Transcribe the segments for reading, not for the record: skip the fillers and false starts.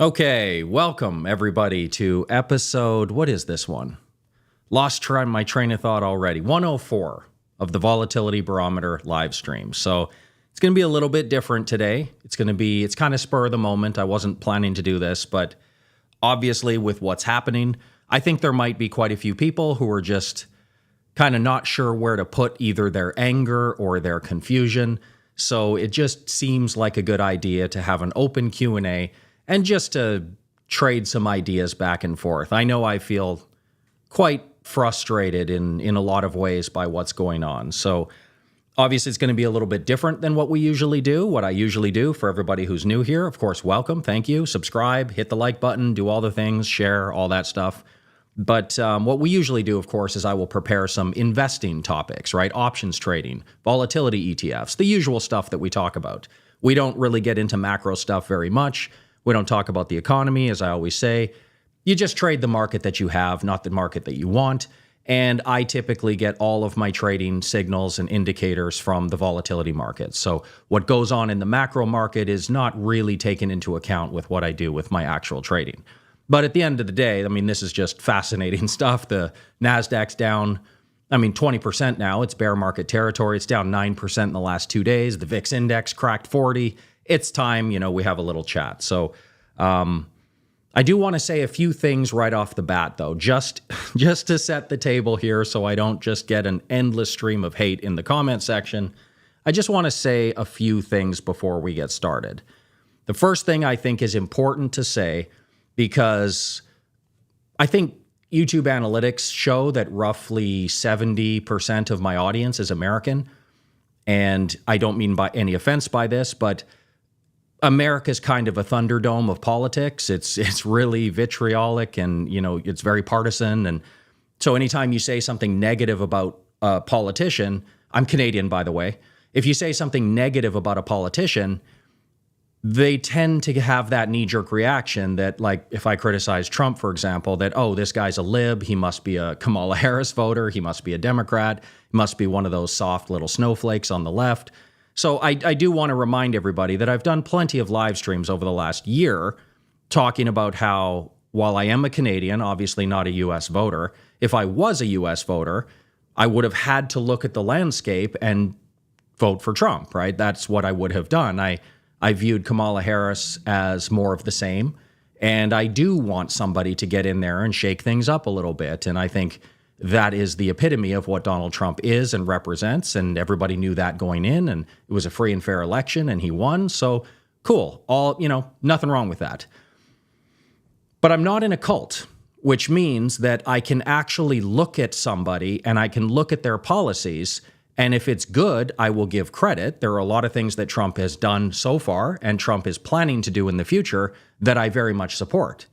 Okay, welcome everybody to episode, what is this one? Lost my train of thought already. 104 of the Volatility Barometer live stream. So it's going to be a little bit different today. It's kind of spur of the moment. I wasn't planning to do this, but obviously with what's happening, I think there might be quite a few people who are just kind of not sure where to put either their anger or their confusion. So it just seems like a good idea to have an open Q&A and just to trade some ideas back and forth. I know I feel quite frustrated in a lot of ways by what's going on. So obviously it's going to be a little bit different than what we usually do. What I usually do for everybody who's new here, of course, welcome, thank you, subscribe, hit the like button, do all the things, share, all that stuff. But what we usually do, of course, is I will prepare some investing topics, right? Options trading, volatility ETFs, the usual stuff that we talk about. We don't really get into macro stuff very much. We don't talk about the economy, as I always say. You just trade the market that you have, not the market that you want. And I typically get all of my trading signals and indicators from the volatility market. So what goes on in the macro market is not really taken into account with what I do with my actual trading. But at the end of the day, I mean, this is just fascinating stuff. The NASDAQ's down, 20% now. It's bear market territory. It's down 9% in the last 2 days. The VIX index cracked 40. It's time, we have a little chat. So I do want to say a few things right off the bat, though, just to set the table here so I don't just get an endless stream of hate in the comment section. I just want to say a few things before we get started. The first thing I think is important to say, because I think YouTube analytics show that roughly 70% of my audience is American. And I don't mean by any offense by this, but America's kind of a thunderdome of politics. It's really vitriolic and, it's very partisan. And so anytime you say something negative about a politician, I'm Canadian, by the way. If you say something negative about a politician, they tend to have that knee-jerk reaction that, like, if I criticize Trump, for example, that, oh, this guy's a lib, he must be a Kamala Harris voter, he must be a Democrat, he must be one of those soft little snowflakes on the left. So I do want to remind everybody that I've done plenty of live streams over the last year talking about how, while I am a Canadian, obviously not a U.S. voter, if I was a U.S. voter, I would have had to look at the landscape and vote for Trump, right? That's what I would have done. I viewed Kamala Harris as more of the same, and I do want somebody to get in there and shake things up a little bit, and I think that is the epitome of what Donald Trump is and represents, and everybody knew that going in, and it was a free and fair election, and he won, so cool. Nothing wrong with that. But I'm not in a cult, which means that I can actually look at somebody and I can look at their policies, and if it's good, I will give credit. There are a lot of things that Trump has done so far, and Trump is planning to do in the future, that I very much support.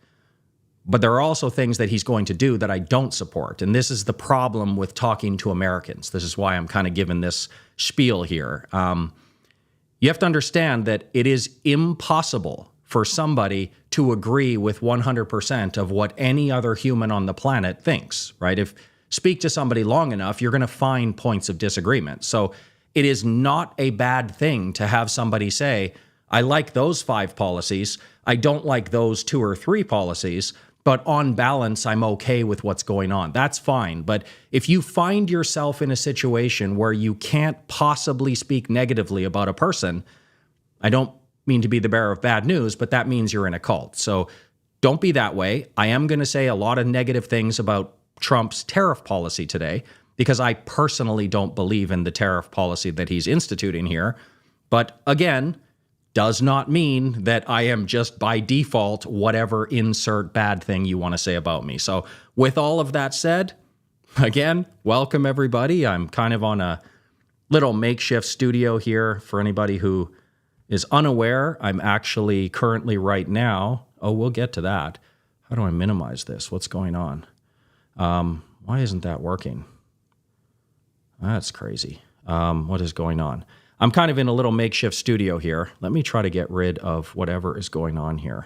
But there are also things that he's going to do that I don't support. And this is the problem with talking to Americans. This is why I'm kind of giving this spiel here. You have to understand that it is impossible for somebody to agree with 100% of what any other human on the planet thinks, right? If speak to somebody long enough, you're going to find points of disagreement. So it is not a bad thing to have somebody say, I like those 5 policies, I don't like those 2 or 3 policies, but on balance, I'm okay with what's going on. That's fine. But if you find yourself in a situation where you can't possibly speak negatively about a person, I don't mean to be the bearer of bad news, but that means you're in a cult. So don't be that way. I am going to say a lot of negative things about Trump's tariff policy today, because I personally don't believe in the tariff policy that he's instituting here. But again, does not mean that I am just by default whatever insert bad thing you want to say about me. So with all of that said, again, welcome everybody. I'm kind of on a little makeshift studio here. For anybody who is unaware, I'm actually currently right now, we'll get to that. How do I minimize this? What's going on? Why isn't that working? That's crazy. What is going on? I'm kind of in a little makeshift studio here. Let me try to get rid of whatever is going on here.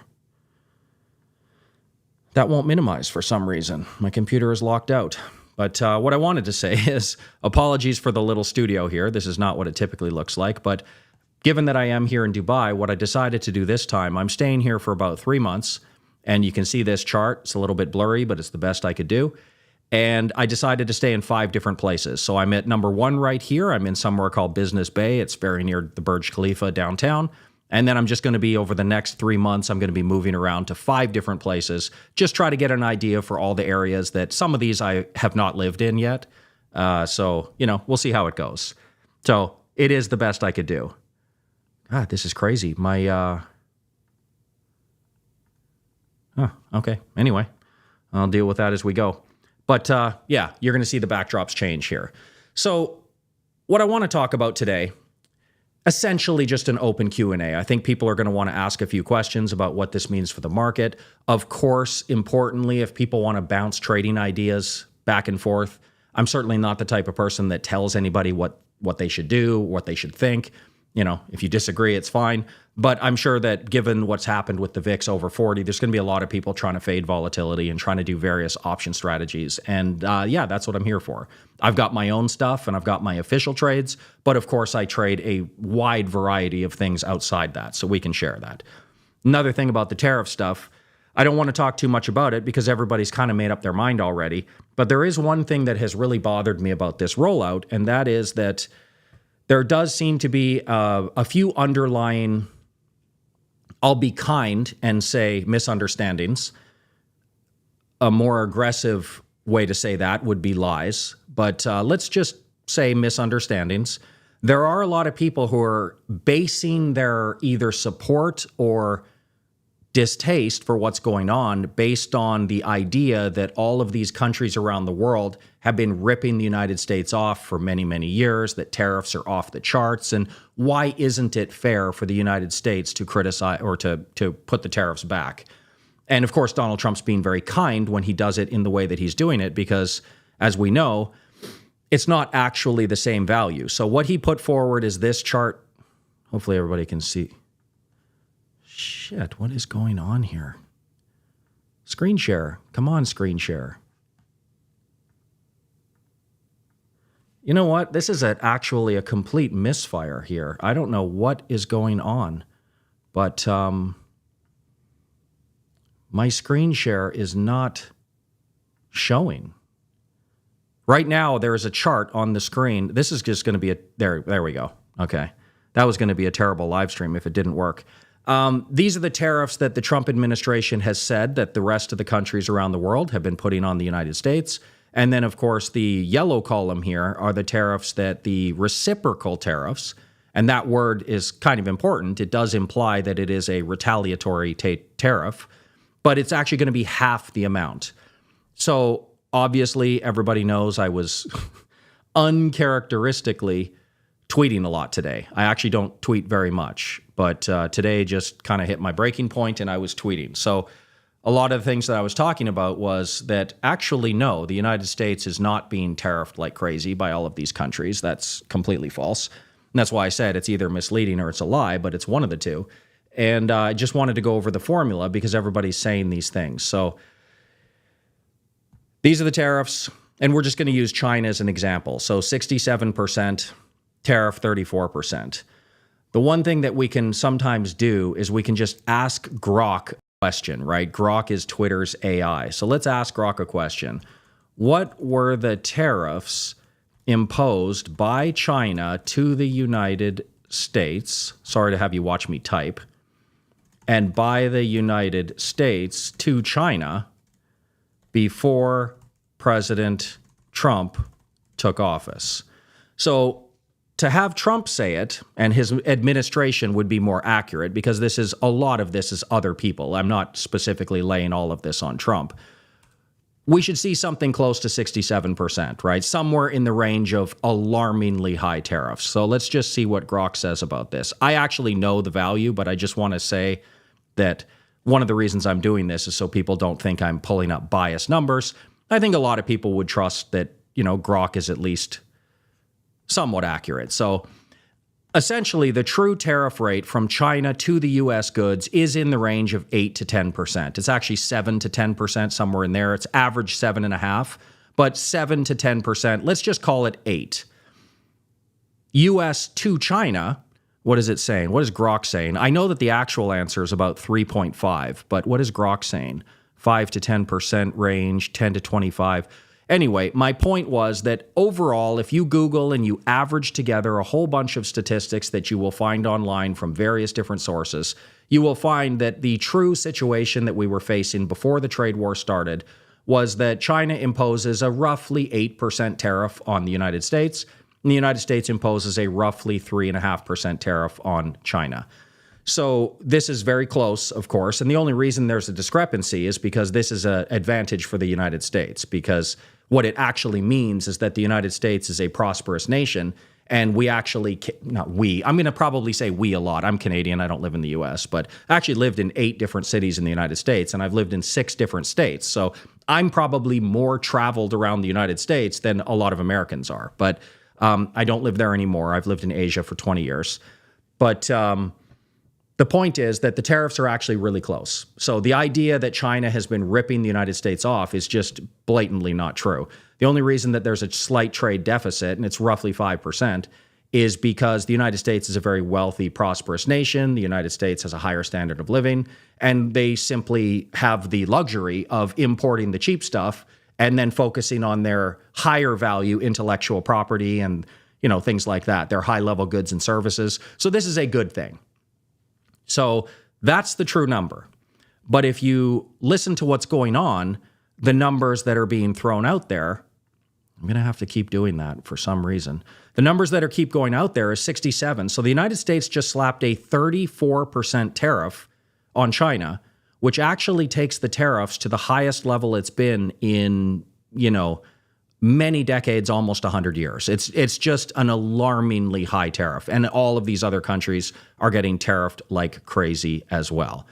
That won't minimize for some reason. My computer is locked out. But what I wanted to say is apologies for the little studio here. This is not what it typically looks like, but given that I am here in Dubai, what I decided to do this time, I'm staying here for about 3 months. And you can see this chart. It's a little bit blurry, but it's the best I could do. And I decided to stay in 5 different places. So I'm at number 1 right here. I'm in somewhere called Business Bay. It's very near the Burj Khalifa downtown. And then I'm just going to be, over the next 3 months, I'm going to be moving around to 5 different places. Just try to get an idea for all the areas that some of these I have not lived in yet. So, we'll see how it goes. So it is the best I could do. God, this is crazy. Okay. Anyway, I'll deal with that as we go. But yeah, you're going to see the backdrops change here. So what I want to talk about today, essentially just an open Q&A. I think people are going to want to ask a few questions about what this means for the market. Of course, importantly, if people want to bounce trading ideas back and forth, I'm certainly not the type of person that tells anybody what they should do, what they should think. If you disagree, it's fine. But I'm sure that given what's happened with the VIX over 40, there's going to be a lot of people trying to fade volatility and trying to do various option strategies. And yeah, that's what I'm here for. I've got my own stuff and I've got my official trades. But of course, I trade a wide variety of things outside that, so we can share that. Another thing about the tariff stuff, I don't want to talk too much about it because everybody's kind of made up their mind already. But there is one thing that has really bothered me about this rollout, and that is that there does seem to be a few underlying, I'll be kind and say, misunderstandings. A more aggressive way to say that would be lies, but let's just say misunderstandings. There are a lot of people who are basing their either support or distaste for what's going on based on the idea that all of these countries around the world have been ripping the United States off for many, many years, that tariffs are off the charts, and why isn't it fair for the United States to criticize or to put the tariffs back? And of course, Donald Trump's being very kind when he does it in the way that he's doing it, because as we know, it's not actually the same value. So what he put forward is this chart. Hopefully everybody can see. Shit, what is going on here? Screen share. Come on, screen share. You know what? This is actually a complete misfire here. I don't know what is going on, but my screen share is not showing. Right now, there is a chart on the screen. This is just going to be there we go. Okay. That was going to be a terrible live stream if it didn't work. These are the tariffs that the Trump administration has said that the rest of the countries around the world have been putting on the United States. And then, of course, the yellow column here are the tariffs that the reciprocal tariffs, and that word is kind of important. It does imply that it is a retaliatory tariff, but it's actually going to be half the amount. So obviously, everybody knows I was uncharacteristically tweeting a lot today. I actually don't tweet very much, but today just kind of hit my breaking point and I was tweeting. So a lot of the things that I was talking about was that actually, no, the United States is not being tariffed like crazy by all of these countries. That's completely false. And that's why I said it's either misleading or it's a lie, but it's one of the two. And I just wanted to go over the formula because everybody's saying these things. So these are the tariffs, and we're just going to use China as an example. So 67%, tariff 34%. The one thing that we can sometimes do is we can just ask Grok a question, right? Grok is Twitter's AI. So let's ask Grok a question. What were the tariffs imposed by China to the United States? Sorry to have you watch me type. And by the United States to China before President Trump took office. So to have Trump say it, and his administration would be more accurate, because a lot of this is other people. I'm not specifically laying all of this on Trump. We should see something close to 67%, right? Somewhere in the range of alarmingly high tariffs. So let's just see what Grok says about this. I actually know the value, but I just want to say that one of the reasons I'm doing this is so people don't think I'm pulling up biased numbers. I think a lot of people would trust that, Grok is at least somewhat accurate. So essentially, the true tariff rate from China to the U.S. goods is in the range of 8 to 10%. It's actually 7 to 10%, somewhere in there. It's average 7.5%, but 7 to 10%. Let's just call it 8. U.S. to China What is it saying? What is Grok saying? I know that the actual answer is about 3.5, but what is Grok saying? 5 to 10% range, 10 to 25. Anyway, my point was that overall, if you Google and you average together a whole bunch of statistics that you will find online from various different sources, you will find that the true situation that we were facing before the trade war started was that China imposes a roughly 8% tariff on the United States, and the United States imposes a roughly 3.5% tariff on China. So this is very close, of course, and the only reason there's a discrepancy is because this is an advantage for the United States, because what it actually means is that the United States is a prosperous nation, and we actually, not we, I'm going to probably say we a lot. I'm Canadian, I don't live in the US, but I actually lived in 8 different cities in the United States, and I've lived in 6 different states. So I'm probably more traveled around the United States than a lot of Americans are. But I don't live there anymore. I've lived in Asia for 20 years. But the point is that the tariffs are actually really close. So the idea that China has been ripping the United States off is just blatantly not true. The only reason that there's a slight trade deficit, and it's roughly 5%, is because the United States is a very wealthy, prosperous nation. The United States has a higher standard of living, and they simply have the luxury of importing the cheap stuff and then focusing on their higher value intellectual property and, you know, things like that, their high level goods and services. So this is a good thing. So that's the true number. But if you listen to what's going on, the numbers that are being thrown out there, I'm going to have to keep doing that for some reason. The numbers that are keep going out there is 67. So the United States just slapped a 34% tariff on China, which actually takes the tariffs to the highest level it's been in, you know, many decades, almost 100 years. It's just an alarmingly high tariff. And all of these other countries are getting tariffed like crazy as well.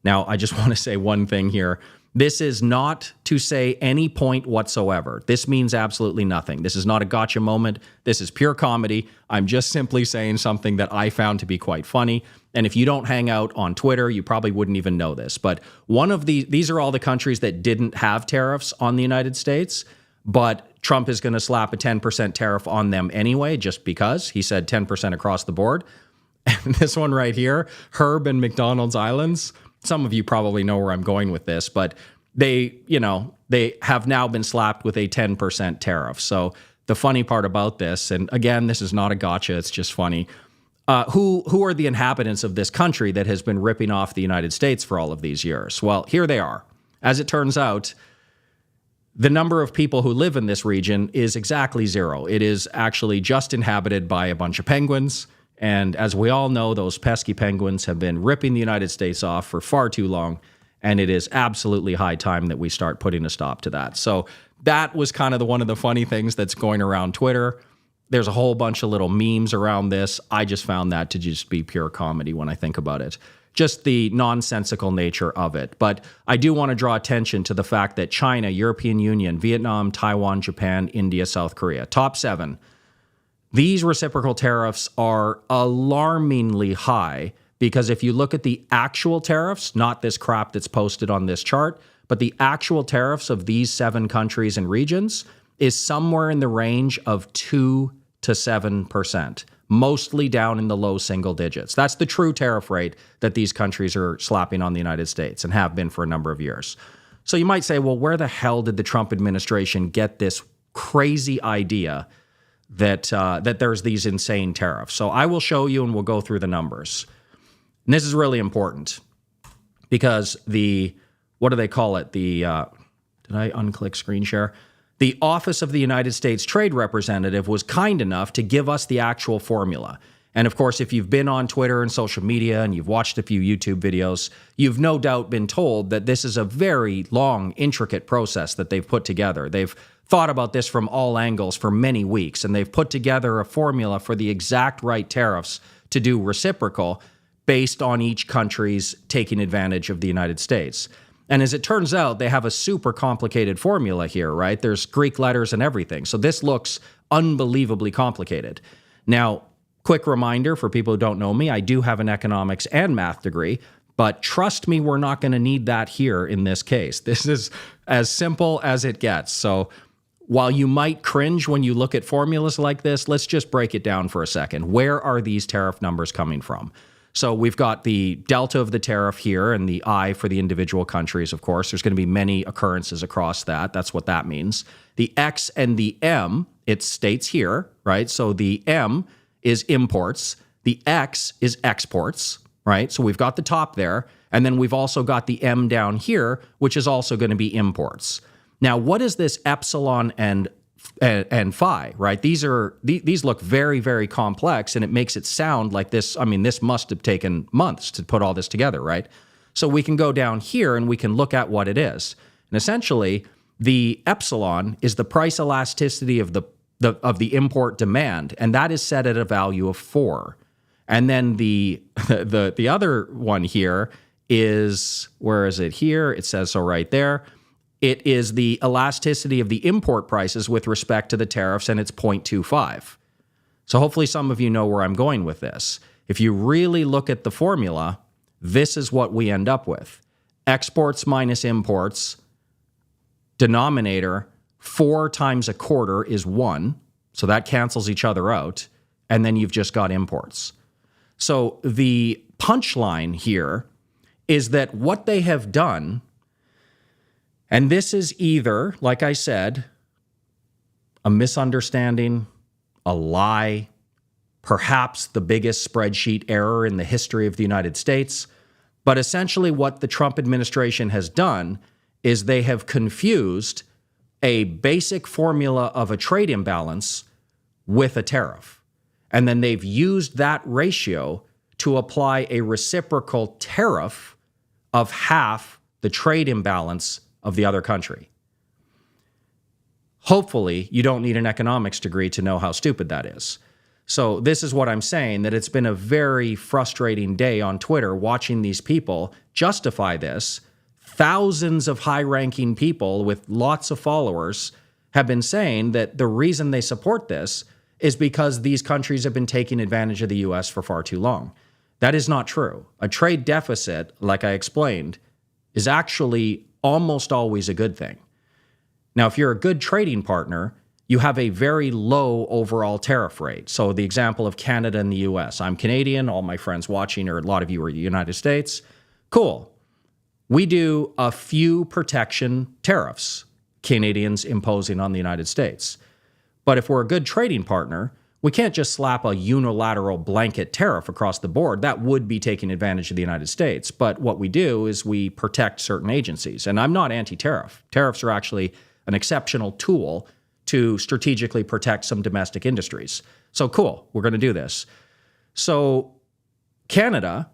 Now, I just want to say one thing here. This is not to say any point whatsoever. This means absolutely nothing. This is not a gotcha moment. This is pure comedy. I'm just simply saying something that I found to be quite funny. And if you don't hang out on Twitter, you probably wouldn't even know this. But these are all the countries that didn't have tariffs on the United States, but Trump is going to slap a 10% tariff on them anyway, just because. He said 10% across the board. And this one right here, Herb and McDonald's Islands, some of you probably know where I'm going with this, but they have now been slapped with a 10% tariff. So the funny part about this, and again, this is not a gotcha, it's just funny. Who are the inhabitants of this country that has been ripping off the United States for all of these years? Well, here they are. As it turns out, the number of people who live in this region is exactly 0. It is actually just inhabited by a bunch of penguins. And as we all know, those pesky penguins have been ripping the United States off for far too long. And it is absolutely high time that we start putting a stop to that. So that was kind of one of the funny things that's going around Twitter. There's a whole bunch of little memes around this. I just found that to just be pure comedy when I think about it. Just the nonsensical nature of it. But I do want to draw attention to the fact that China, European Union, Vietnam, Taiwan, Japan, India, South Korea, top 7, these reciprocal tariffs are alarmingly high, because if you look at the actual tariffs, not this crap that's posted on this chart, but the actual tariffs of these 7 countries and regions is somewhere in the range of 2 to 7%. Mostly down in the low single digits. That's the true tariff rate that these countries are slapping on the United States and have been for a number of years. So you might say, well, where the hell did the Trump administration get this crazy idea that there's these insane tariffs? So I will show you and we'll go through the numbers. And this is really important because what do they call it? Did I unclick screen share? The Office of the United States Trade Representative was kind enough to give us the actual formula. And of course, if you've been on Twitter and social media and you've watched a few YouTube videos, you've no doubt been told that this is a very long, intricate process that they've put together. They've thought about this from all angles for many weeks, and they've put together a formula for the exact right tariffs to do reciprocal based on each country's taking advantage of the United States. And as it turns out, they have a super complicated formula here, right? There's Greek letters and everything. So this looks unbelievably complicated. Now, quick reminder for people who don't know me, I do have an economics and math degree, but trust me, we're not going to need that here in this case. This is as simple as it gets. So while you might cringe when you look at formulas like this, let's just break it down for a second. Where are these tariff numbers coming from? So we've got the delta of the tariff here and the I for the individual countries, of course. There's going to be many occurrences across that. That's what that means. The X and the M, it states here, right? So the M is imports. The X is exports, right? So we've got the top there. And then we've also got the M down here, which is also going to be imports. Now, what is this epsilon and phi, right? These look very, very complex, and it makes it sound like this. I mean, this must have taken months to put all this together, right? So we can go down here and we can look at what it is. And essentially, the epsilon is the price elasticity of the import demand, and that is set at a value of 4. And then the other one here is, where is it here? It says so right there. It is the elasticity of the import prices with respect to the tariffs, and it's 0.25. So hopefully some of you know where I'm going with this. If you really look at the formula, this is what we end up with. Exports minus imports, denominator, 4 times a quarter is 1. So that cancels each other out. And then you've just got imports. So the punchline here is that what they have done, and this is either, like I said, a misunderstanding, a lie, perhaps the biggest spreadsheet error in the history of the United States. But essentially what the Trump administration has done is they have confused a basic formula of a trade imbalance with a tariff. And then they've used that ratio to apply a reciprocal tariff of half the trade imbalance of the other country. Hopefully, you don't need an economics degree to know how stupid that is. So this is what I'm saying, that it's been a very frustrating day on Twitter watching these people justify this. Thousands of high-ranking people with lots of followers have been saying that the reason they support this is because these countries have been taking advantage of the U.S. for far too long. That is not true. A trade deficit, like I explained, is actually almost always a good thing. Now, if you're a good trading partner, you have a very low overall tariff rate. So the example of Canada and the US. I'm Canadian, all my friends watching, or a lot of you are the United States. Cool. We do a few protection tariffs, Canadians imposing on the United States. But if we're a good trading partner, we can't just slap a unilateral blanket tariff across the board. That would be taking advantage of the United States. But what we do is we protect certain agencies. And I'm not anti-tariff. Tariffs are actually an exceptional tool to strategically protect some domestic industries. So cool, we're going to do this. So Canada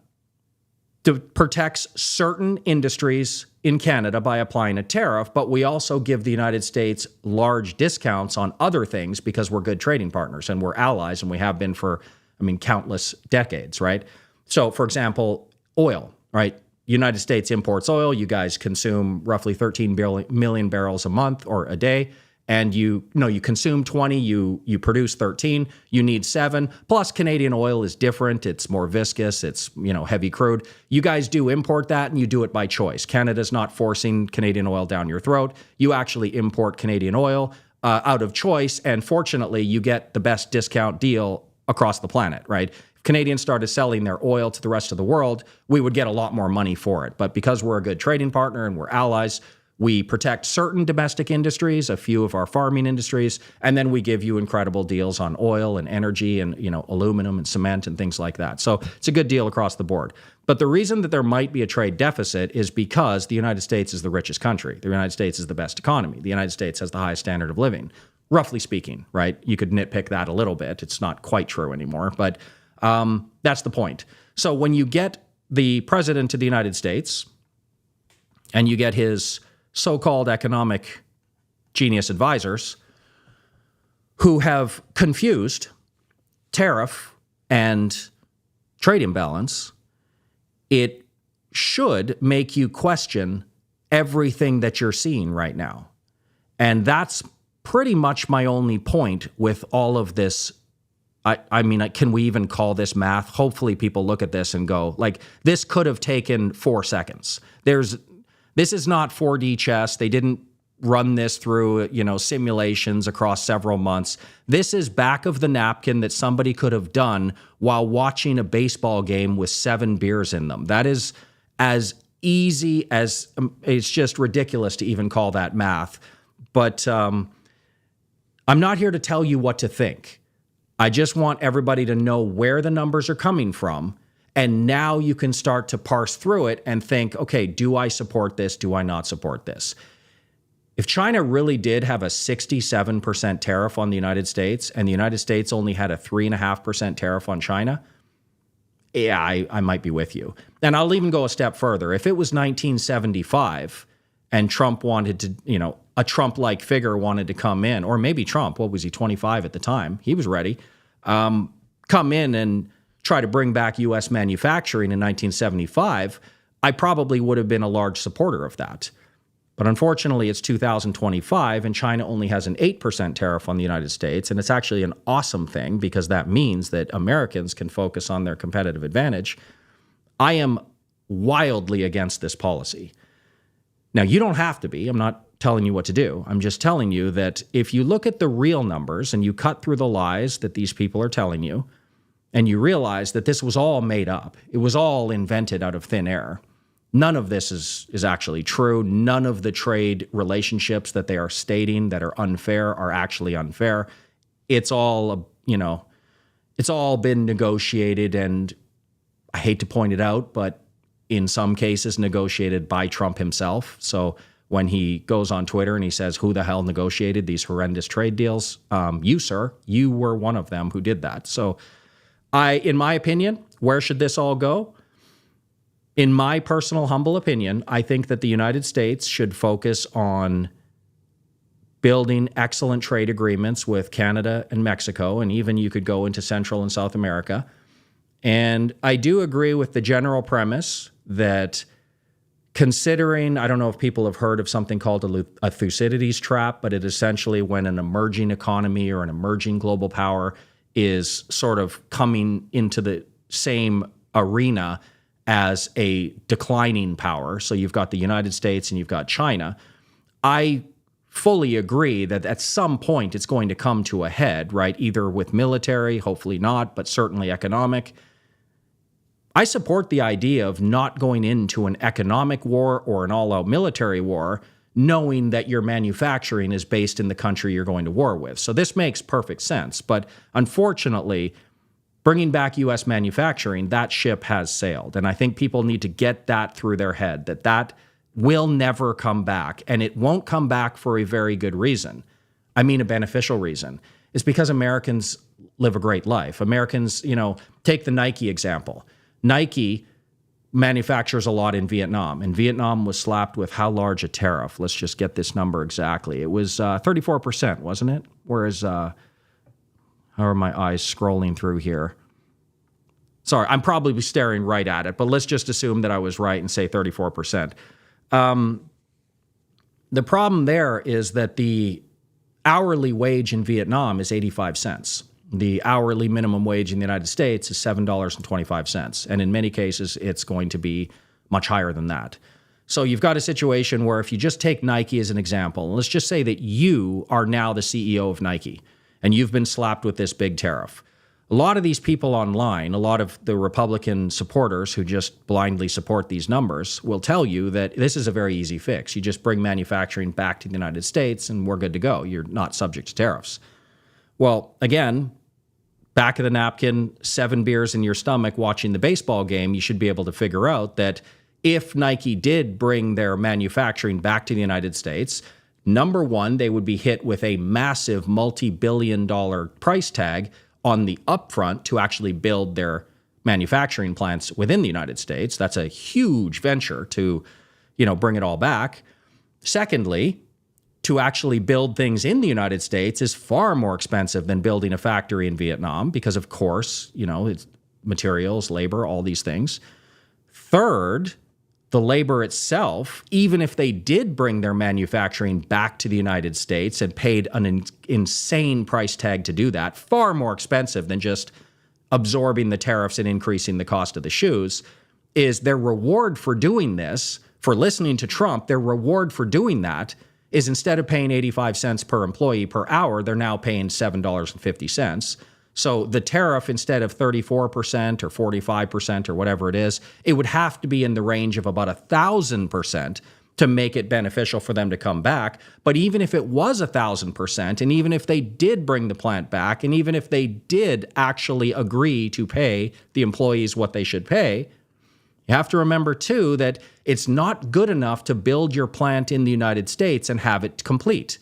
protects certain industries in Canada by applying a tariff, but we also give the United States large discounts on other things because we're good trading partners and we're allies, and we have been for, countless decades, right? So, for example, oil, right? United States imports oil. You guys consume roughly 13 million barrels a month or a day. And you consume 20, you produce 13, you need 7. Plus, Canadian oil is different. It's more viscous. It's, heavy crude. You guys do import that, and you do it by choice. Canada's not forcing Canadian oil down your throat. You actually import Canadian oil out of choice, and fortunately, you get the best discount deal across the planet, right? If Canadians started selling their oil to the rest of the world, we would get a lot more money for it. But because we're a good trading partner and we're allies, we protect certain domestic industries, a few of our farming industries, and then we give you incredible deals on oil and energy and, aluminum and cement and things like that. So it's a good deal across the board. But the reason that there might be a trade deficit is because the United States is the richest country. The United States is the best economy. The United States has the highest standard of living, roughly speaking, right? You could nitpick that a little bit. It's not quite true anymore, but that's the point. So when you get the president of the United States and you get his so-called economic genius advisors who have confused tariff and trade imbalance, it should make you question everything that you're seeing right now. And that's pretty much my only point with all of this. Can we even call this math? Hopefully people look at this and go, this could have taken 4 seconds. This is not 4D chess. They didn't run this through, simulations across several months. This is back of the napkin that somebody could have done while watching a baseball game with 7 beers in them. That is as easy as, it's just ridiculous to even call that math. But I'm not here to tell you what to think. I just want everybody to know where the numbers are coming from. And now you can start to parse through it and think, okay, do I support this? Do I not support this? If China really did have a 67% tariff on the United States and the United States only had a 3.5% tariff on China, yeah, I might be with you. And I'll even go a step further. If it was 1975 and Trump wanted to, a Trump-like figure wanted to come in, or maybe Trump, what was he, 25 at the time? He was ready. Come in and try to bring back U.S. manufacturing in 1975, I probably would have been a large supporter of that. But unfortunately, it's 2025, and China only has an 8% tariff on the United States, and it's actually an awesome thing because that means that Americans can focus on their competitive advantage. I am wildly against this policy. Now, you don't have to be. I'm not telling you what to do. I'm just telling you that if you look at the real numbers and you cut through the lies that these people are telling you, and you realize that this was all made up, it was all invented out of thin air. None of this is actually true. None of the trade relationships that they are stating that are unfair are actually unfair. It's all, it's all been negotiated, and I hate to point it out, but in some cases negotiated by Trump himself. So when he goes on Twitter and he says, who the hell negotiated these horrendous trade deals? You, sir, you were one of them who did that. So in my opinion, where should this all go? In my personal humble opinion, I think that the United States should focus on building excellent trade agreements with Canada and Mexico, and even you could go into Central and South America. And I do agree with the general premise that considering, I don't know if people have heard of something called a Thucydides trap, but it essentially when an emerging economy or an emerging global power is sort of coming into the same arena as a declining power. So you've got the United States and you've got China. I fully agree that at some point it's going to come to a head, right? Either with military, hopefully not, but certainly economic. I support the idea of not going into an economic war or an all-out military war, knowing that your manufacturing is based in the country you're going to war with. So this makes perfect sense. But unfortunately, bringing back U.S. manufacturing, that ship has sailed. And I think people need to get that through their head, that will never come back. And it won't come back for a very good reason. I mean a beneficial reason. It's because Americans live a great life. Americans, take the Nike example. Nike manufactures a lot in Vietnam, and Vietnam was slapped with how large a tariff? Let's just get this number exactly. It was 34%, wasn't it? Whereas, how are my eyes scrolling through here? Sorry, I'm probably staring right at it, but let's just assume that I was right and say 34%. The problem there is that the hourly wage in Vietnam is 85 cents. The hourly minimum wage in the United States is $7.25. And in many cases, it's going to be much higher than that. So you've got a situation where if you just take Nike as an example, and let's just say that you are now the CEO of Nike and you've been slapped with this big tariff. A lot of these people online, a lot of the Republican supporters who just blindly support these numbers will tell you that this is a very easy fix. You just bring manufacturing back to the United States and we're good to go. You're not subject to tariffs. Well, again, back of the napkin, 7 beers in your stomach watching the baseball game, you should be able to figure out that if Nike did bring their manufacturing back to the United States, number one, they would be hit with a massive multi-billion-dollar price tag on the upfront to actually build their manufacturing plants within the United States. That's a huge venture to, bring it all back. Secondly, to actually build things in the United States is far more expensive than building a factory in Vietnam because, of course, it's materials, labor, all these things. Third, the labor itself, even if they did bring their manufacturing back to the United States and paid an insane price tag to do that, far more expensive than just absorbing the tariffs and increasing the cost of the shoes, is their reward for doing this, for listening to Trump, their reward for doing that is instead of paying 85 cents per employee per hour, they're now paying $7.50. So the tariff, instead of 34% or 45% or whatever it is, it would have to be in the range of about 1,000% to make it beneficial for them to come back. But even if it was 1,000%, and even if they did bring the plant back, and even if they did actually agree to pay the employees what they should pay, you have to remember too that it's not good enough to build your plant in the United States and have it complete,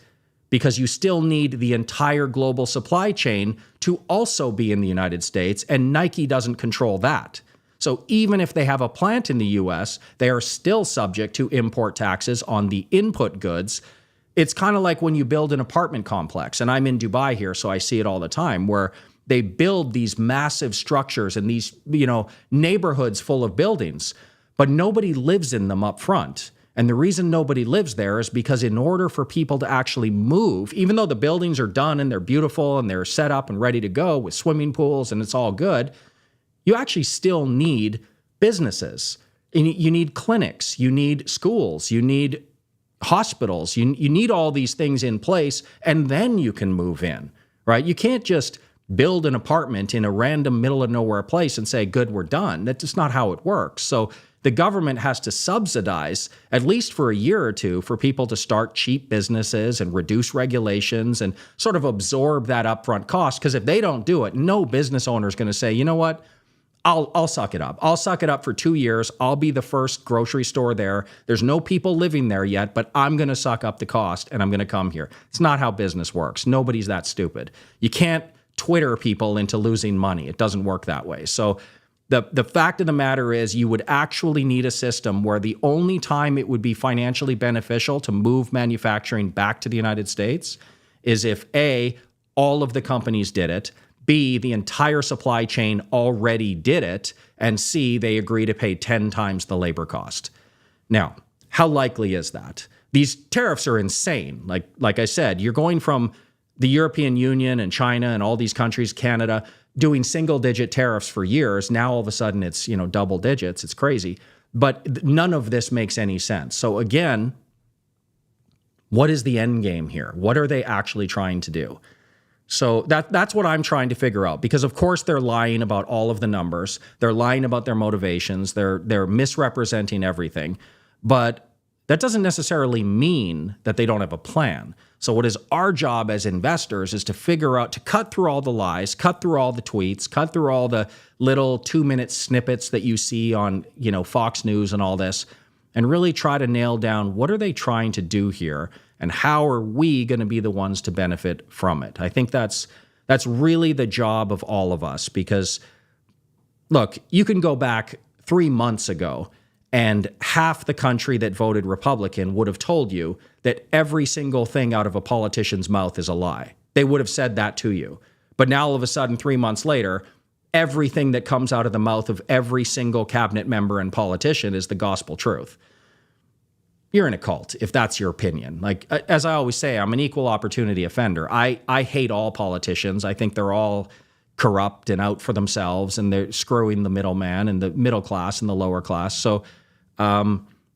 because you still need the entire global supply chain to also be in the United States, and Nike doesn't control that. So even if they have a plant in the US, they are still subject to import taxes on the input goods. It's kind of like when you build an apartment complex, and I'm in Dubai here, so I see it all the time, where they build these massive structures and these, neighborhoods full of buildings, but nobody lives in them up front. And the reason nobody lives there is because in order for people to actually move, even though the buildings are done and they're beautiful and they're set up and ready to go with swimming pools and it's all good, you actually still need businesses. You need clinics, you need schools, you need hospitals, you need all these things in place, and then you can move in, right? You can't just build an apartment in a random middle of nowhere place and say, good, we're done. That's just not how it works. So the government has to subsidize, at least for a year or two, for people to start cheap businesses and reduce regulations and sort of absorb that upfront cost. Because if they don't do it, no business owner is going to say, you know what? I'll suck it up. I'll suck it up for 2 years. I'll be the first grocery store there. There's no people living there yet, but I'm going to suck up the cost and I'm going to come here. It's not how business works. Nobody's that stupid. You can't Twitter people into losing money. It doesn't work that way. So the fact of the matter is you would actually need a system where the only time it would be financially beneficial to move manufacturing back to the United States is if A, all of the companies did it, B, the entire supply chain already did it, and C, they agree to pay 10 times the labor cost. Now, how likely is that? These tariffs are insane. Like I said, you're going from the European Union and China and all these countries, Canada, doing single-digit tariffs for years. Now all of a sudden it's, double digits. It's crazy. But none of this makes any sense. So again, what is the end game here? What are they actually trying to do? So that's what I'm trying to figure out, because of course they're lying about all of the numbers. They're lying about their motivations. They're misrepresenting everything. But that doesn't necessarily mean that they don't have a plan. So what is our job as investors is to figure out, to cut through all the lies, cut through all the tweets, cut through all the little 2-minute snippets that you see on, Fox News and all this, and really try to nail down what are they trying to do here and how are we going to be the ones to benefit from it. I think that's really the job of all of us, because look, you can go back 3 months ago and half the country that voted Republican would have told you that every single thing out of a politician's mouth is a lie. They would have said that to you. But now all of a sudden, 3 months later, everything that comes out of the mouth of every single cabinet member and politician is the gospel truth. You're in a cult, if that's your opinion. Like, as I always say, I'm an equal opportunity offender. I hate all politicians. I think they're all corrupt and out for themselves, and they're screwing the middleman and the middle class and the lower class. So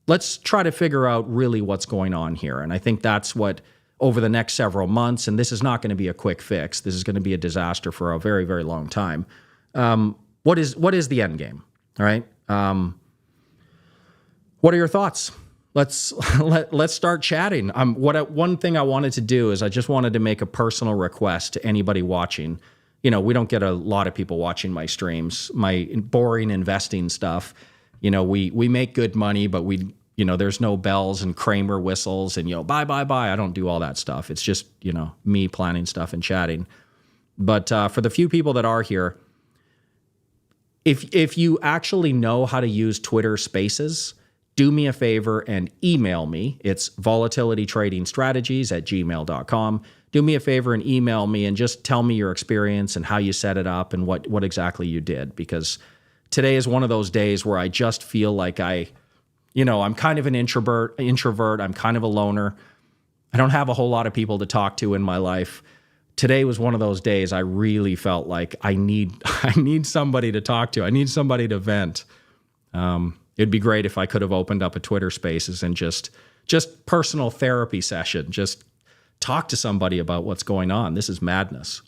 let's try to figure out really what's going on here. And I think that's what, over the next several months, and this is not going to be a quick fix. This is going to be a disaster for a very, very long time. What is the end game? All right. What are your thoughts? Let's start chatting. One thing I wanted to do is I just wanted to make a personal request to anybody watching. We don't get a lot of people watching my streams, my boring investing stuff. We make good money, but there's no bells and Kramer whistles and, buy. I don't do all that stuff. It's just, me planning stuff and chatting. But for the few people that are here, if you actually know how to use Twitter Spaces, do me a favor and email me. It's VolatilityTradingStrategies@gmail.com. Do me a favor and email me and just tell me your experience and how you set it up and what exactly you did. Because today is one of those days where I just feel like I'm kind of an introvert. I'm kind of a loner. I don't have a whole lot of people to talk to in my life. Today was one of those days I really felt like I need somebody to talk to. I need somebody to vent. It'd be great if I could have opened up a Twitter Spaces and just just personal therapy session. Just talk to somebody about what's going on. This is madness.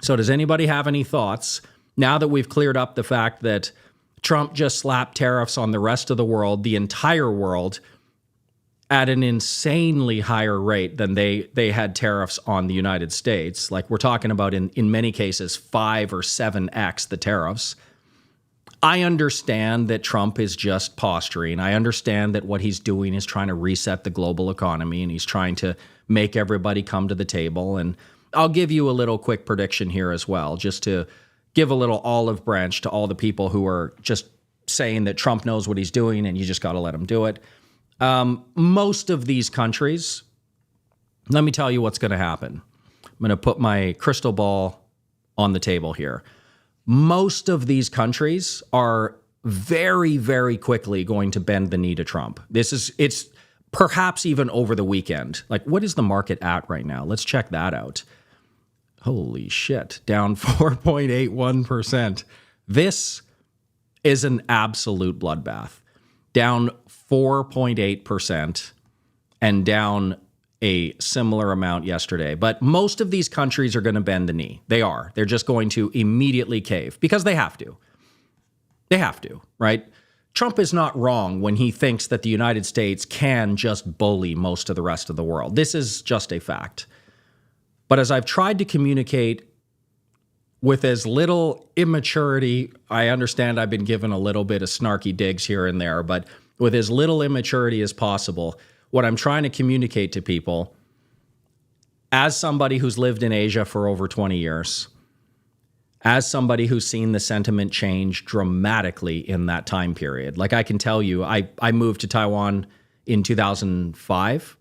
So does anybody have any thoughts now that we've cleared up the fact that Trump just slapped tariffs on the rest of the world, the entire world, at an insanely higher rate than they had tariffs on the United States? Like we're talking about in many cases 5 or 7x the tariffs. I understand that Trump is just posturing. I understand that what he's doing is trying to reset the global economy, and he's trying to make everybody come to the table. And I'll give you a little quick prediction here as well, just to give a little olive branch to all the people who are just saying that Trump knows what he's doing and you just got to let him do it. Most of these countries, let me tell you what's going to happen. I'm going to put my crystal ball on the table here. Most of these countries are very, very quickly going to bend the knee to Trump. It's perhaps even over the weekend. Like, what is the market at right now? Let's check that out. Holy shit, down 4.81%. This is an absolute bloodbath. Down 4.8% and down a similar amount yesterday. But most of these countries are going to bend the knee. They are. They're just going to immediately cave because they have to. They have to, right? Trump is not wrong when he thinks that the United States can just bully most of the rest of the world. This is just a fact. But as I've tried to communicate with as little immaturity, I understand I've been given a little bit of snarky digs here and there, but with as little immaturity as possible, what I'm trying to communicate to people, as somebody who's lived in Asia for over 20 years, as somebody who's seen the sentiment change dramatically in that time period, like I can tell you, I moved to Taiwan in 2005,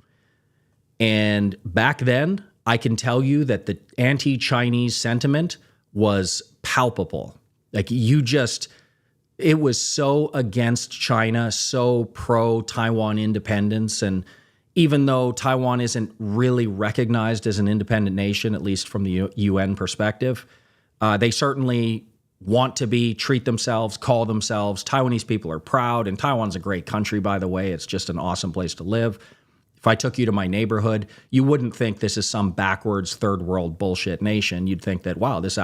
and back then, I can tell you that the anti-Chinese sentiment was palpable. Like it was so against China, so pro-Taiwan independence. And even though Taiwan isn't really recognized as an independent nation, at least from the UN perspective, they certainly want to treat themselves, call themselves. Taiwanese people are proud, and Taiwan's a great country, by the way. It's just an awesome place to live. If I took you to my neighborhood, you wouldn't think this is some backwards third world bullshit nation. You'd think that, wow, this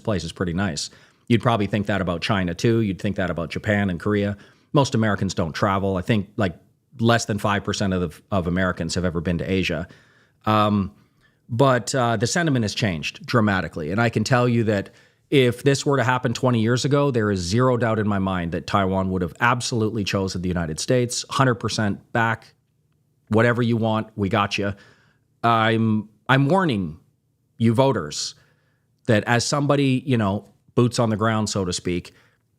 place is pretty nice. You'd probably think that about China too. You'd think that about Japan and Korea. Most Americans don't travel. I think like less than 5% of Americans have ever been to Asia. But the sentiment has changed dramatically. And I can tell you that if this were to happen 20 years ago, there is zero doubt in my mind that Taiwan would have absolutely chosen the United States, 100% back. Whatever you want, we got you. I'm warning you voters that as somebody, boots on the ground, so to speak,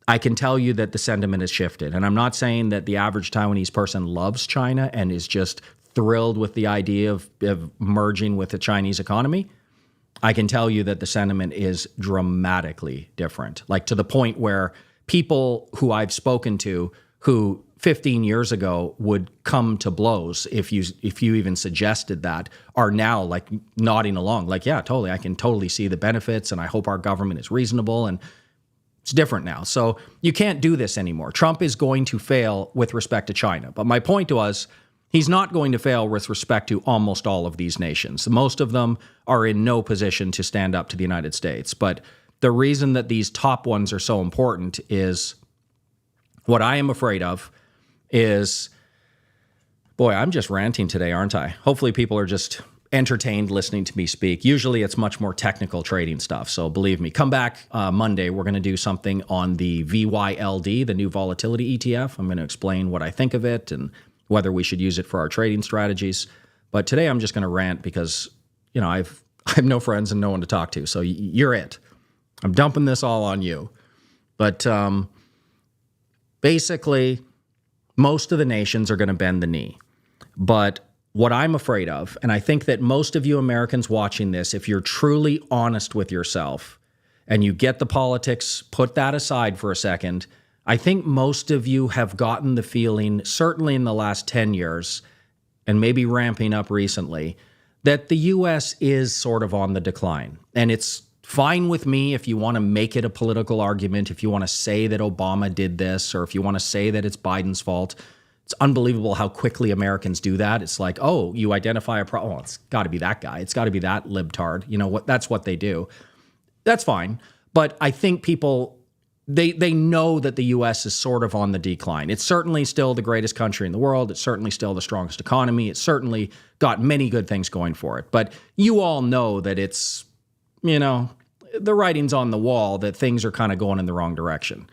I can tell you that the sentiment has shifted. And I'm not saying that the average Taiwanese person loves China and is just thrilled with the idea of merging with the Chinese economy. I can tell you that the sentiment is dramatically different, like to the point where people who I've spoken to who 15 years ago would come to blows if you even suggested that, are now like nodding along, like, yeah, totally, I can totally see the benefits, and I hope our government is reasonable, and it's different now. So you can't do this anymore. Trump is going to fail with respect to China. But my point was, he's not going to fail with respect to almost all of these nations. Most of them are in no position to stand up to the United States. But the reason that these top ones are so important is what I am afraid of is, boy, I'm just ranting today, aren't I? Hopefully people are just entertained listening to me speak. Usually it's much more technical trading stuff. So believe me, come back Monday. We're going to do something on the VYLD, the new volatility ETF. I'm going to explain what I think of it and whether we should use it for our trading strategies. But today I'm just going to rant because, I have no friends and no one to talk to. So you're it. I'm dumping this all on you. But basically, most of the nations are going to bend the knee. But what I'm afraid of, and I think that most of you Americans watching this, if you're truly honest with yourself and you get the politics, put that aside for a second, I think most of you have gotten the feeling, certainly in the last 10 years, and maybe ramping up recently, that the U.S. is sort of on the decline. And it's fine with me if you want to make it a political argument, if you want to say that Obama did this, or if you want to say that it's Biden's fault. It's unbelievable how quickly Americans do that. It's like, oh, you identify a problem. Oh, it's got to be that guy. It's got to be that libtard. You know what? That's what they do. That's fine. But I think people, they know that the U.S. is sort of on the decline. It's certainly still the greatest country in the world. It's certainly still the strongest economy. It's certainly got many good things going for it. But you all know that it's, the writing's on the wall that things are kind of going in the wrong direction.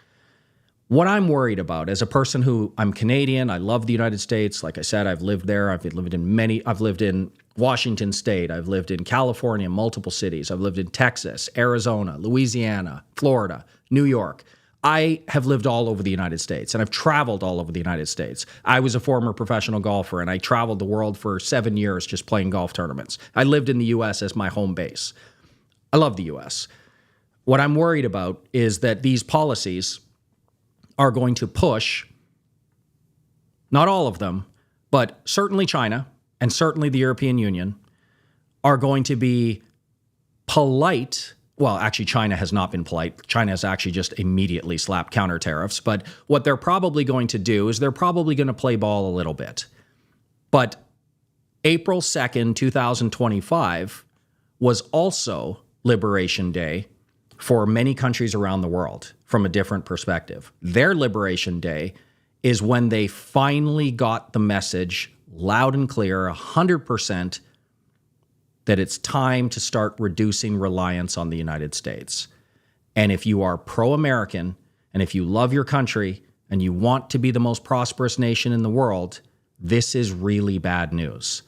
What I'm worried about as a person who I'm Canadian, I love the United States. Like I said, I've lived there. I've lived in Washington State. I've lived in California, multiple cities. I've lived in Texas, Arizona, Louisiana, Florida, New York. I have lived all over the United States, and I've traveled all over the United States. I was a former professional golfer, and I traveled the world for 7 years just playing golf tournaments. I lived in the U.S. as my home base. I love the U.S. What I'm worried about is that these policies are going to push, not all of them, but certainly China and certainly the European Union are going to be polite. Well, actually, China has not been polite. China has actually just immediately slapped counter tariffs. But what they're probably going to do is they're probably going to play ball a little bit. But April 2nd, 2025 was also Liberation Day for many countries around the world from a different perspective. Their Liberation Day is when they finally got the message loud and clear, 100%, that it's time to start reducing reliance on the United States. And if you are pro-American, and if you love your country, and you want to be the most prosperous nation in the world, this is really bad news.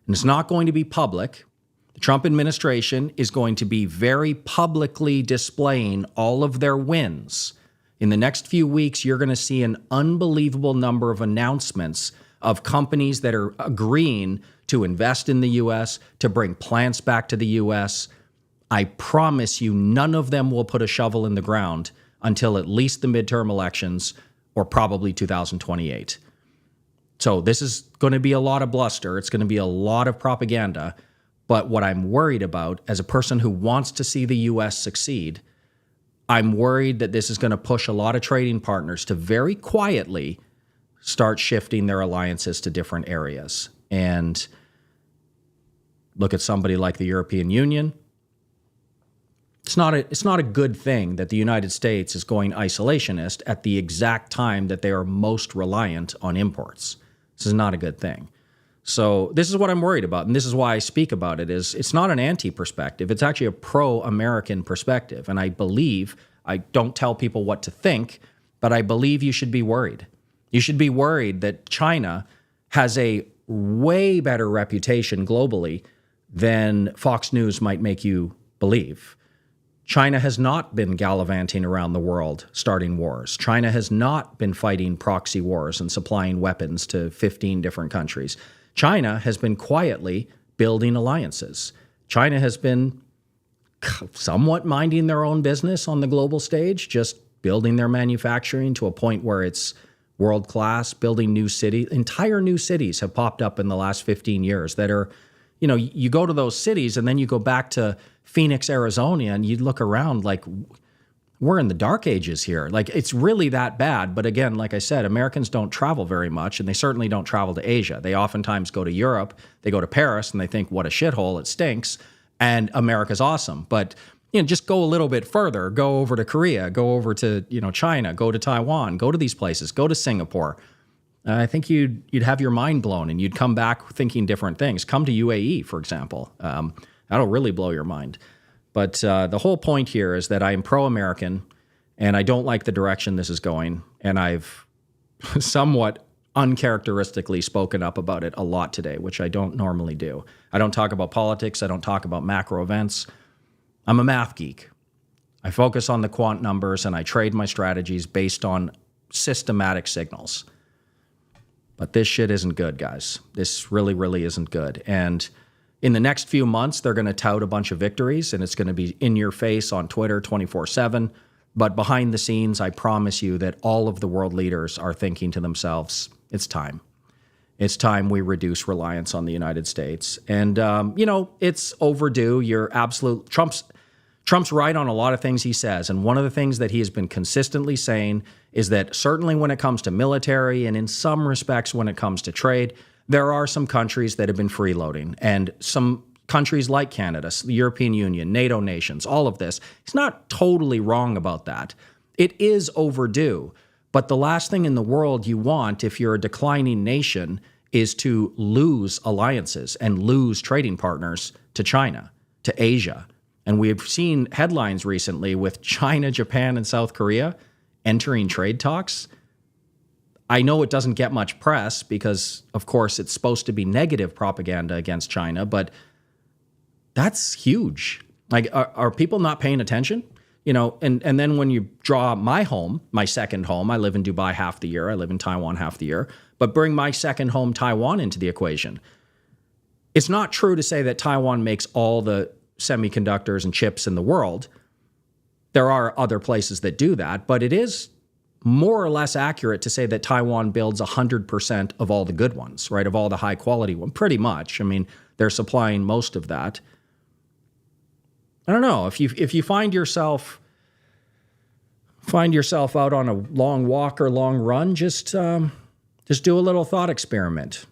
And it's not going to be public. The Trump administration is going to be very publicly displaying all of their wins. In the next few weeks, you're going to see an unbelievable number of announcements of companies that are agreeing to invest in the U.S., to bring plants back to the U.S. I promise you, none of them will put a shovel in the ground until at least the midterm elections or probably 2028. So this is going to be a lot of bluster. It's going to be a lot of propaganda. But what I'm worried about, as a person who wants to see the U.S. succeed, I'm worried that this is going to push a lot of trading partners to very quietly start shifting their alliances to different areas. And look at somebody like the European Union. It's not a good thing that the United States is going isolationist at the exact time that they are most reliant on imports. This is not a good thing. So this is what I'm worried about, and this is why I speak about it. Is it's not an anti-perspective. It's actually a pro-American perspective. And I don't tell people what to think, but I believe you should be worried. You should be worried that China has a way better reputation globally than Fox News might make you believe. China has not been gallivanting around the world starting wars. China has not been fighting proxy wars and supplying weapons to 15 different countries. China has been quietly building alliances. China has been somewhat minding their own business on the global stage, just building their manufacturing to a point where it's world-class, building new cities. Entire new cities have popped up in the last 15 years that are, you go to those cities and then you go back to Phoenix, Arizona, and you look around like we're in the dark ages here. Like, it's really that bad. But again, like I said, Americans don't travel very much, and they certainly don't travel to Asia. They oftentimes go to Europe, they go to Paris, and they think, what a shithole, it stinks, and America's awesome. But just go a little bit further, go over to Korea, go over to China, go to Taiwan, go to these places, go to Singapore. I think you'd have your mind blown, and you'd come back thinking different things. Come to UAE, for example. That'll really blow your mind. But the whole point here is that I am pro-American, and I don't like the direction this is going. And I've somewhat uncharacteristically spoken up about it a lot today, which I don't normally do. I don't talk about politics. I don't talk about macro events. I'm a math geek. I focus on the quant numbers, and I trade my strategies based on systematic signals. But this shit isn't good, guys. This really, really isn't good. And in the next few months, they're going to tout a bunch of victories, and it's going to be in your face on Twitter 24/7. But behind the scenes, I promise you that all of the world leaders are thinking to themselves, it's time. It's time we reduce reliance on the United States. And, it's overdue. Trump Trump's right on a lot of things he says. And one of the things that he has been consistently saying is that certainly when it comes to military and in some respects when it comes to trade, there are some countries that have been freeloading, and some countries like Canada, the European Union, NATO nations, all of this. He's not totally wrong about that. It is overdue. But the last thing in the world you want if you're a declining nation is to lose alliances and lose trading partners to China, to Asia. And we've seen headlines recently with China, Japan, and South Korea entering trade talks. I know it doesn't get much press because, of course, it's supposed to be negative propaganda against China, but that's huge. Like, are people not paying attention? You know, and then when you draw my home, my second home, I live in Dubai half the year, I live in Taiwan half the year, but bring my second home, Taiwan, into the equation. It's not true to say that Taiwan makes all the semiconductors and chips in the world. There are other places that do that, but it is more or less accurate to say that Taiwan builds 100% of all the good ones, right? Of all the high quality ones, pretty much. I mean, they're supplying most of that. I don't know, if you find yourself out on a long walk or long run, just do a little thought experiment.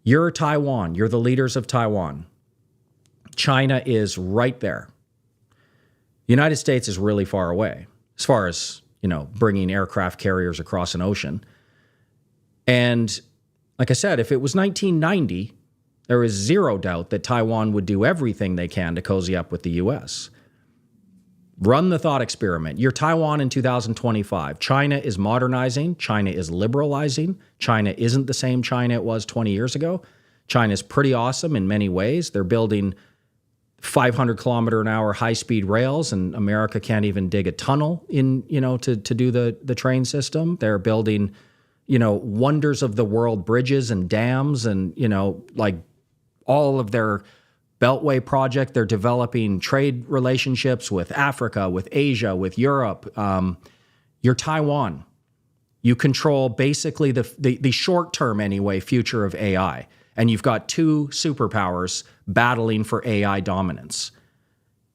You're Taiwan. You're the leaders of Taiwan. China is right there. The United States is really far away as far as, you know, bringing aircraft carriers across an ocean. And like I said, if it was 1990, there is zero doubt that Taiwan would do everything they can to cozy up with the U.S. Run the thought experiment. You're Taiwan in 2025. China is modernizing. China is liberalizing. China isn't the same China it was 20 years ago. China is pretty awesome in many ways. They're building 500-kilometer-an-hour high-speed rails, and America can't even dig a tunnel in, you know, to do the train system. They're building, you know, wonders of the world bridges and dams, and, you know, like all of their Beltway project. They're developing trade relationships with Africa, with Asia, with Europe. You're Taiwan. You control basically the short-term, anyway, future of AI. And you've got two superpowers battling for AI dominance.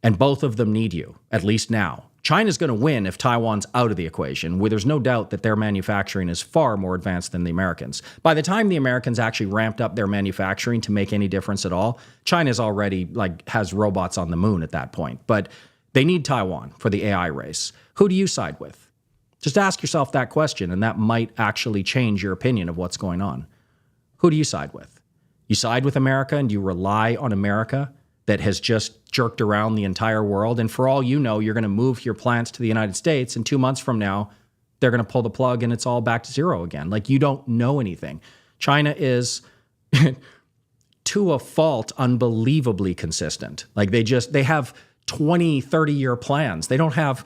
And both of them need you, at least now. China's going to win if Taiwan's out of the equation, where there's no doubt that their manufacturing is far more advanced than the Americans. By the time the Americans actually ramped up their manufacturing to make any difference at all, China's already has robots on the moon at that point. But they need Taiwan for the AI race. Who do you side with? Just ask yourself that question, and that might actually change your opinion of what's going on. Who do you side with? You side with America and you rely on America that has just jerked around the entire world. And for all you know, you're going to move your plants to the United States, and 2 months from now, they're going to pull the plug and it's all back to zero again. Like, you don't know anything. China is, to a fault, unbelievably consistent. Like, they have 20, 30-year plans. They don't have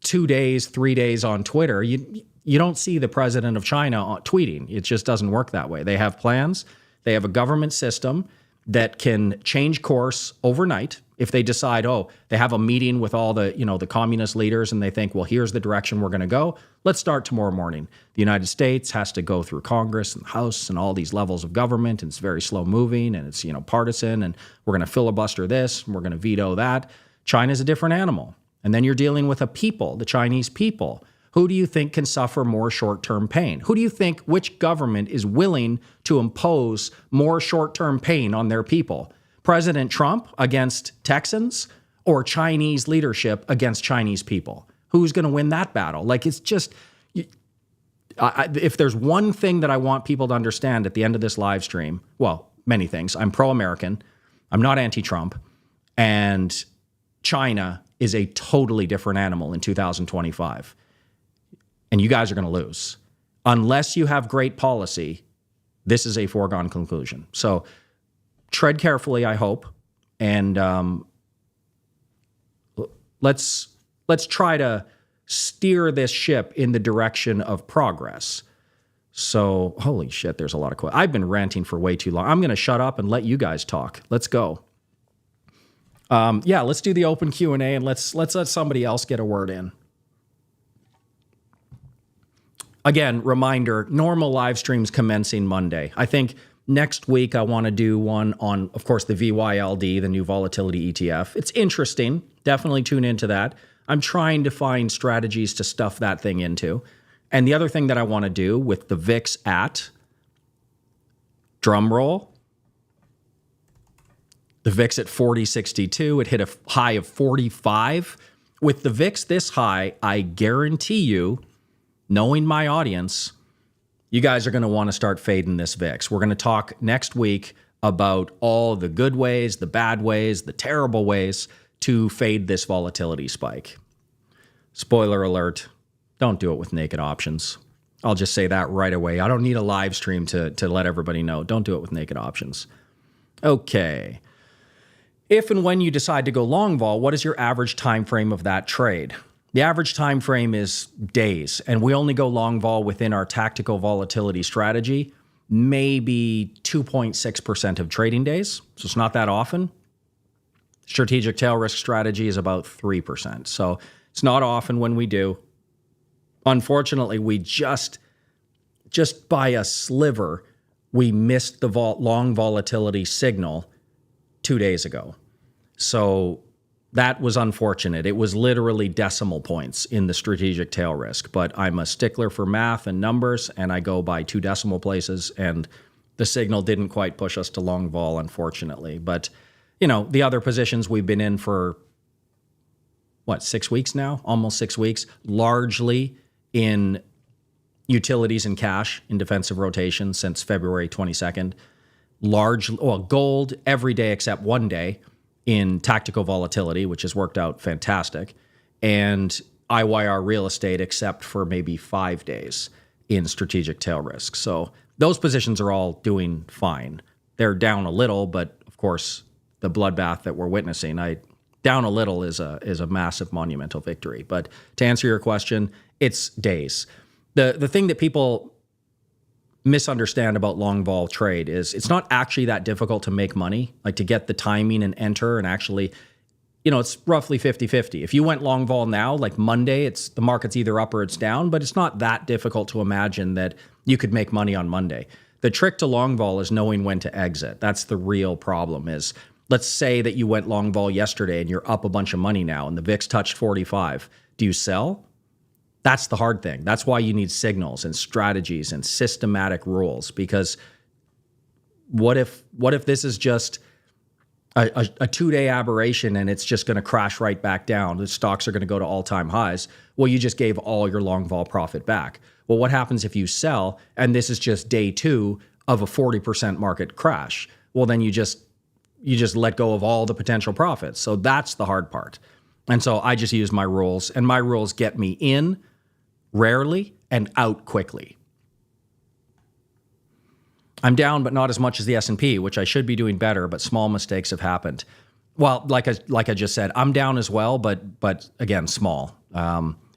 2 days, 3 days on Twitter. You don't see the president of China tweeting. It just doesn't work that way. They have plans. They have a government system that can change course overnight if they decide, they have a meeting with all the, the communist leaders, and they think, well, here's the direction we're going to go. Let's start tomorrow morning. The United States has to go through Congress and the House and all these levels of government, and it's very slow moving, and it's, partisan, and we're going to filibuster this, and we're going to veto that. China's a different animal. And then you're dealing with a people, the Chinese people. Who do you think can suffer more short-term pain? Who do you think, which government is willing to impose more short-term pain on their people? President Trump against Texans, or Chinese leadership against Chinese people? Who's going to win that battle? Like, it's just, if there's one thing that I want people to understand at the end of this live stream, well, many things. I'm pro-American. I'm not anti-Trump. And China is a totally different animal in 2025. And you guys are going to lose. Unless you have great policy, this is a foregone conclusion. So tread carefully, I hope. And let's try to steer this ship in the direction of progress. So, holy shit, there's a lot of questions. I've been ranting for way too long. I'm going to shut up and let you guys talk. Let's go. Let's do the open Q&A, and let's let somebody else get a word in. Again, reminder, normal live streams commencing Monday. I think next week I want to do one on, of course, the VYLD, the new volatility ETF. It's interesting. definitely tune into that. I'm trying to find strategies to stuff that thing into. And the other thing that I want to do with the VIX at, drum roll, the VIX at 40.62, it hit a high of 45. With the VIX this high, I guarantee you, knowing my audience, you guys are going to want to start fading this VIX. We're going to talk next week about all the good ways, the bad ways, the terrible ways to fade this volatility spike. Spoiler alert, don't do it with naked options. I'll just say that right away. I don't need a live stream to let everybody know. Don't do it with naked options. Okay. If and when you decide to go long vol, what is your average time frame of that trade? The average time frame is days, and we only go long vol within our tactical volatility strategy, maybe 2.6% of trading days. So it's not that often. Strategic tail risk strategy is about 3%. So it's not often when we do. Unfortunately, we just by a sliver, we missed the long volatility signal 2 days ago. So that was unfortunate. It was literally decimal points in the strategic tail risk, but I'm a stickler for math and numbers, and I go by 2 decimal places, and the signal didn't quite push us to long vol, unfortunately. But, you know, the other positions we've been in for, 6 weeks now? Almost 6 weeks, largely in utilities and cash in defensive rotation since February 22nd. Gold every day except one day in tactical volatility, which has worked out fantastic, and IYR real estate except for maybe 5 days in strategic tail risk. So those positions are all doing fine. They're down a little, but of course, the bloodbath that we're witnessing, down a little is a massive monumental victory. But to answer your question, it's days. The thing that people misunderstand about long vol trade is it's not actually that difficult to make money, like to get the timing and enter and actually, it's roughly 50-50. If you went long vol now, like Monday, the market's either up or it's down, but it's not that difficult to imagine that you could make money on Monday. The trick to long vol is knowing when to exit. That's the real problem is, let's say that you went long vol yesterday and you're up a bunch of money now and the VIX touched 45. Do you sell? That's the hard thing. That's why you need signals and strategies and systematic rules, because what if this is just a 2-day aberration and it's just going to crash right back down? The stocks are going to go to all-time highs. Well, you just gave all your long vol profit back. Well, what happens if you sell and this is just day 2 of a 40% market crash? Well, then you just let go of all the potential profits. So that's the hard part. And so I just use my rules, and my rules get me in rarely and out quickly. I'm down, but not as much as the S&P, which I should be doing better, but small mistakes have happened. Well, like I just said, I'm down as well, but again, small.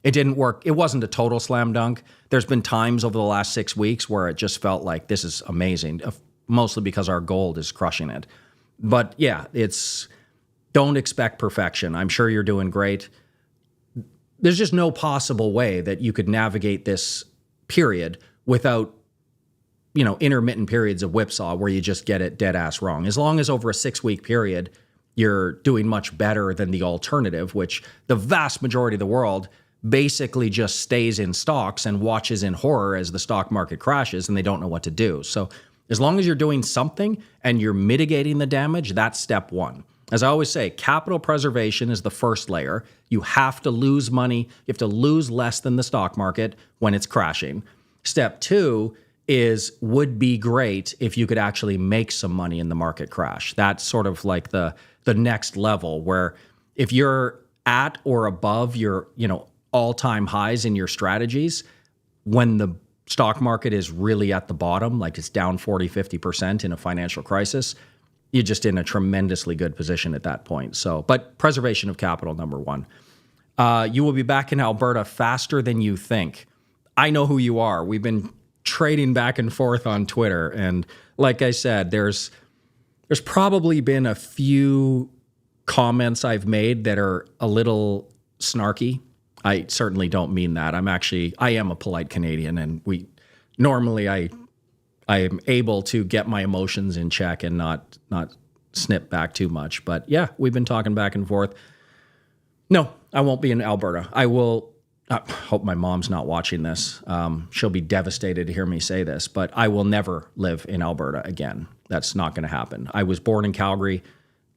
It didn't work. It wasn't a total slam dunk. There's been times over the last 6 weeks where it just felt like this is amazing, mostly because our gold is crushing it. But yeah, don't expect perfection. I'm sure you're doing great. There's just no possible way that you could navigate this period without, intermittent periods of whipsaw where you just get it dead ass wrong. As long as over a 6-week period, you're doing much better than the alternative, which the vast majority of the world basically just stays in stocks and watches in horror as the stock market crashes and they don't know what to do. So as long as you're doing something and you're mitigating the damage, that's step 1. As I always say, capital preservation is the first layer. You have to lose money. You have to lose less than the stock market when it's crashing. Step 2 would be great if you could actually make some money in the market crash. That's sort of like the next level, where if you're at or above your, all-time highs in your strategies, when the stock market is really at the bottom, like it's down 40, 50% in a financial crisis, you're just in a tremendously good position at that point. So, but preservation of capital, number 1. You will be back in Alberta faster than you think. I know who you are. We've been trading back and forth on Twitter. And like I said, there's probably been a few comments I've made that are a little snarky. I certainly don't mean that. I am a polite Canadian, and I am able to get my emotions in check and not snip back too much. But yeah, we've been talking back and forth. No, I won't be in Alberta. I will. I hope my mom's not watching this. She'll be devastated to hear me say this, but I will never live in Alberta again. That's not going to happen. I was born in Calgary.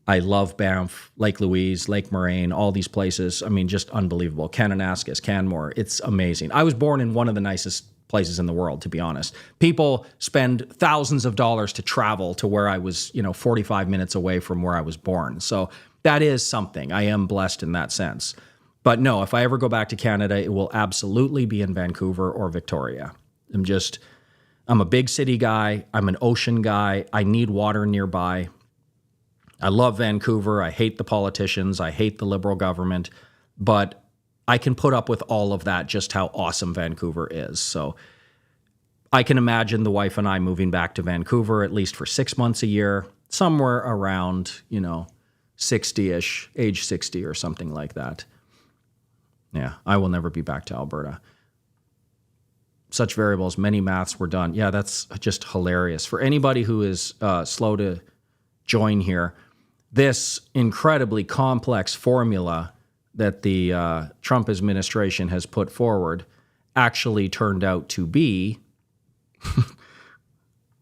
I love Banff, Lake Louise, Lake Moraine, all these places. I mean, just unbelievable. Kananaskis, Canmore. It's amazing. I was born in one of the nicest places in the world, to be honest. People spend thousands of dollars to travel to where I was, 45 minutes away from where I was born. So that is something. I am blessed in that sense. But no, if I ever go back to Canada, it will absolutely be in Vancouver or Victoria. I'm a big city guy. I'm an ocean guy. I need water nearby. I love Vancouver. I hate the politicians. I hate the Liberal government. But I can put up with all of that, just how awesome Vancouver is. So I can imagine the wife and I moving back to Vancouver at least for 6 months a year, somewhere around, 60-ish, age 60 or something like that. Yeah, I will never be back to Alberta. Such variables, many maths were done. Yeah, that's just hilarious. For anybody who is slow to join here, this incredibly complex formula that the Trump administration has put forward actually turned out to be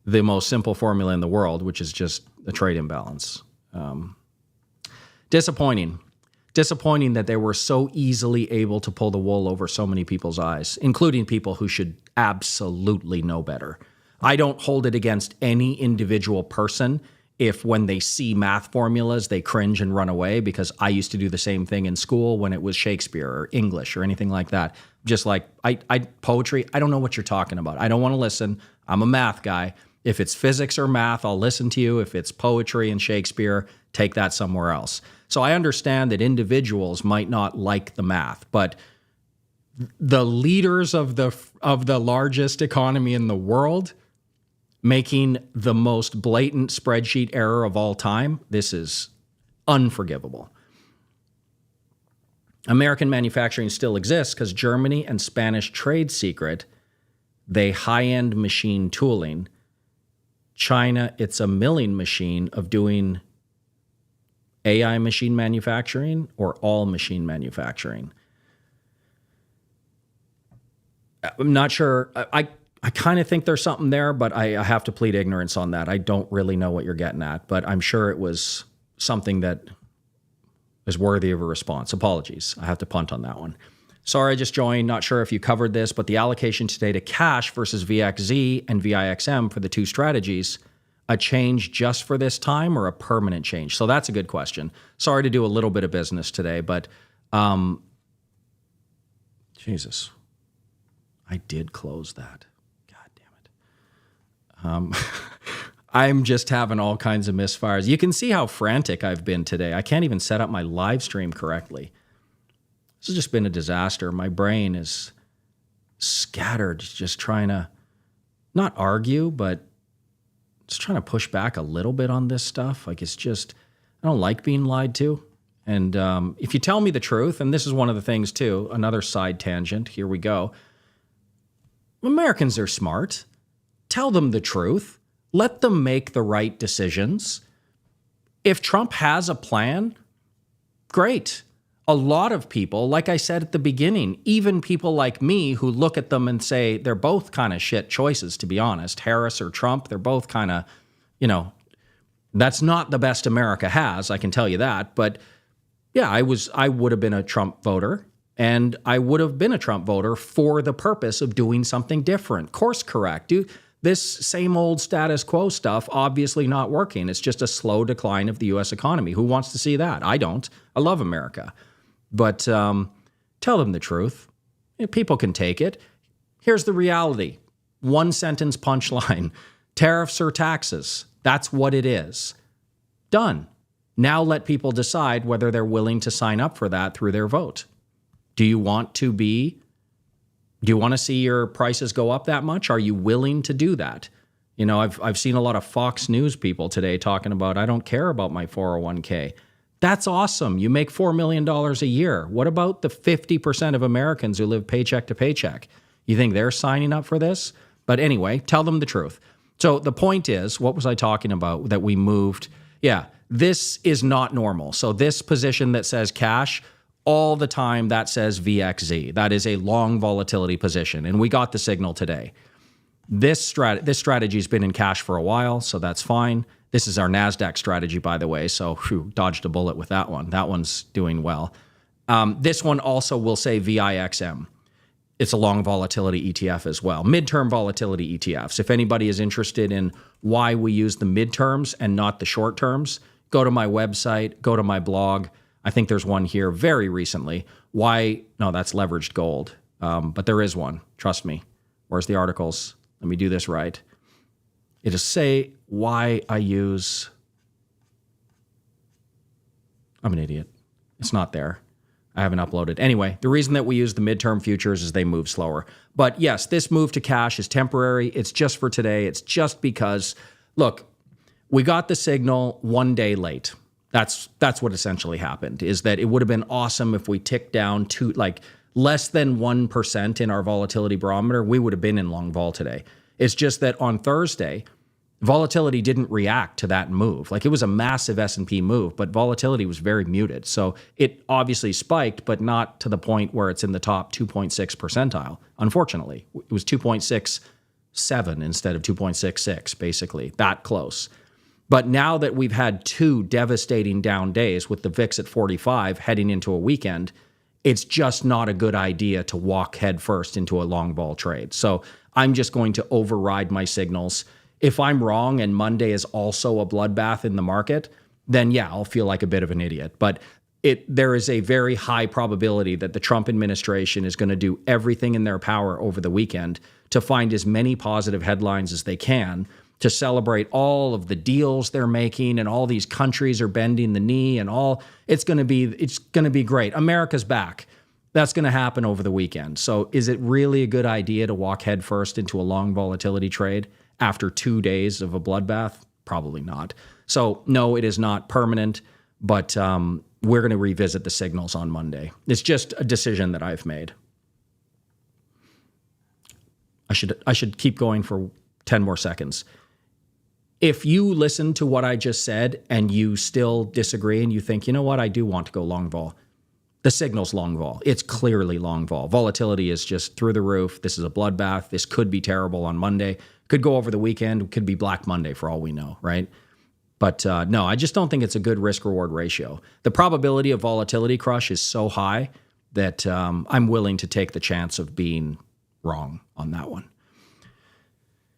the most simple formula in the world, which is just a trade imbalance. Disappointing. Disappointing that they were so easily able to pull the wool over so many people's eyes, including people who should absolutely know better. I don't hold it against any individual person if when they see math formulas, they cringe and run away, because I used to do the same thing in school when it was Shakespeare or English or anything like that. Just like poetry, I don't know what you're talking about. I don't want to listen. I'm a math guy. If it's physics or math, I'll listen to you. If it's poetry and Shakespeare, take that somewhere else. So I understand that individuals might not like the math, but the leaders of the largest economy in the world making the most blatant spreadsheet error of all time, this is unforgivable. American manufacturing still exists because Germany and Spanish trade secret, they high-end machine tooling. China, it's a milling machine of doing AI machine manufacturing or all machine manufacturing. I'm not sure. I kind of think there's something there, but I have to plead ignorance on that. I don't really know what you're getting at, but I'm sure it was something that is worthy of a response. Apologies. I have to punt on that one. Sorry, I just joined. Not sure if you covered this, but the allocation today to cash versus VXZ and VIXM for the two strategies, a change just for this time or a permanent change? So that's a good question. Sorry to do a little bit of business today, but Jesus, I did close that. I'm just having all kinds of misfires. You can see how frantic I've been today. I can't even set up my live stream correctly. This has just been a disaster. My brain is scattered, just trying to not argue, but just trying to push back a little bit on this stuff. Like, it's just, I don't like being lied to. And if you tell me the truth, and this is one of the things too, another side tangent, here we go. Americans are smart. Tell them the truth. Let them make the right decisions. If Trump has a plan, great. A lot of people, like I said at the beginning, even people like me who look at them and say they're both kind of shit choices, to be honest, Harris or Trump, they're both kind of, that's not the best America has, I can tell you that. But yeah, I would have been a Trump voter, and I would have been a Trump voter for the purpose of doing something different. Course correct. This same old status quo stuff, obviously not working. It's just a slow decline of the U.S. economy. Who wants to see that? I don't. I love America. But tell them the truth. People can take it. Here's the reality. One sentence punchline. Tariffs or taxes. That's what it is. Done. Now let people decide whether they're willing to sign up for that through their vote. Do you want to see your prices go up that much? Are you willing to do that? I've seen a lot of Fox News people today talking about, I don't care about my 401k. That's awesome. You make $4 million a year. What about the 50% of Americans who live paycheck to paycheck? You think they're signing up for this? But anyway, tell them the truth. So the point is, what was I talking about that we moved? Yeah, this is not normal. So this position that says cash, all the time that says VXZ. That is a long volatility position, and we got the signal today. This strategy has been in cash for a while, so that's fine. This is our NASDAQ strategy, by the way, so dodged a bullet with that one. That one's doing well. This one also will say VIXM. It's a long volatility ETF as well. Midterm volatility ETFs. If anybody is interested in why we use the midterms and not the short terms, go to my website, go to my blog. I think there's one here very recently. No, that's leveraged gold. But there is one, trust me. Where's the articles? Let me do this right. It'll say why I use, I'm an idiot. It's not there. I haven't uploaded. Anyway, the reason that we use the midterm futures is they move slower. But yes, this move to cash is temporary. It's just for today. It's just because, look, we got the signal one day late. That's what essentially happened, is that it would have been awesome if we ticked down to like less than 1% in our volatility barometer. We would have been in long vol today. It's just that on Thursday, volatility didn't react to that move. Like, it was a massive S&P move, but volatility was very muted. So it obviously spiked, but not to the point where it's in the top 2.6 percentile. Unfortunately, it was 2.67 instead of 2.66, basically, that close. But now that we've had two devastating down days with the VIX at 45 heading into a weekend, it's just not a good idea to walk headfirst into a long vol trade. So I'm just going to override my signals. If I'm wrong and Monday is also a bloodbath in the market, then yeah, I'll feel like a bit of an idiot. But there is a very high probability that the Trump administration is going to do everything in their power over the weekend to find as many positive headlines as they can to celebrate all of the deals they're making, and all these countries are bending the knee, and all it's going to be great. America's back. That's going to happen over the weekend. So is it really a good idea to walk headfirst into a long volatility trade after 2 days of a bloodbath? Probably not. So no, it is not permanent, but we're going to revisit the signals on Monday. It's just a decision that I've made. I should keep going for 10 more seconds. If you listen to what I just said and you still disagree and you think, you know what, I do want to go long vol, the signal's long vol. It's clearly long vol. Volatility is just through the roof. This is a bloodbath. This could be terrible on Monday. Could go over the weekend. Could be Black Monday for all we know, right? But no, I just don't think it's a good risk-reward ratio. The probability of volatility crush is so high that I'm willing to take the chance of being wrong on that one.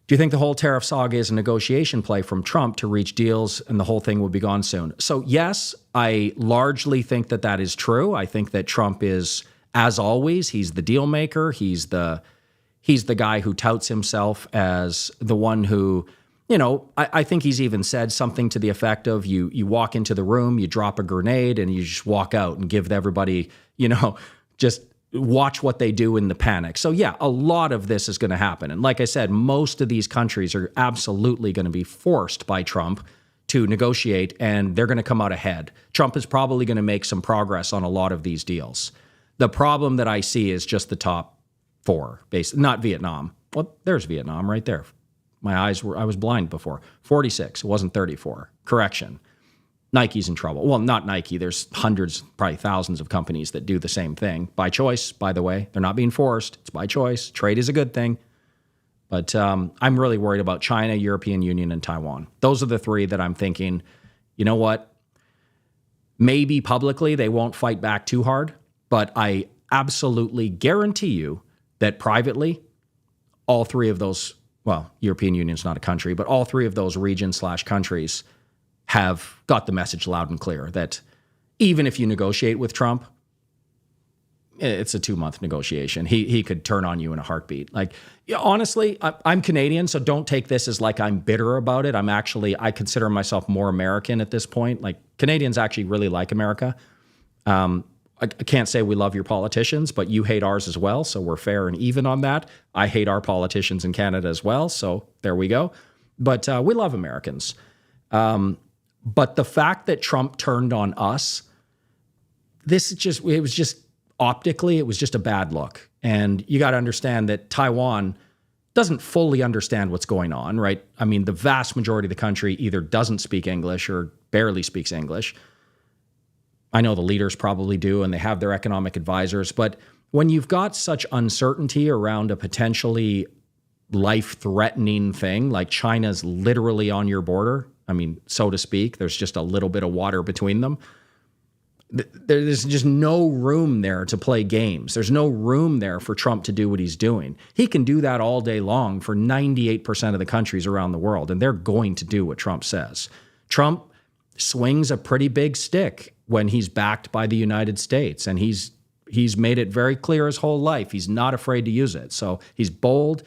Do you think the whole tariff saga is a negotiation play from Trump to reach deals and the whole thing will be gone soon? So yes, I largely think that that is true. I think that Trump is, as always, he's the deal maker. He's the guy who touts himself as the one who, you know, I think he's even said something to the effect of you walk into the room, you drop a grenade, and you just walk out and give everybody, you know, just watch what they do in the panic. So yeah, a lot of this is going to happen. And like I said, most of these countries are absolutely going to be forced by Trump to negotiate, and they're going to come out ahead. Trump is probably going to make some progress on a lot of these deals. The problem that I see is just the top four, not Vietnam. Well, there's Vietnam right there. I was blind before. 46, it wasn't 34. Correction. Nike's in trouble. Well, not Nike. There's hundreds, probably thousands of companies that do the same thing. By choice, by the way. They're not being forced. It's by choice. Trade is a good thing. But I'm really worried about China, European Union, and Taiwan. Those are the three that I'm thinking, you know what? Maybe publicly they won't fight back too hard, but I absolutely guarantee you that privately, all three of those, well, European Union's not a country, but all three of those regions/countries have got the message loud and clear that even if you negotiate with Trump, it's a 2-month negotiation. He could turn on you in a heartbeat. Like, honestly, I'm Canadian, so don't take this as like I'm bitter about it. I consider myself more American at this point. Like, Canadians actually really like America. I can't say we love your politicians, but you hate ours as well, so we're fair and even on that. I hate our politicians in Canada as well, so there we go. But we love Americans. But the fact that Trump turned on us, it was just optically, it was just a bad look. And you got to understand that Taiwan doesn't fully understand what's going on, right? I mean, the vast majority of the country either doesn't speak English or barely speaks English. I know the leaders probably do, and they have their economic advisors. But when you've got such uncertainty around a potentially life-threatening thing, like China's literally on your border, I mean, so to speak, there's just a little bit of water between them. There's just no room there to play games. There's no room there for Trump to do what he's doing. He can do that all day long for 98% of the countries around the world, and they're going to do what Trump says. Trump swings a pretty big stick when he's backed by the United States, and he's made it very clear his whole life. He's not afraid to use it. So he's bold.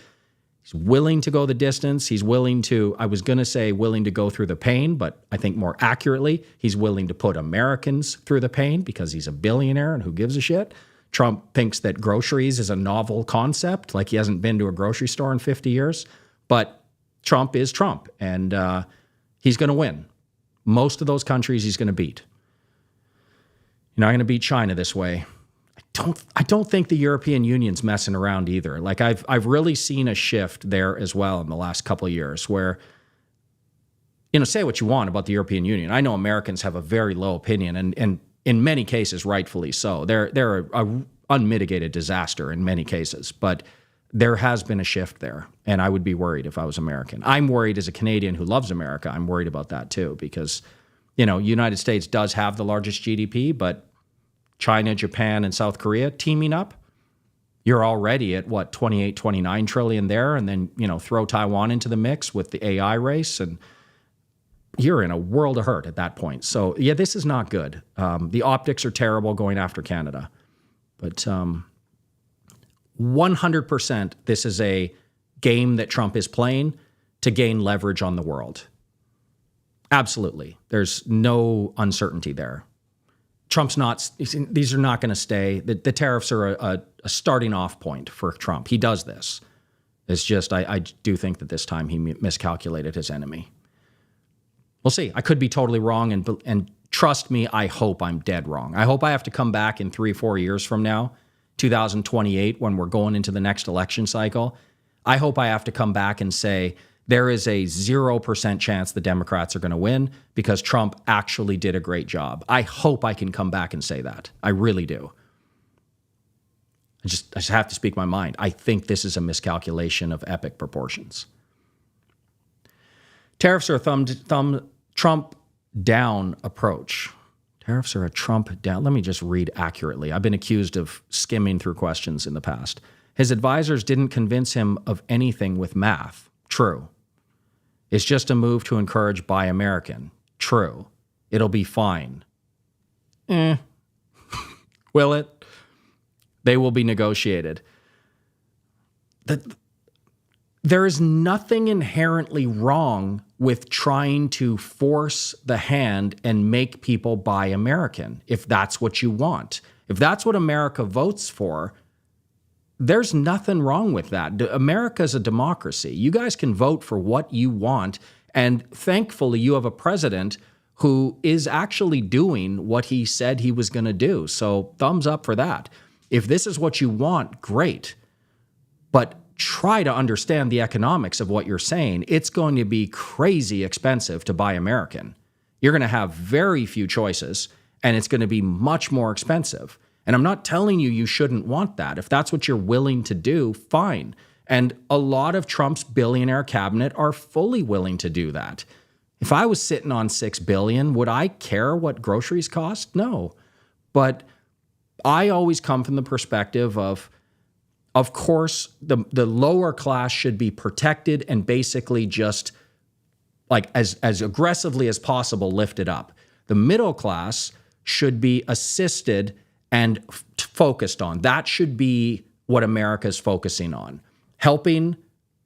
He's willing to go the distance. He's willing to, I was going to say willing to go through the pain, but I think more accurately, he's willing to put Americans through the pain because he's a billionaire and who gives a shit. Trump thinks that groceries is a novel concept, like he hasn't been to a grocery store in 50 years. But Trump is Trump, and he's going to win. Most of those countries he's going to beat. You're not going to beat China this way. I don't think the European Union's messing around either. Like I've really seen a shift there as well in the last couple of years where, say what you want about the European Union. I know Americans have a very low opinion, and in many cases, rightfully so. They're a unmitigated disaster in many cases, but there has been a shift there, and I would be worried if I was American. I'm worried as a Canadian who loves America. I'm worried about that too because, United States does have the largest GDP, but China, Japan, and South Korea teaming up, you're already at 28, 29 trillion there. And then, throw Taiwan into the mix with the AI race, and you're in a world of hurt at that point. So yeah, this is not good. The optics are terrible going after Canada, but 100% this is a game that Trump is playing to gain leverage on the world. Absolutely. There's no uncertainty there. Trump's not, these are not going to stay. The tariffs are a starting off point for Trump. He does this. It's just, I do think that this time he miscalculated his enemy. We'll see. I could be totally wrong, and trust me, I hope I'm dead wrong. I hope I have to come back in 3-4 years from now, 2028, when we're going into the next election cycle. I hope I have to come back and say, there is a 0% chance the Democrats are going to win because Trump actually did a great job. I hope I can come back and say that. I really do. I just have to speak my mind. I think this is a miscalculation of epic proportions. Tariffs are a Trump down approach. Tariffs are a Trump down. Let me just read accurately. I've been accused of skimming through questions in the past. His advisors didn't convince him of anything with math. True. It's just a move to encourage Buy American. True. It'll be fine. Will it? They will be negotiated. There is nothing inherently wrong with trying to force the hand and make people buy American, if that's what you want. If that's what America votes for, there's nothing wrong with that. America's a democracy. You guys can vote for what you want, and thankfully you have a president who is actually doing what he said he was going to do. So thumbs up for that. If this is what you want, great. But try to understand the economics of what you're saying. It's going to be crazy expensive to buy American. You're going to have very few choices, and it's going to be much more expensive. And I'm not telling you you shouldn't want that. If that's what you're willing to do, fine. And a lot of Trump's billionaire cabinet are fully willing to do that. If I was sitting on $6 billion, would I care what groceries cost? No. But I always come from the perspective of course, the lower class should be protected and basically just like as aggressively as possible lifted up. The middle class should be assisted and focused on. That should be what America is focusing on. Helping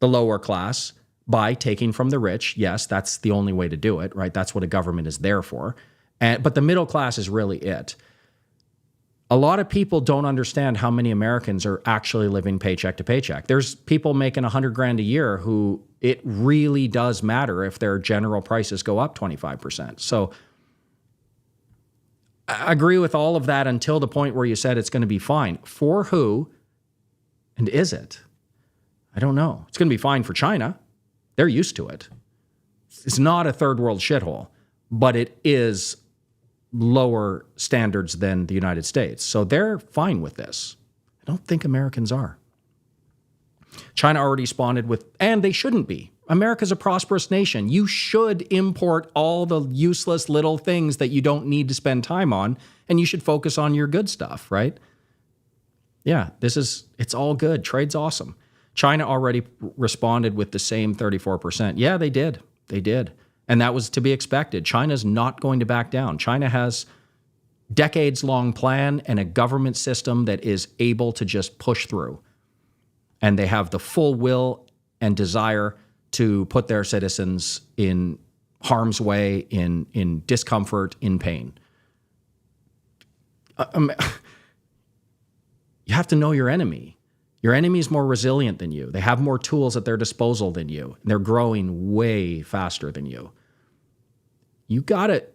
the lower class by taking from the rich. Yes, that's the only way to do it, right? That's what a government is there for. But the middle class is really it. A lot of people don't understand how many Americans are actually living paycheck to paycheck. There's people making $100,000 a year who it really does matter if their general prices go up 25%. So I agree with all of that until the point where you said it's going to be fine. For who? And is it? I don't know. It's going to be fine for China. They're used to it. It's not a third world shithole, but it is lower standards than the United States. So they're fine with this. I don't think Americans are. China already responded with, and they shouldn't be. America's a prosperous nation. You should import all the useless little things that you don't need to spend time on, and you should focus on your good stuff, right? Yeah, it's all good. Trade's awesome. China already responded with the same 34%. Yeah, they did. They did. And that was to be expected. China's not going to back down. China has decades-long plan and a government system that is able to just push through. And they have the full will and desire to put their citizens in harm's way, in discomfort, in pain. You have to know your enemy. Your enemy is more resilient than you. They have more tools at their disposal than you. And they're growing way faster than you. You got it.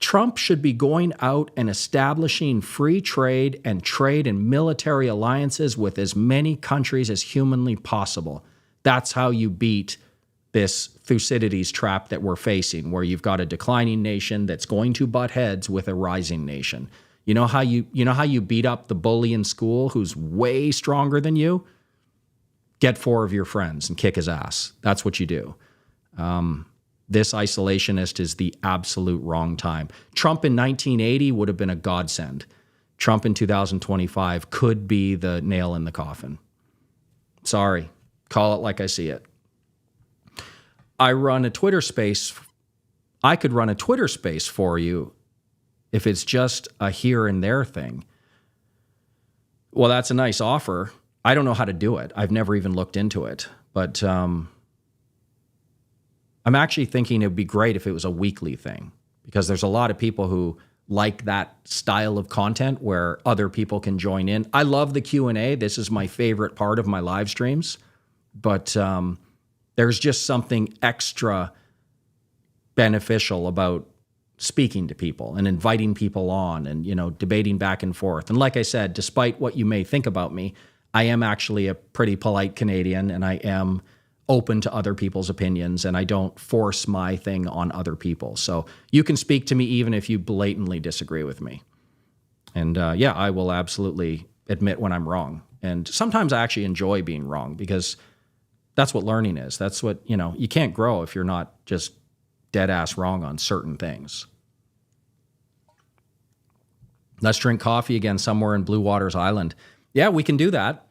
Trump should be going out and establishing free trade and military alliances with as many countries as humanly possible. That's how you beat this Thucydides trap that we're facing, where you've got a declining nation that's going to butt heads with a rising nation. You know how you beat up the bully in school who's way stronger than you? Get 4 of your friends and kick his ass. That's what you do. This isolationist is the absolute wrong time. Trump in 1980 would have been a godsend. Trump in 2025 could be the nail in the coffin. Sorry. Call it like I see it. I run a Twitter space. I could run a Twitter space for you if it's just a here and there thing. Well, that's a nice offer. I don't know how to do it. I've never even looked into it. But I'm actually thinking it would be great if it was a weekly thing, because there's a lot of people who like that style of content where other people can join in. I love the Q&A. This is my favorite part of my live streams. But there's just something extra beneficial about speaking to people and inviting people on and, debating back and forth. And like I said, despite what you may think about me, I am actually a pretty polite Canadian, and I am open to other people's opinions, and I don't force my thing on other people. So you can speak to me even if you blatantly disagree with me. And I will absolutely admit when I'm wrong. And sometimes I actually enjoy being wrong, because that's what learning is. That's what, you can't grow if you're not just dead ass wrong on certain things. Let's drink coffee again somewhere in Blue Waters Island. Yeah, we can do that.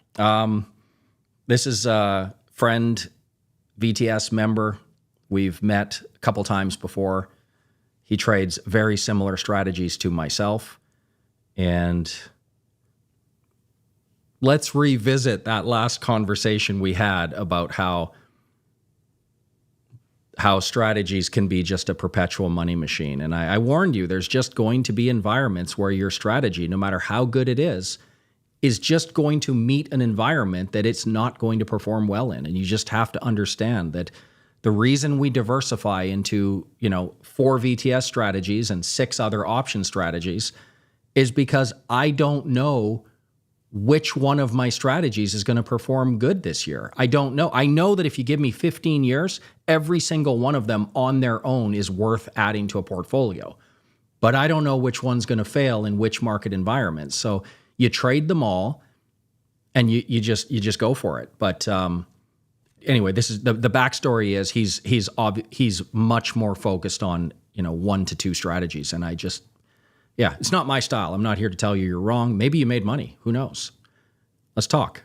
This is a friend, VTS member. We've met a couple times before. He trades very similar strategies to myself. And let's revisit that last conversation we had about how strategies can be just a perpetual money machine. And I warned you, there's just going to be environments where your strategy, no matter how good it is just going to meet an environment that it's not going to perform well in. And you just have to understand that the reason we diversify into, 4 VTS strategies and 6 other option strategies is because I don't know which one of my strategies is going to perform good this year. I don't know. I know that if you give me 15 years, every single one of them on their own is worth adding to a portfolio. But I don't know which one's going to fail in which market environment. So you trade them all and you just go for it. But anyway, this is the backstory is he's much more focused on, 1 to 2 strategies. And it's not my style. I'm not here to tell you you're wrong. Maybe you made money. Who knows? Let's talk.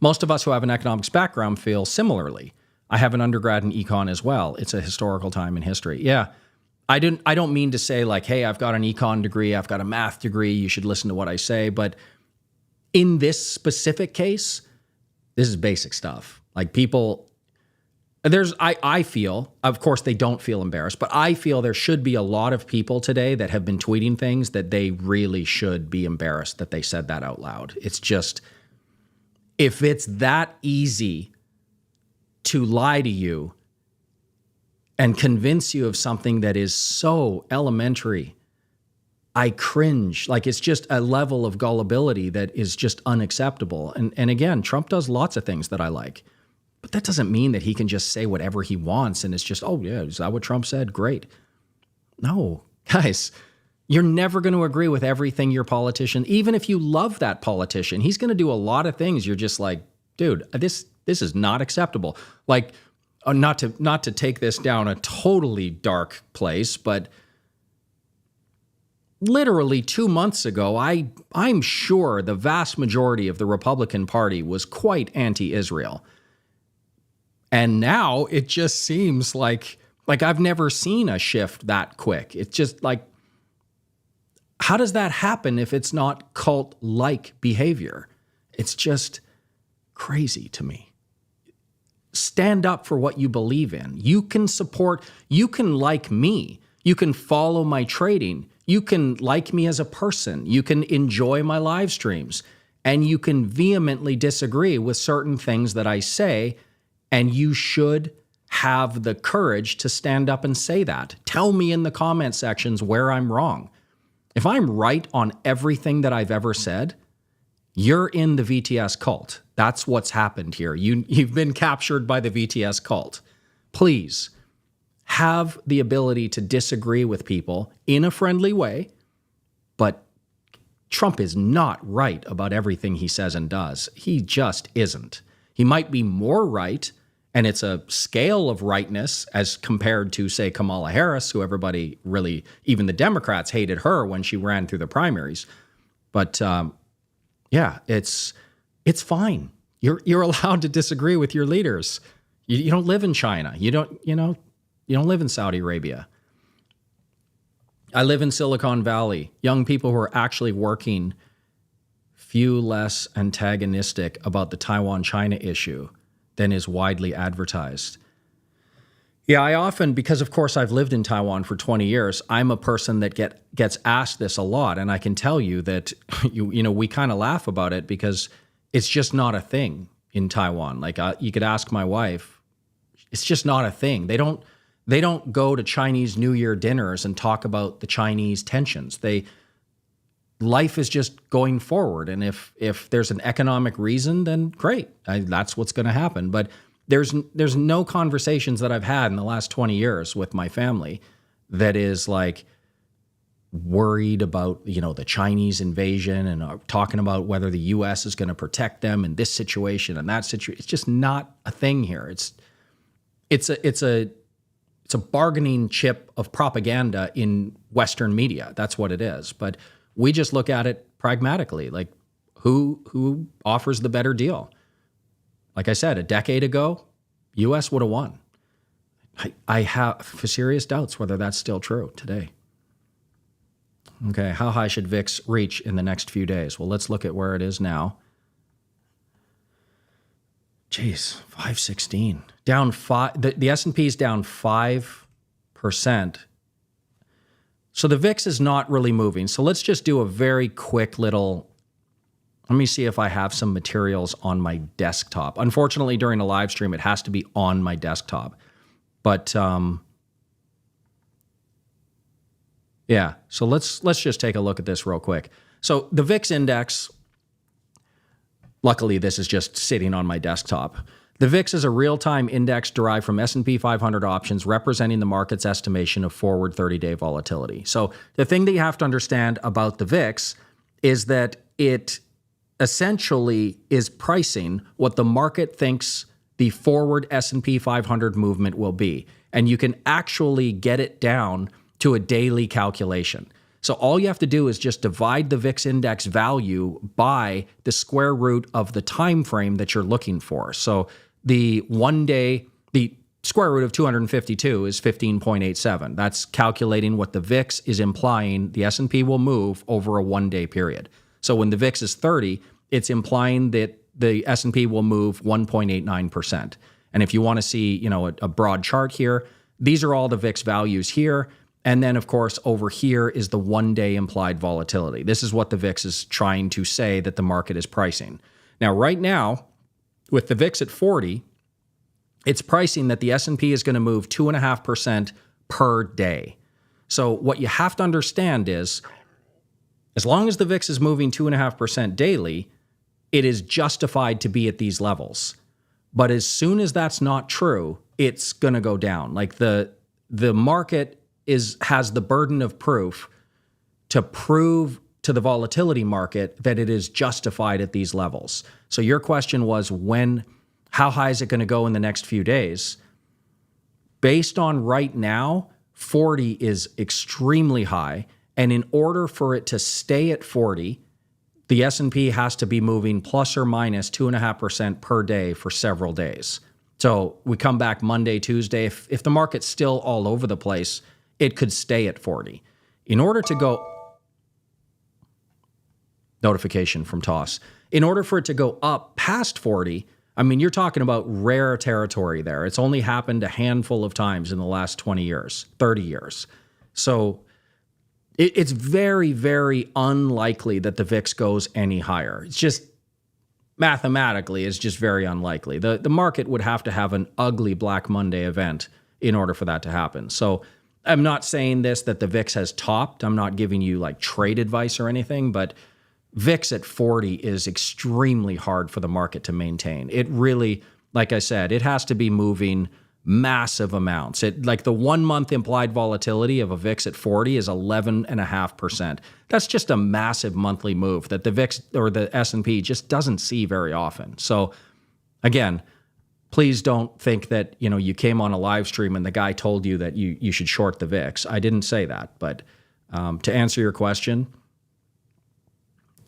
Most of us who have an economics background feel similarly. I have an undergrad in econ as well. It's a historical time in history. Yeah. I don't mean to say like, hey, I've got an econ degree, I've got a math degree, you should listen to what I say. But in this specific case, this is basic stuff. Like I feel, of course they don't feel embarrassed, but I feel there should be a lot of people today that have been tweeting things that they really should be embarrassed that they said that out loud. It's just, if it's that easy to lie to you and convince you of something that is so elementary, I cringe. Like, it's just a level of gullibility that is just unacceptable. And again, Trump does lots of things that I like. But that doesn't mean that he can just say whatever he wants and it's just, oh, yeah, is that what Trump said? Great. No, Guys, you're never going to agree with everything your politician, even if you love that politician, he's going to do a lot of things. You're just like, dude, this is not acceptable. Like, not to take this down a totally dark place, but literally 2 months ago, I'm sure the vast majority of the Republican Party was quite anti-Israel. And now it just seems like I've never seen a shift that quick. It's just like, how does that happen if it's not cult-like behavior? It's just crazy to me. Stand up for what you believe in. You can like me. You can follow my trading. You can like me as a person. You can enjoy my live streams. And you can vehemently disagree with certain things that I say, and you should have the courage to stand up and say that. Tell me in the comment sections where I'm wrong. If I'm right on everything that I've ever said, you're in the VTS cult. That's what's happened here. You've been captured by the VTS cult. Please have the ability to disagree with people in a friendly way, but Trump is not right about everything he says and does. He just isn't. He might be more right, and it's a scale of rightness as compared to, say, Kamala Harris, who everybody really, even the Democrats hated her when she ran through the primaries. But yeah, it's fine. You're allowed to disagree with your leaders. You don't live in China. You don't live in Saudi Arabia. I live in Silicon Valley. Young people who are actually working, few less antagonistic about the Taiwan-China issue than is widely advertised. Yeah, I often, because of course I've lived in Taiwan for 20 years, I'm a person that gets asked this a lot, and I can tell you that we kind of laugh about it because it's just not a thing in Taiwan. Like you could ask my wife, it's just not a thing. They don't go to Chinese New Year dinners and talk about the Chinese tensions. Life is just going forward. And if there's an economic reason, then great. That's what's going to happen. But there's no conversations that I've had in the last 20 years with my family that is like worried about, the Chinese invasion and talking about whether the U.S. is going to protect them in this situation and that situation. It's just not a thing here. It's a bargaining chip of propaganda in Western media. That's what it is. But we just look at it pragmatically, like who offers the better deal. Like I said, a decade ago, U.S. would have won. I have serious doubts whether that's still true today. Okay, how high should VIX reach in the next few days? Well, let's look at where it is now. Geez, 516. Down 5. The S&P is down 5%. So the VIX is not really moving. So let's just do a very quick little, let me see if I have some materials on my desktop. Unfortunately, during a live stream, it has to be on my desktop. But yeah, so let's just take a look at this real quick. So the VIX index, luckily this is just sitting on my desktop. The VIX is a real-time index derived from S&P 500 options representing the market's estimation of forward 30-day volatility. So the thing that you have to understand about the VIX is that it essentially is pricing what the market thinks the forward S&P 500 movement will be. And you can actually get it down to a daily calculation. So all you have to do is just divide the VIX index value by the square root of the time frame that you're looking for. So the square root of 252 is 15.87. That's calculating what the VIX is implying the S&P will move over a one-day period. So when the VIX is 30, it's implying that the S&P will move 1.89%. And if you want to see, a broad chart here, these are all the VIX values here. And then, of course, over here is the one-day implied volatility. This is what the VIX is trying to say that the market is pricing. Now, right now, with the VIX at 40, it's pricing that the S&P is going to move 2.5% per day. So what you have to understand is, as long as the VIX is moving 2.5% daily, it is justified to be at these levels. But as soon as that's not true, it's going to go down. Like the market has the burden of proof to prove to the volatility market that it is justified at these levels. So your question was how high is it going to go in the next few days? Based on right now, 40 is extremely high. And in order for it to stay at 40, the S&P has to be moving plus or minus 2.5% per day for several days. So we come back Monday, Tuesday. If the market's still all over the place, it could stay at 40. In order to go... Notification from Toss. In order for it to go up past 40, I mean, you're talking about rare territory there. It's only happened a handful of times in the last 20 years, 30 years. So it's very, very unlikely that the VIX goes any higher. It's just mathematically, it's just very unlikely. The market would have to have an ugly Black Monday event in order for that to happen. So I'm not saying that the VIX has topped. I'm not giving you like trade advice or anything, but VIX at 40 is extremely hard for the market to maintain. It really, like I said, it has to be moving massive amounts. Like the 1 month implied volatility of a VIX at 40 is 11.5%. That's just a massive monthly move that the VIX or the S&P just doesn't see very often. So again, please don't think that, you came on a live stream and the guy told you that you should short the VIX. I didn't say that, but to answer your question,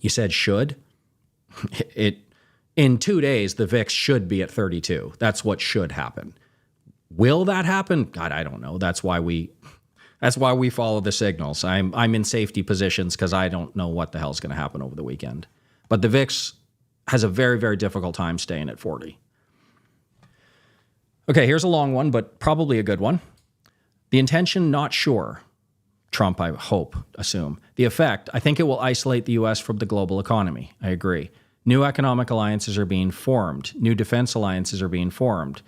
you said should. In 2 days, the VIX should be at 32. That's what should happen. Will that happen? God, I don't know. That's why we follow the signals. I'm in safety positions because I don't know what the hell's going to happen over the weekend. But the VIX has a very, very difficult time staying at 40. Okay, here's a long one, but probably a good one. The intention, not sure. Trump, I assume. The effect, I think it will isolate the U.S. from the global economy. I agree. New economic alliances are being formed. New defense alliances are being formed.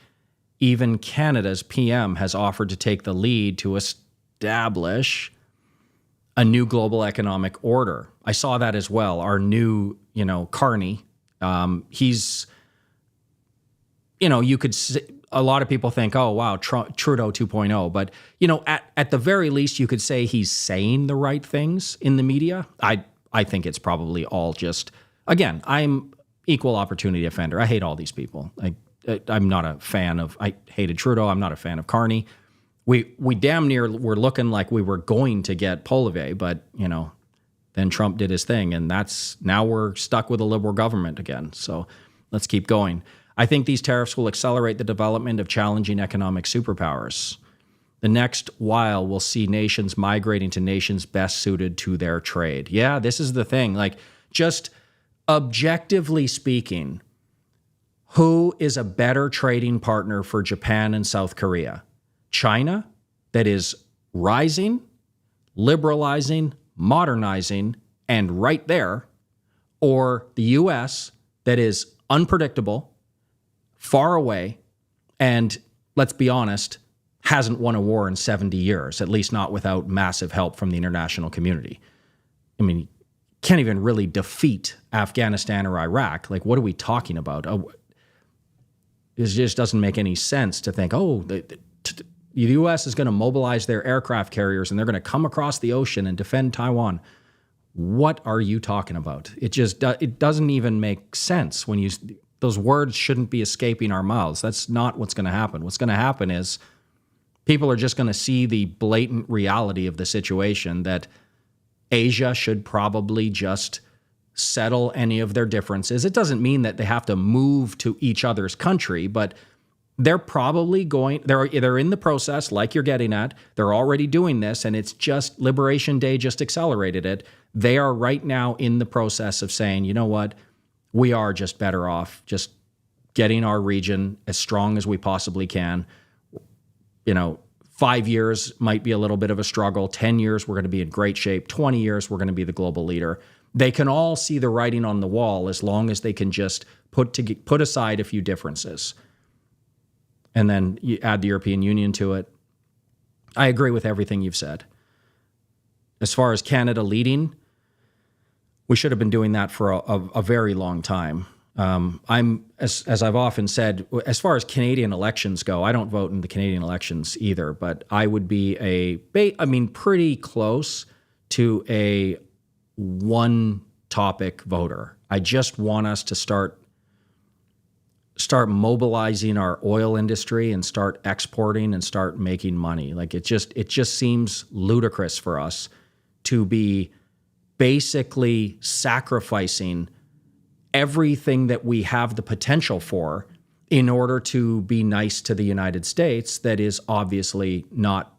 Even Canada's PM has offered to take the lead to establish a new global economic order. I saw that as well. Our new, Carney, he's, you could say, a lot of people think, oh, wow, Trudeau 2.0. But, at the very least, you could say he's saying the right things in the media. I think it's probably all just, again, I'm equal opportunity offender. I hate all these people. I'm not a fan of, I hated Trudeau. I'm not a fan of Carney. We damn near were looking like we were going to get Poilievre, but, then Trump did his thing. And now we're stuck with a liberal government again. So let's keep going. I think these tariffs will accelerate the development of challenging economic superpowers. The next while, we'll see nations migrating to nations best suited to their trade. Yeah, this is the thing. Like, just objectively speaking, who is a better trading partner for Japan and South Korea? China, that is rising, liberalizing, modernizing, and right there, or the U.S., that is unpredictable, far away, and let's be honest, hasn't won a war in 70 years, at least not without massive help from the international community. I mean, you can't even really defeat Afghanistan or Iraq. Like, what are we talking about? It just doesn't make any sense to think, the U.S. is going to mobilize their aircraft carriers and they're going to come across the ocean and defend Taiwan. What are you talking about? It doesn't even make sense when those words shouldn't be escaping our mouths. That's not what's going to happen. What's going to happen is people are just going to see the blatant reality of the situation that Asia should probably just settle any of their differences. It doesn't mean that they have to move to each other's country, but they're probably they're in the process, like you're getting at. They're already doing this, and it's just Liberation Day just accelerated it. They are right now in the process of saying, you know what? We are just better off just getting our region as strong as we possibly can. 5 years might be a little bit of a struggle. 10 years, we're going to be in great shape. 20 years, we're going to be the global leader. They can all see the writing on the wall as long as they can just put aside a few differences. And then you add the European Union to it. I agree with everything you've said. As far as Canada leading, we should have been doing that for a very long time. As I've often said, as far as Canadian elections go, I don't vote in the Canadian elections either, but I would be pretty close to a one topic voter. I just want us to start mobilizing our oil industry and start exporting and start making money. Like it just seems ludicrous for us to be basically sacrificing everything that we have the potential for in order to be nice to the United States that is obviously not,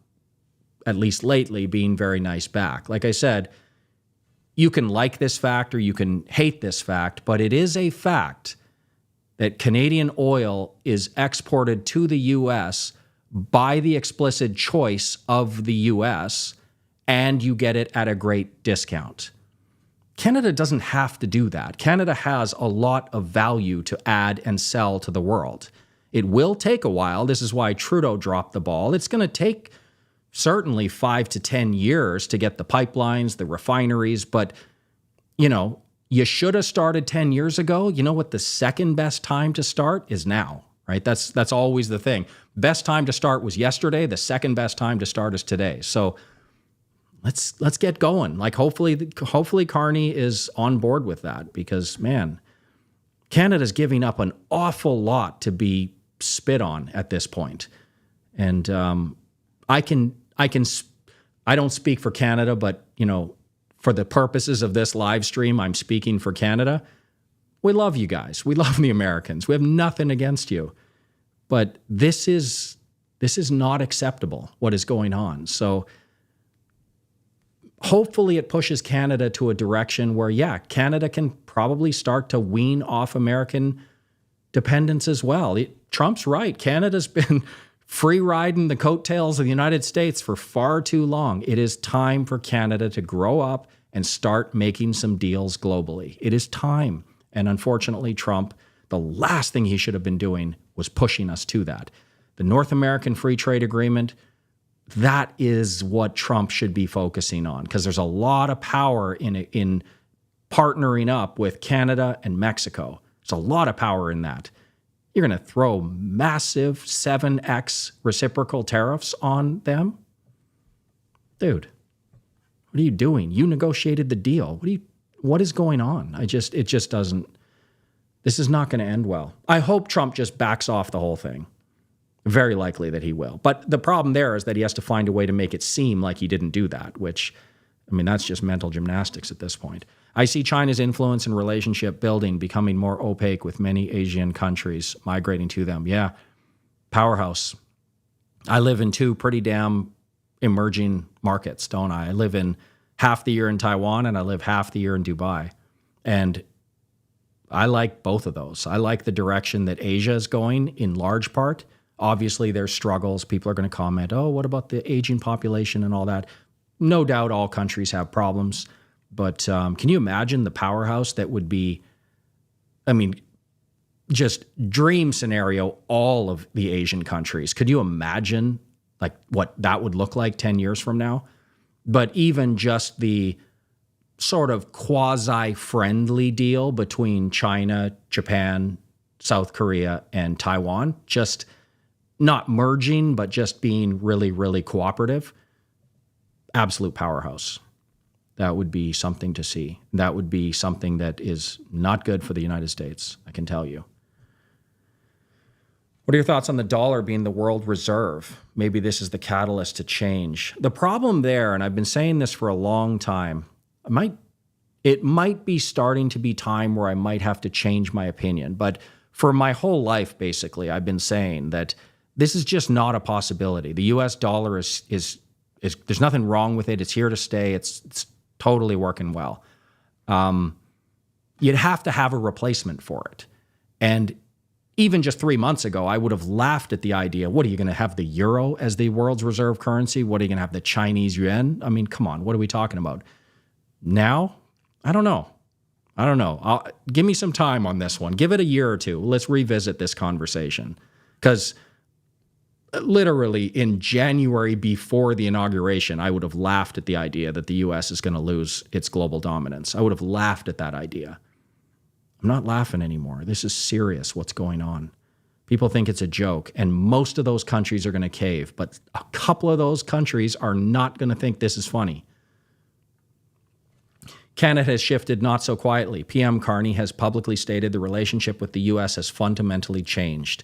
at least lately, being very nice back. Like I said, you can like this fact or you can hate this fact, but it is a fact that Canadian oil is exported to the U.S. by the explicit choice of the U.S., and you get it at a great discount. Canada doesn't have to do that. Canada has a lot of value to add and sell to the world. It will take a while. This is why Trudeau dropped the ball. It's going to take certainly 5 to 10 years to get the pipelines, the refineries, but, you should have started 10 years ago. You know what the second best time to start is now, right? That's always the thing. Best time to start was yesterday. The second best time to start is today. So let's get going. Like hopefully Carney is on board with that because, man, Canada's giving up an awful lot to be spit on at this point. And I don't speak for Canada, but, for the purposes of this live stream, I'm speaking for Canada. We love you guys. We love the Americans. We have nothing against you. But this is not acceptable, what is going on. So hopefully it pushes Canada to a direction where, Canada can probably start to wean off American dependence as well. Trump's right. Canada's been free riding the coattails of the United States for far too long. It is time for Canada to grow up and start making some deals globally. It is time. And unfortunately, Trump, the last thing he should have been doing was pushing us to that. The North American Free Trade Agreement, that is what Trump should be focusing on because there's a lot of power in partnering up with Canada and Mexico. There's a lot of power in that. You're going to throw massive 7x reciprocal tariffs on them? Dude, what are you doing? You negotiated the deal. What is going on? It just doesn't, this is not going to end well. I hope Trump just backs off the whole thing. Very likely that he will. But the problem there is that he has to find a way to make it seem like he didn't do that, which, that's just mental gymnastics at this point. I see China's influence and relationship building becoming more opaque with many Asian countries migrating to them. Yeah, powerhouse. I live in two pretty damn emerging markets, don't I? I live in half the year in Taiwan and I live half the year in Dubai. And I like both of those. I like the direction that Asia is going in large part. Obviously, there's struggles. People are going to comment, oh, what about the aging population and all that? No doubt all countries have problems. But can you imagine the powerhouse that would be, just dream scenario, all of the Asian countries? Could you imagine like what that would look like 10 years from now? But even just the sort of quasi-friendly deal between China, Japan, South Korea, and Taiwan, just not merging, but just being really, really cooperative, absolute powerhouse. That would be something to see. That would be something that is not good for the United States, I can tell you. What are your thoughts on the dollar being the world reserve? Maybe this is the catalyst to change. The problem there, and I've been saying this for a long time, it might be starting to be time where I might have to change my opinion. But for my whole life, basically, I've been saying that this is just not a possibility. The U.S. dollar is there's nothing wrong with it. It's here to stay. It's totally working well. You'd have to have a replacement for it. And even just 3 months ago, I would have laughed at the idea. What, are you going to have the euro as the world's reserve currency? What, are you going to have the Chinese yuan? Come on, what are we talking about? Now, I don't know. Give me some time on this one. Give it a year or two. Let's revisit this conversation. Because literally in January before the inauguration, I would have laughed at the idea that the U.S. is going to lose its global dominance. I would have laughed at that idea. I'm not laughing anymore. This is serious, what's going on. People think it's a joke, and most of those countries are going to cave, but a couple of those countries are not going to think this is funny. Canada has shifted not so quietly. PM Carney has publicly stated the relationship with the U.S. has fundamentally changed.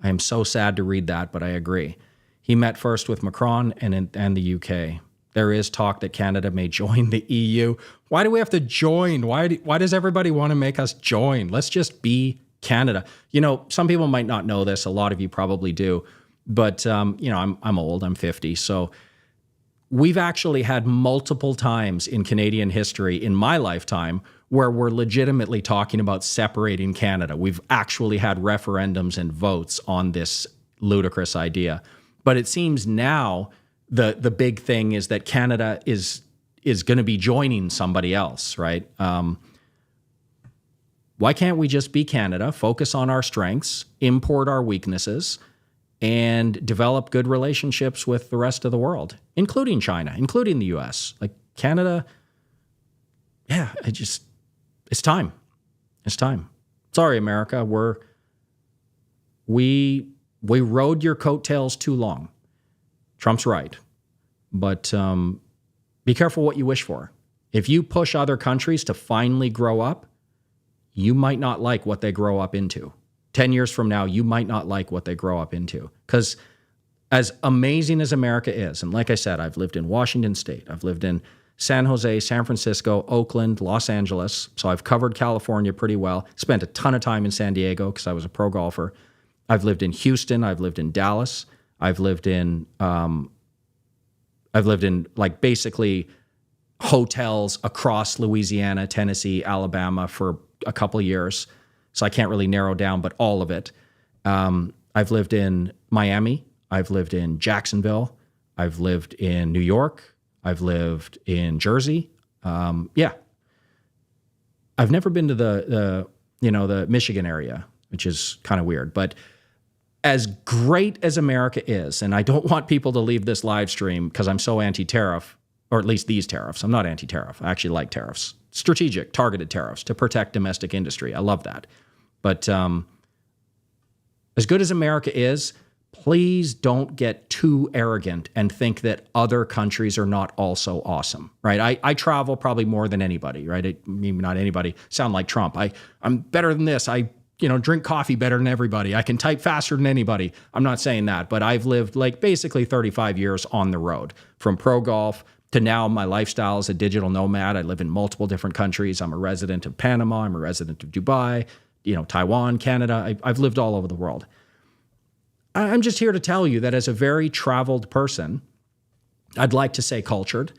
I am so sad to read that, but I agree. He met first with Macron and the UK. There is talk that Canada may join the EU. Why do we have to join? Why does everybody want to make us join? Let's just be Canada. You know, some people might not know this. A lot of you probably do. But, you know, I'm old. I'm 50. So we've actually had multiple times in Canadian history in my lifetime where we're legitimately talking about separating Canada. We've actually had referendums and votes on this ludicrous idea. But it seems now the big thing is that Canada is going to be joining somebody else, right? Why can't we just be Canada, focus on our strengths, import our weaknesses, and develop good relationships with the rest of the world, including China, including the US? Like Canada, yeah, it's time. It's time. Sorry, America, we rode your coattails too long. Trump's right. But be careful what you wish for. If you push other countries to finally grow up, you might not like what they grow up into. 10 years from now, you might not like what they grow up into. Because as amazing as America is, and like I said, I've lived in Washington State, I've lived in San Jose, San Francisco, Oakland, Los Angeles, so I've covered California pretty well. Spent a ton of time in San Diego because I was a pro golfer. I've lived in Houston, I've lived in Dallas, I've lived in like basically hotels across Louisiana, Tennessee, Alabama for a couple of years. So I can't really narrow down, but all of it. I've lived in Miami. I've lived in Jacksonville. I've lived in New York. I've lived in Jersey. Yeah. I've never been to the Michigan area, which is kind of weird. But as great as America is, and I don't want people to leave this live stream because I'm so anti-tariff, or at least these tariffs. I'm not anti-tariff. I actually like tariffs. Strategic, targeted tariffs to protect domestic industry. I love that. But as good as America is, please don't get too arrogant and think that other countries are not also awesome, right? I travel probably more than anybody, right? Maybe not anybody. Sound like Trump. I'm better than this. I drink coffee better than everybody. I can type faster than anybody. I'm not saying that, but I've lived like basically 35 years on the road, from pro golf to now my lifestyle as a digital nomad. I live in multiple different countries. I'm a resident of Panama. I'm a resident of Dubai, Taiwan, Canada. I've lived all over the world. I'm just here to tell you that as a very traveled person, I'd like to say cultured,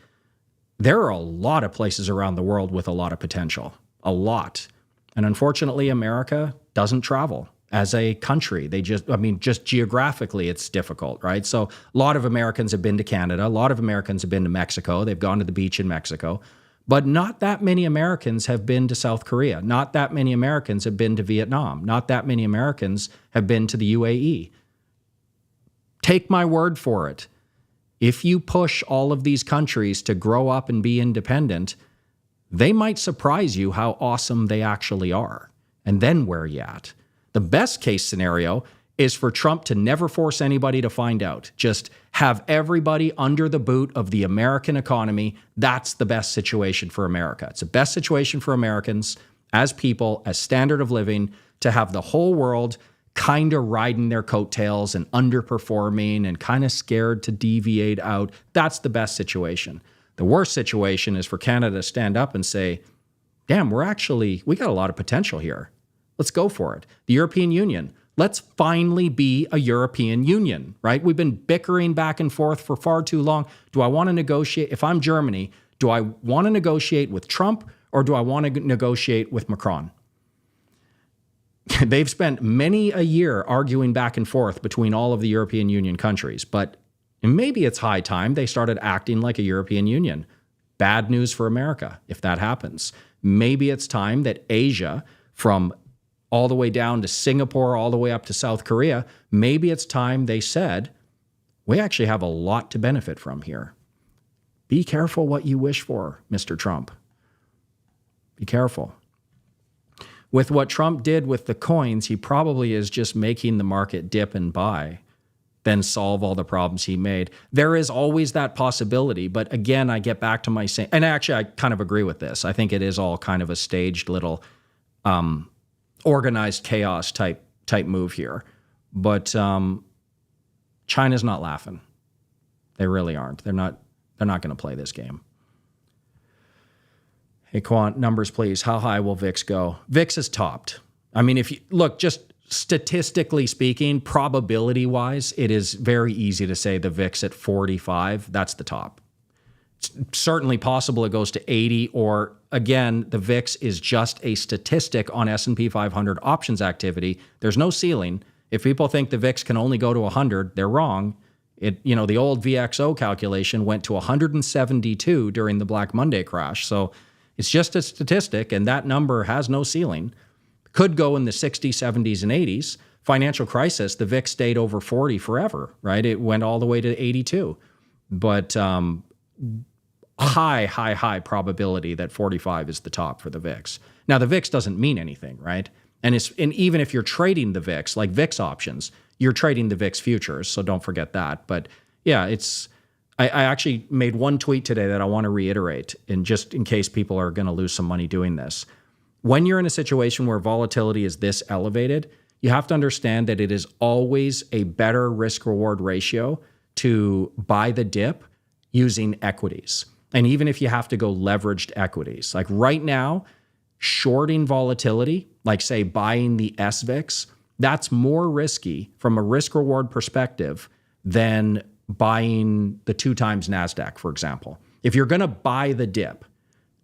there are a lot of places around the world with a lot of potential, a lot. And unfortunately, America doesn't travel as a country. Just geographically, it's difficult, right? So a lot of Americans have been to Canada. A lot of Americans have been to Mexico. They've gone to the beach in Mexico. But not that many Americans have been to South Korea. Not that many Americans have been to Vietnam. Not that many Americans have been to the UAE. Take my word for it. If you push all of these countries to grow up and be independent, they might surprise you how awesome they actually are. And then where are you at? The best case scenario is for Trump to never force anybody to find out. Just have everybody under the boot of the American economy. That's the best situation for America. It's the best situation for Americans as people, as standard of living, to have the whole world kind of riding their coattails and underperforming and kind of scared to deviate out. That's the best situation. The worst situation is for Canada to stand up and say, damn, we got a lot of potential here. Let's go for it. The European Union, let's finally be a European Union, right? We've been bickering back and forth for far too long. Do I want to negotiate? If I'm Germany, do I want to negotiate with Trump or do I want to negotiate with Macron? They've spent many a year arguing back and forth between all of the European Union countries, but maybe it's high time they started acting like a European Union. Bad news for America if that happens. Maybe it's time that Asia, from all the way down to Singapore, all the way up to South Korea, maybe it's time they said, we actually have a lot to benefit from here. Be careful what you wish for, Mr. Trump. Be careful. With what Trump did with the coins, he probably is just making the market dip and buy, then solve all the problems he made. There is always that possibility. But again, I get back to my saying, and actually I kind of agree with this. I think it is all kind of a staged little organized chaos type move here. But China's not laughing. They really aren't. They're not going to play this game. Hey, Quant, numbers, please. How high will VIX go? VIX is topped. I mean, if you look, just statistically speaking, probability-wise, it is very easy to say the VIX at 45, that's the top. It's certainly possible it goes to 80, or again, the VIX is just a statistic on S&P 500 options activity. There's no ceiling. If people think the VIX can only go to 100, they're wrong. The old VXO calculation went to 172 during the Black Monday crash. So it's just a statistic, and that number has no ceiling. Could go in the 60s, 70s, and 80s. Financial crisis, the VIX stayed over 40 forever, right? It went all the way to 82. But high probability that 45 is the top for the VIX. Now, the VIX doesn't mean anything, right? And even if you're trading the VIX, like VIX options, you're trading the VIX futures, so don't forget that. But yeah, I actually made one tweet today that I want to reiterate, and just in case people are going to lose some money doing this. When you're in a situation where volatility is this elevated, you have to understand that it is always a better risk-reward ratio to buy the dip using equities. And even if you have to go leveraged equities, like right now, shorting volatility, like say buying the SVIX, that's more risky from a risk-reward perspective than buying the 2 times NASDAQ, for example. If you're going to buy the dip,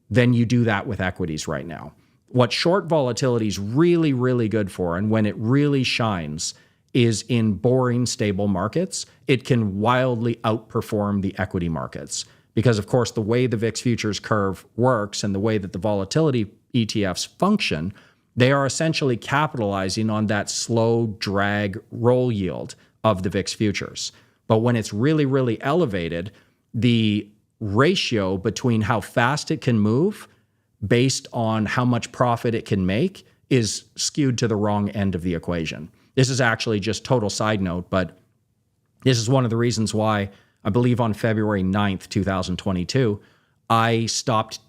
then you do that with equities right now. What short volatility is really, really good for, and when it really shines, is in boring, stable markets. It can wildly outperform the equity markets because, of course, the way the VIX futures curve works and the way that the volatility ETFs function, they are essentially capitalizing on that slow drag roll yield of the VIX futures. But when it's really, really elevated, the ratio between how fast it can move based on how much profit it can make is skewed to the wrong end of the equation. This is actually just total side note, but this is one of the reasons why I believe on February 9th, 2022, I stopped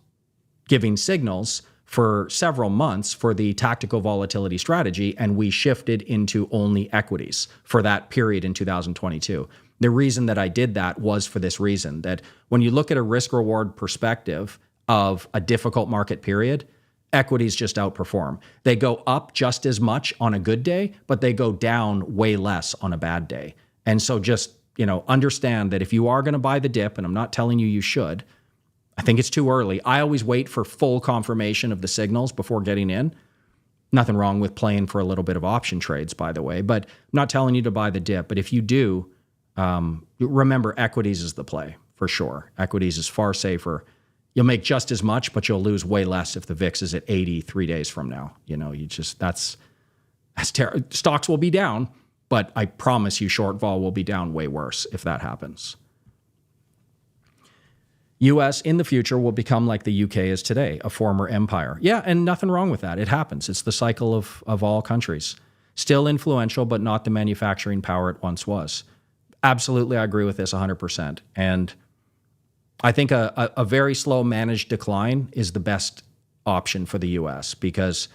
giving signals for several months for the tactical volatility strategy, and we shifted into only equities for that period in 2022. The reason that I did that was for this reason, that when you look at a risk-reward perspective of a difficult market period, equities just outperform. They go up just as much on a good day, but they go down way less on a bad day. And so just, understand that if you are going to buy the dip, and I'm not telling you should, I think it's too early. I always wait for full confirmation of the signals before getting in. Nothing wrong with playing for a little bit of option trades, by the way, but I'm not telling you to buy the dip. But if you do, remember equities is the play for sure. Equities is far safer. You'll make just as much, but you'll lose way less if the VIX is at 80 3 days from now. That's terrible. Stocks will be down, but I promise you short vol will be down way worse if that happens. U.S. in the future will become like the U.K. is today, a former empire. Yeah, and nothing wrong with that. It happens. It's the cycle of all countries. Still influential, but not the manufacturing power it once was. Absolutely, I agree with this 100%. And I think a very slow managed decline is the best option for the U.S. because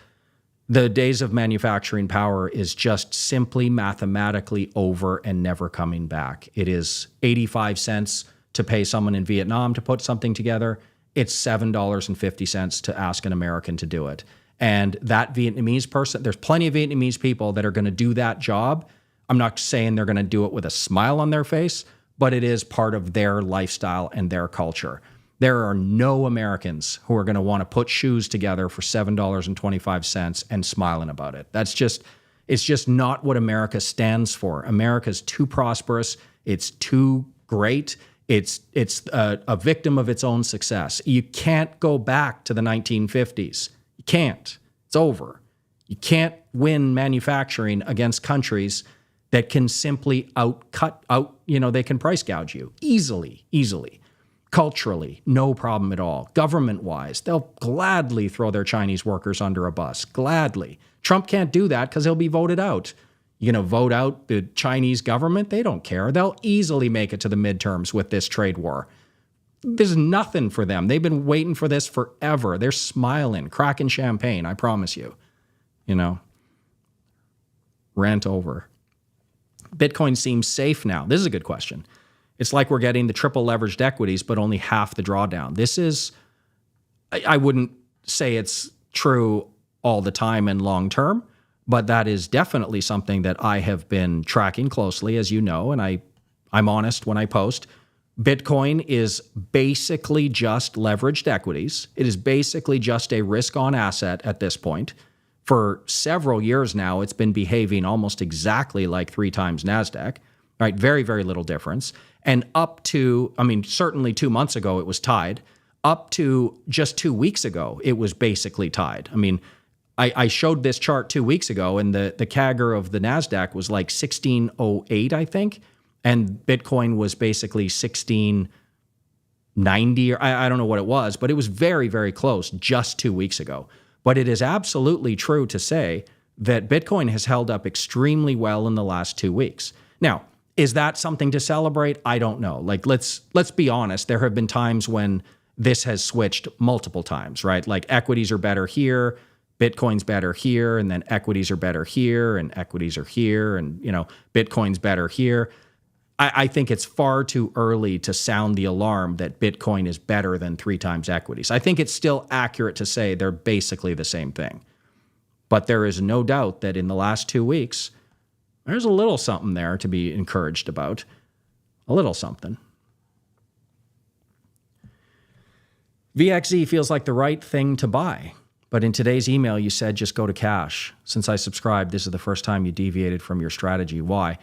the days of manufacturing power is just simply mathematically over and never coming back. It is 85 cents to pay someone in Vietnam to put something together. It's $7.50 to ask an American to do it. And that Vietnamese person, there's plenty of Vietnamese people that are going to do that job. I'm not saying they're going to do it with a smile on their face, but it is part of their lifestyle and their culture. There are no Americans who are going to want to put shoes together for $7.25 and smiling about it. It's just not what America stands for. America's too prosperous. It's too great. It's a victim of its own success. You can't go back to the 1950s. You can't. It's over. You can't win manufacturing against countries that can simply they can price gouge you easily. Culturally, no problem at all. Government-wise, they'll gladly throw their Chinese workers under a bus. Gladly. Trump can't do that because he'll be voted out. You're going to vote out the Chinese government? They don't care. They'll easily make it to the midterms with this trade war. There's nothing for them. They've been waiting for this forever. They're smiling, cracking champagne, I promise you. Rant over. Bitcoin seems safe now. This is a good question. It's like we're getting the triple leveraged equities, but only half the drawdown. This is, I wouldn't say it's true all the time and long term, but that is definitely something that I have been tracking closely, as you know, and I'm honest when I post. Bitcoin is basically just leveraged equities. It is basically just a risk-on asset at this point. For several years now, it's been behaving almost exactly like 3 times NASDAQ, right? Very, very little difference. And up to, certainly 2 months ago, it was tied. Up to just 2 weeks ago, it was basically tied. I showed this chart 2 weeks ago, and the CAGR of the NASDAQ was like 1608, I think. And Bitcoin was basically 1690, or I don't know what it was, but it was very, very close just 2 weeks ago. But it is absolutely true to say that Bitcoin has held up extremely well in the last 2 weeks. Now, is that something to celebrate? I don't know. Let's be honest. There have been times when this has switched multiple times, right? Like equities are better here, Bitcoin's better here, and then equities are better here, and equities are here, and Bitcoin's better here. I think it's far too early to sound the alarm that Bitcoin is better than 3 times equities. I think it's still accurate to say they're basically the same thing. But there is no doubt that in the last 2 weeks, there's a little something there to be encouraged about. A little something. VXZ feels like the right thing to buy. But in today's email, you said just go to cash. Since I subscribed, this is the first time you deviated from your strategy. Why?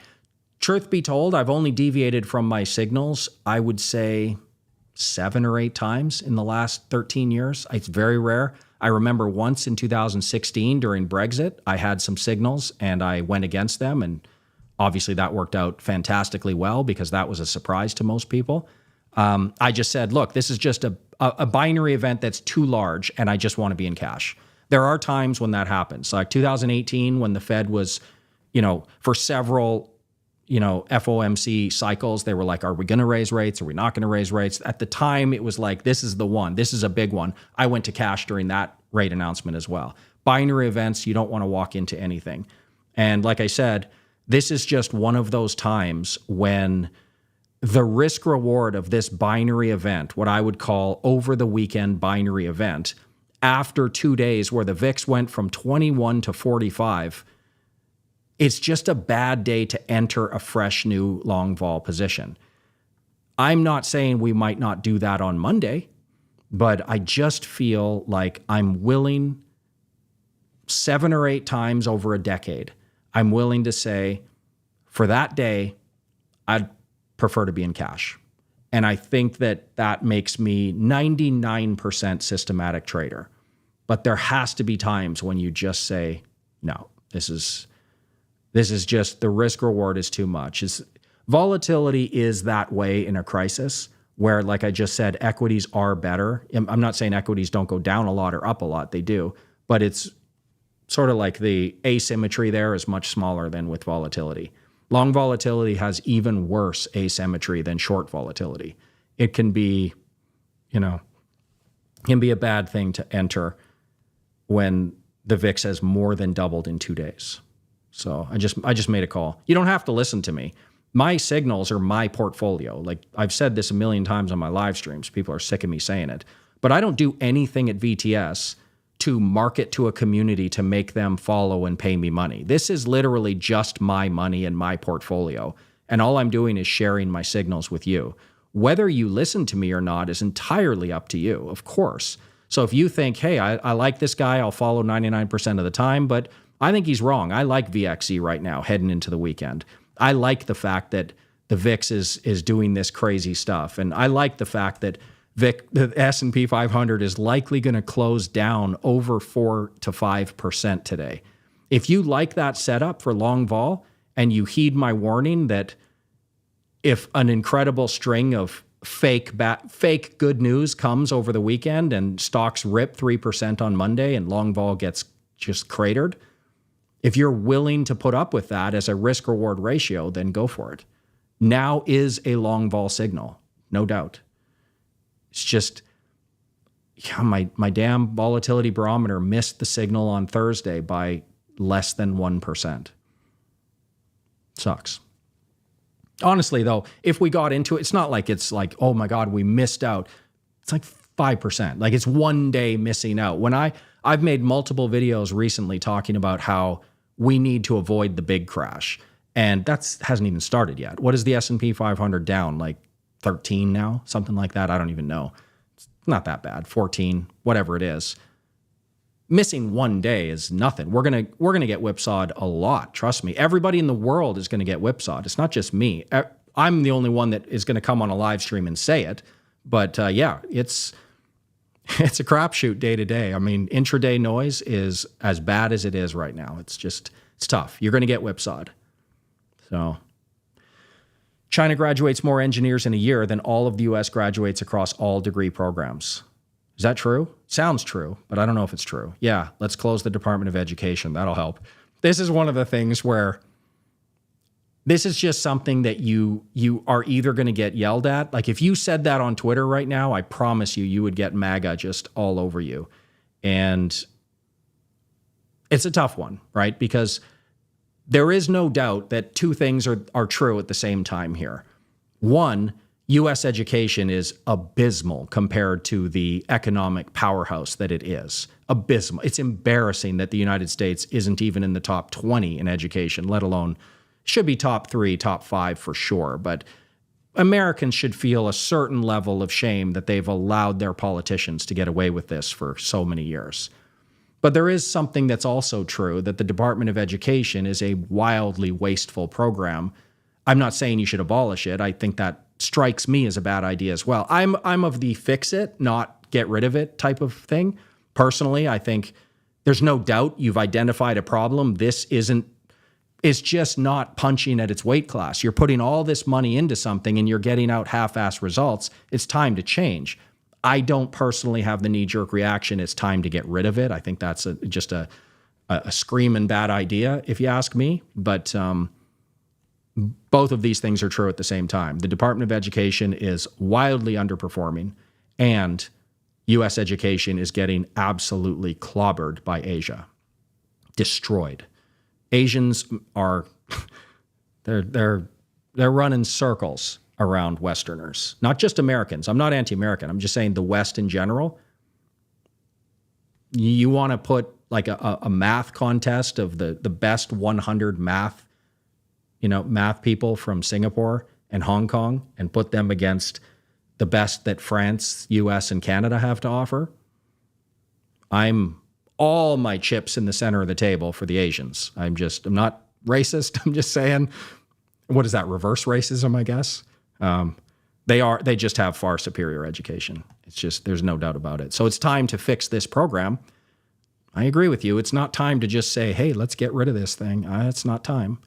Truth be told, I've only deviated from my signals, I would say 7 or 8 times in the last 13 years. It's very rare. I remember once in 2016 during Brexit, I had some signals and I went against them. And obviously that worked out fantastically well because that was a surprise to most people. I just said, look, this is just a binary event that's too large and I just want to be in cash. There are times when that happens. Like 2018 when the Fed was, for several FOMC cycles, they were like, are we going to raise rates? Are we not going to raise rates? At the time, it was like, this is the one. This is a big one. I went to cash during that rate announcement as well. Binary events, you don't want to walk into anything. And like I said, this is just one of those times when the risk reward of this binary event, what I would call over the weekend binary event, after 2 days where the VIX went from 21 to 45, it's just a bad day to enter a fresh new long vol position. I'm not saying we might not do that on Monday, but I just feel like I'm willing 7 or 8 times over a decade, I'm willing to say for that day, I'd prefer to be in cash. And I think that that makes me 99% systematic trader. But there has to be times when you just say, no, this is just, the risk reward is too much. Volatility is that way in a crisis where, like I just said, equities are better. I'm not saying equities don't go down a lot or up a lot. They do. But it's sort of like the asymmetry there is much smaller than with volatility. Long volatility has even worse asymmetry than short volatility. It can be, can be a bad thing to enter when the VIX has more than doubled in 2 days. So I just made a call. You don't have to listen to me. My signals are my portfolio. Like I've said this a million times on my live streams. People are sick of me saying it. But I don't do anything at VTS to market to a community to make them follow and pay me money. This is literally just my money and my portfolio. And all I'm doing is sharing my signals with you. Whether you listen to me or not is entirely up to you, of course. So if you think, hey, I like this guy, I'll follow 99% of the time, but I think he's wrong. I like VXE right now heading into the weekend. I like the fact that the VIX is doing this crazy stuff. And I like the fact that the S&P 500 is likely going to close down over 4 to 5% today. If you like that setup for long vol and you heed my warning that if an incredible string of fake good news comes over the weekend and stocks rip 3% on Monday and long vol gets just cratered, if you're willing to put up with that as a risk reward ratio, then go for it. Now is a long vol signal, no doubt. It's just, yeah, my damn volatility barometer missed the signal on Thursday by less than 1%. Sucks. Honestly, though, if we got into it, it's not like it's like, oh my God, we missed out. It's like 5%. Like it's one day missing out. When I've made multiple videos recently talking about how we need to avoid the big crash. And that hasn't even started yet. What is the S&P 500 down? Like 13 now? Something like that? I don't even know. It's not that bad. 14, whatever it is. Missing one day is nothing. We're gonna get whipsawed a lot. Trust me. Everybody in the world is gonna get whipsawed. It's not just me. I'm the only one that is gonna come on a live stream and say it. But yeah, it's a crapshoot day to day. I mean, intraday noise is as bad as it is right now. It's tough. You're gonna get whipsawed. So, China graduates more engineers in a year than all of the U.S. graduates across all degree programs. Is that true? Sounds true, but I don't know if it's true. Yeah, let's close the Department of Education. That'll help. This is one of the things where this is just something that you are either going to get yelled at. Like if you said that on Twitter right now, I promise you would get MAGA just all over you. And it's a tough one, right? Because there is no doubt that two things are true at the same time here. One, U.S. education is abysmal compared to the economic powerhouse that it is. Abysmal. It's embarrassing that the United States isn't even in the top 20 in education, let alone should be top 3, top 5 for sure. But Americans should feel a certain level of shame that they've allowed their politicians to get away with this for so many years. But there is something that's also true, that the Department of Education is a wildly wasteful program. I'm not saying you should abolish it. I think that strikes me as a bad idea as well. I'm of the fix it, not get rid of it type of thing. Personally, I think there's no doubt you've identified a problem. It's just not punching at its weight class. You're putting all this money into something and you're getting out half-assed results. It's time to change. I don't personally have the knee-jerk reaction. It's time to get rid of it. I think that's just a screaming bad idea, if you ask me. But both of these things are true at the same time. The Department of Education is wildly underperforming, and U.S. education is getting absolutely clobbered by Asia. Destroyed. Asians are, they're running circles around Westerners, not just Americans. I'm not anti-American. I'm just saying the West in general. You want to put like a math contest of the best 100 math people from Singapore and Hong Kong and put them against the best that France, US, and Canada have to offer. I'm all my chips in the center of the table for the Asians. I'm not racist. I'm just saying, what is that? Reverse racism, I guess. They just have far superior education. It's just, there's no doubt about it. So it's time to fix this program. I agree with you. It's not time to just say, hey, let's get rid of this thing. It's not time.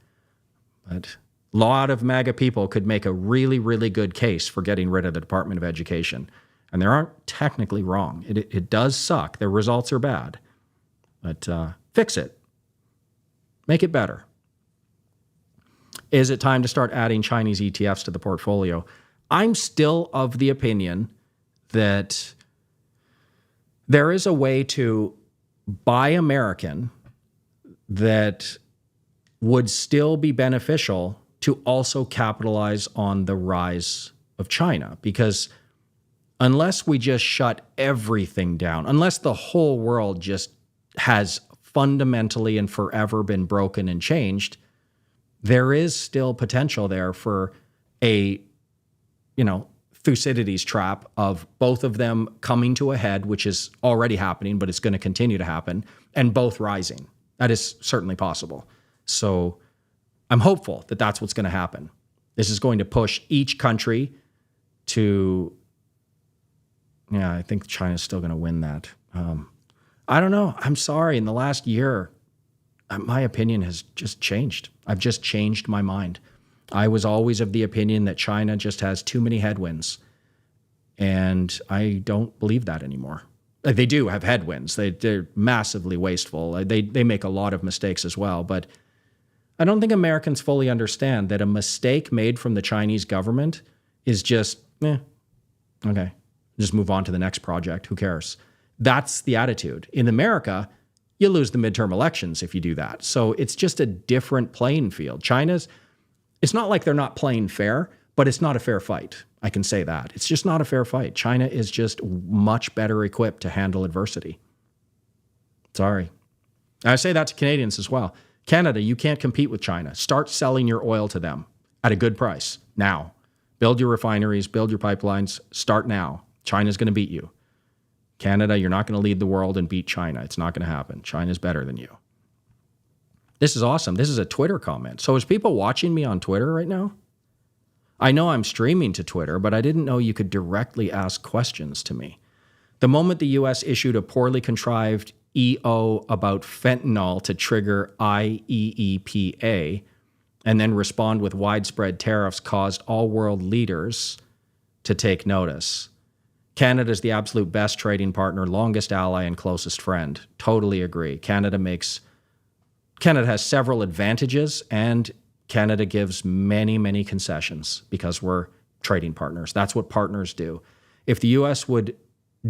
But a lot of MAGA people could make a really, really good case for getting rid of the Department of Education. And they aren't technically wrong. It does suck. Their results are bad. But fix it. Make it better. Is it time to start adding Chinese ETFs to the portfolio? I'm still of the opinion that there is a way to buy American that would still be beneficial to also capitalize on the rise of China. Because unless we just shut everything down, unless the whole world just has fundamentally and forever been broken and changed, there is still potential there for a, Thucydides trap of both of them coming to a head, which is already happening, but it's going to continue to happen, and both rising. That is certainly possible. So I'm hopeful that that's what's going to happen. This is going to push each country to, I think China's still going to win that. I don't know. I'm sorry. In the last year, my opinion has just changed. I've just changed my mind. I was always of the opinion that China just has too many headwinds. And I don't believe that anymore. They do have headwinds. They're massively wasteful. They make a lot of mistakes as well. But I don't think Americans fully understand that a mistake made from the Chinese government is just, okay, just move on to the next project. Who cares? That's the attitude. In America, you lose the midterm elections if you do that. So it's just a different playing field. It's not like they're not playing fair, but it's not a fair fight. I can say that. It's just not a fair fight. China is just much better equipped to handle adversity. Sorry. I say that to Canadians as well. Canada, you can't compete with China. Start selling your oil to them at a good price now. Build your refineries, build your pipelines. Start now. China's going to beat you. Canada, you're not going to lead the world and beat China. It's not going to happen. China's better than you. This is awesome. This is a Twitter comment. So is people watching me on Twitter right now? I know I'm streaming to Twitter, but I didn't know you could directly ask questions to me. The moment the U.S. issued a poorly contrived EO about fentanyl to trigger IEEPA and then respond with widespread tariffs caused all world leaders to take notice. Canada's the absolute best trading partner, longest ally, and closest friend. Totally agree. Canada has several advantages, and Canada gives many, many concessions because we're trading partners. That's what partners do. If the U.S. would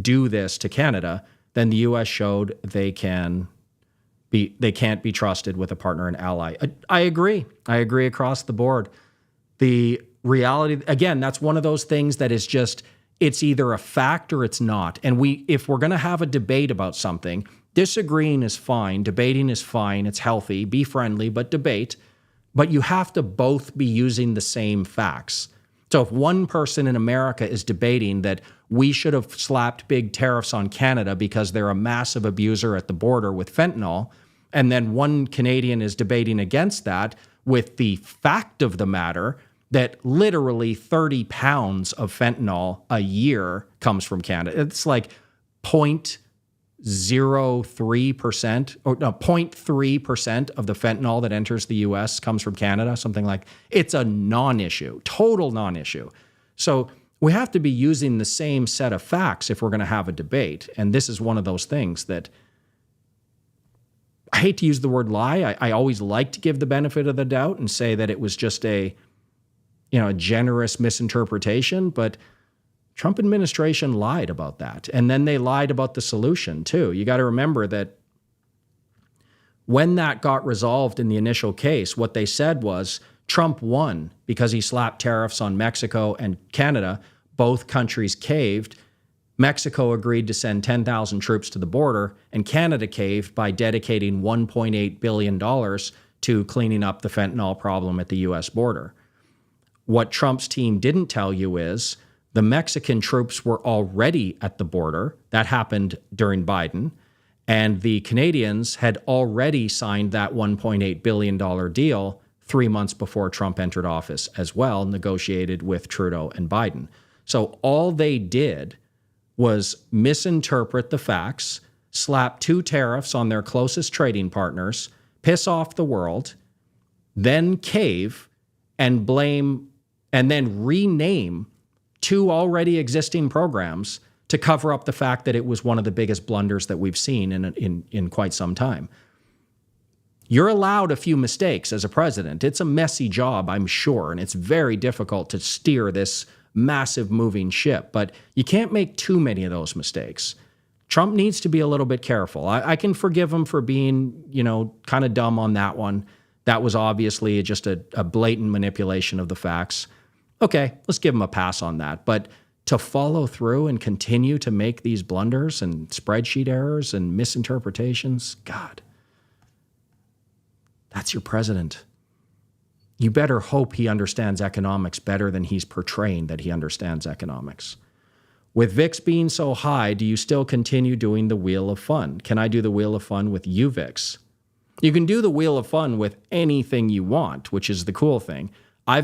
do this to Canada, then the U.S. showed they can't be trusted with a partner and ally. I agree. I agree across the board. The reality, again, that's one of those things that is just, it's either a fact or it's not. And if we're going to have a debate about something, disagreeing is fine. Debating is fine. It's healthy. Be friendly, but debate. But you have to both be using the same facts. So if one person in America is debating that we should have slapped big tariffs on Canada because they're a massive abuser at the border with fentanyl, and then one Canadian is debating against that with the fact of the matter that literally 30 pounds of fentanyl a year comes from Canada. It's like 0.03% or no, 0.3% of the fentanyl that enters the US comes from Canada, something like, it's a non-issue, total non-issue. So we have to be using the same set of facts if we're going to have a debate. And this is one of those things that I hate to use the word lie. I always like to give the benefit of the doubt and say that it was just a generous misinterpretation, but Trump administration lied about that. And then they lied about the solution too. You got to remember that when that got resolved in the initial case, what they said was Trump won because he slapped tariffs on Mexico and Canada. Both countries caved. Mexico agreed to send 10,000 troops to the border, and Canada caved by dedicating $1.8 billion to cleaning up the fentanyl problem at the U.S. border. What Trump's team didn't tell you is the Mexican troops were already at the border. That happened during Biden. And the Canadians had already signed that $1.8 billion deal 3 months before Trump entered office as well, negotiated with Trudeau and Biden. So all they did was misinterpret the facts, slap 2 tariffs on their closest trading partners, piss off the world, then cave and blame, and then rename 2 already existing programs to cover up the fact that it was one of the biggest blunders that we've seen in quite some time. You're allowed a few mistakes as a president. It's a messy job, I'm sure, and it's very difficult to steer this massive moving ship, but you can't make too many of those mistakes. Trump needs to be a little bit careful. I can forgive him for being, kind of dumb on that one. That was obviously just a blatant manipulation of the facts. Okay, let's give him a pass on that. But to follow through and continue to make these blunders and spreadsheet errors and misinterpretations, God, that's your president. You better hope he understands economics better than he's portraying that he understands economics. With VIX being so high, do you still continue doing the Wheel of Fun? Can I do the Wheel of Fun with UVIX? You can do the Wheel of Fun with anything you want, which is the cool thing. I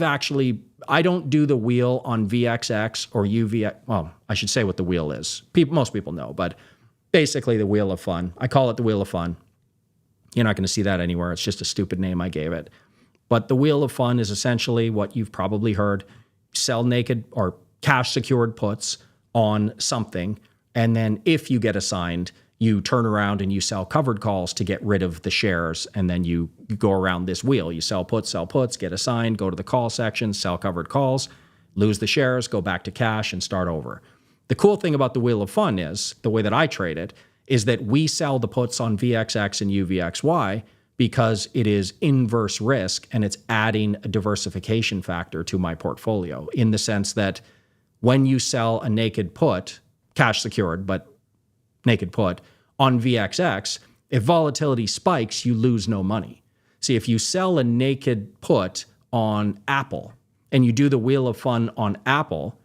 don't do the wheel on VXX or UVX. Well, I should say what the wheel is. Most people know, but basically the Wheel of Fun. I call it the Wheel of Fun. You're not going to see that anywhere. It's just a stupid name I gave it. But the Wheel of Fun is essentially what you've probably heard: sell naked or cash secured puts, on something. And then if you get assigned, you turn around and you sell covered calls to get rid of the shares. And then you go around this wheel. You sell puts, get assigned, go to the call section, sell covered calls, lose the shares, go back to cash and start over. The cool thing about the Wheel of Fun is, the way that I trade it, is that we sell the puts on VXX and UVXY because it is inverse risk and it's adding a diversification factor to my portfolio, in the sense that when you sell a naked put, cash secured, but naked put on VXX, if volatility spikes, you lose no money. See, if you sell a naked put on Apple and you do the Wheel of Fun on Apple,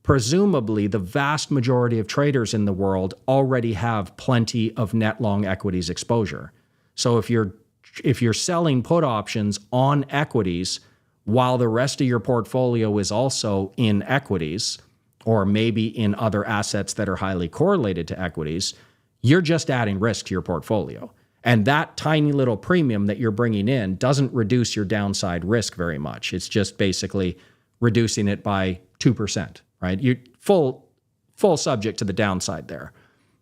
presumably the vast majority of traders in the world already have plenty of net long equities exposure. So if you're selling put options on equities while the rest of your portfolio is also in equities, or maybe in other assets that are highly correlated to equities, you're just adding risk to your portfolio. And that tiny little premium that you're bringing in doesn't reduce your downside risk very much. It's just basically reducing it by 2%, right? You're full subject to the downside there.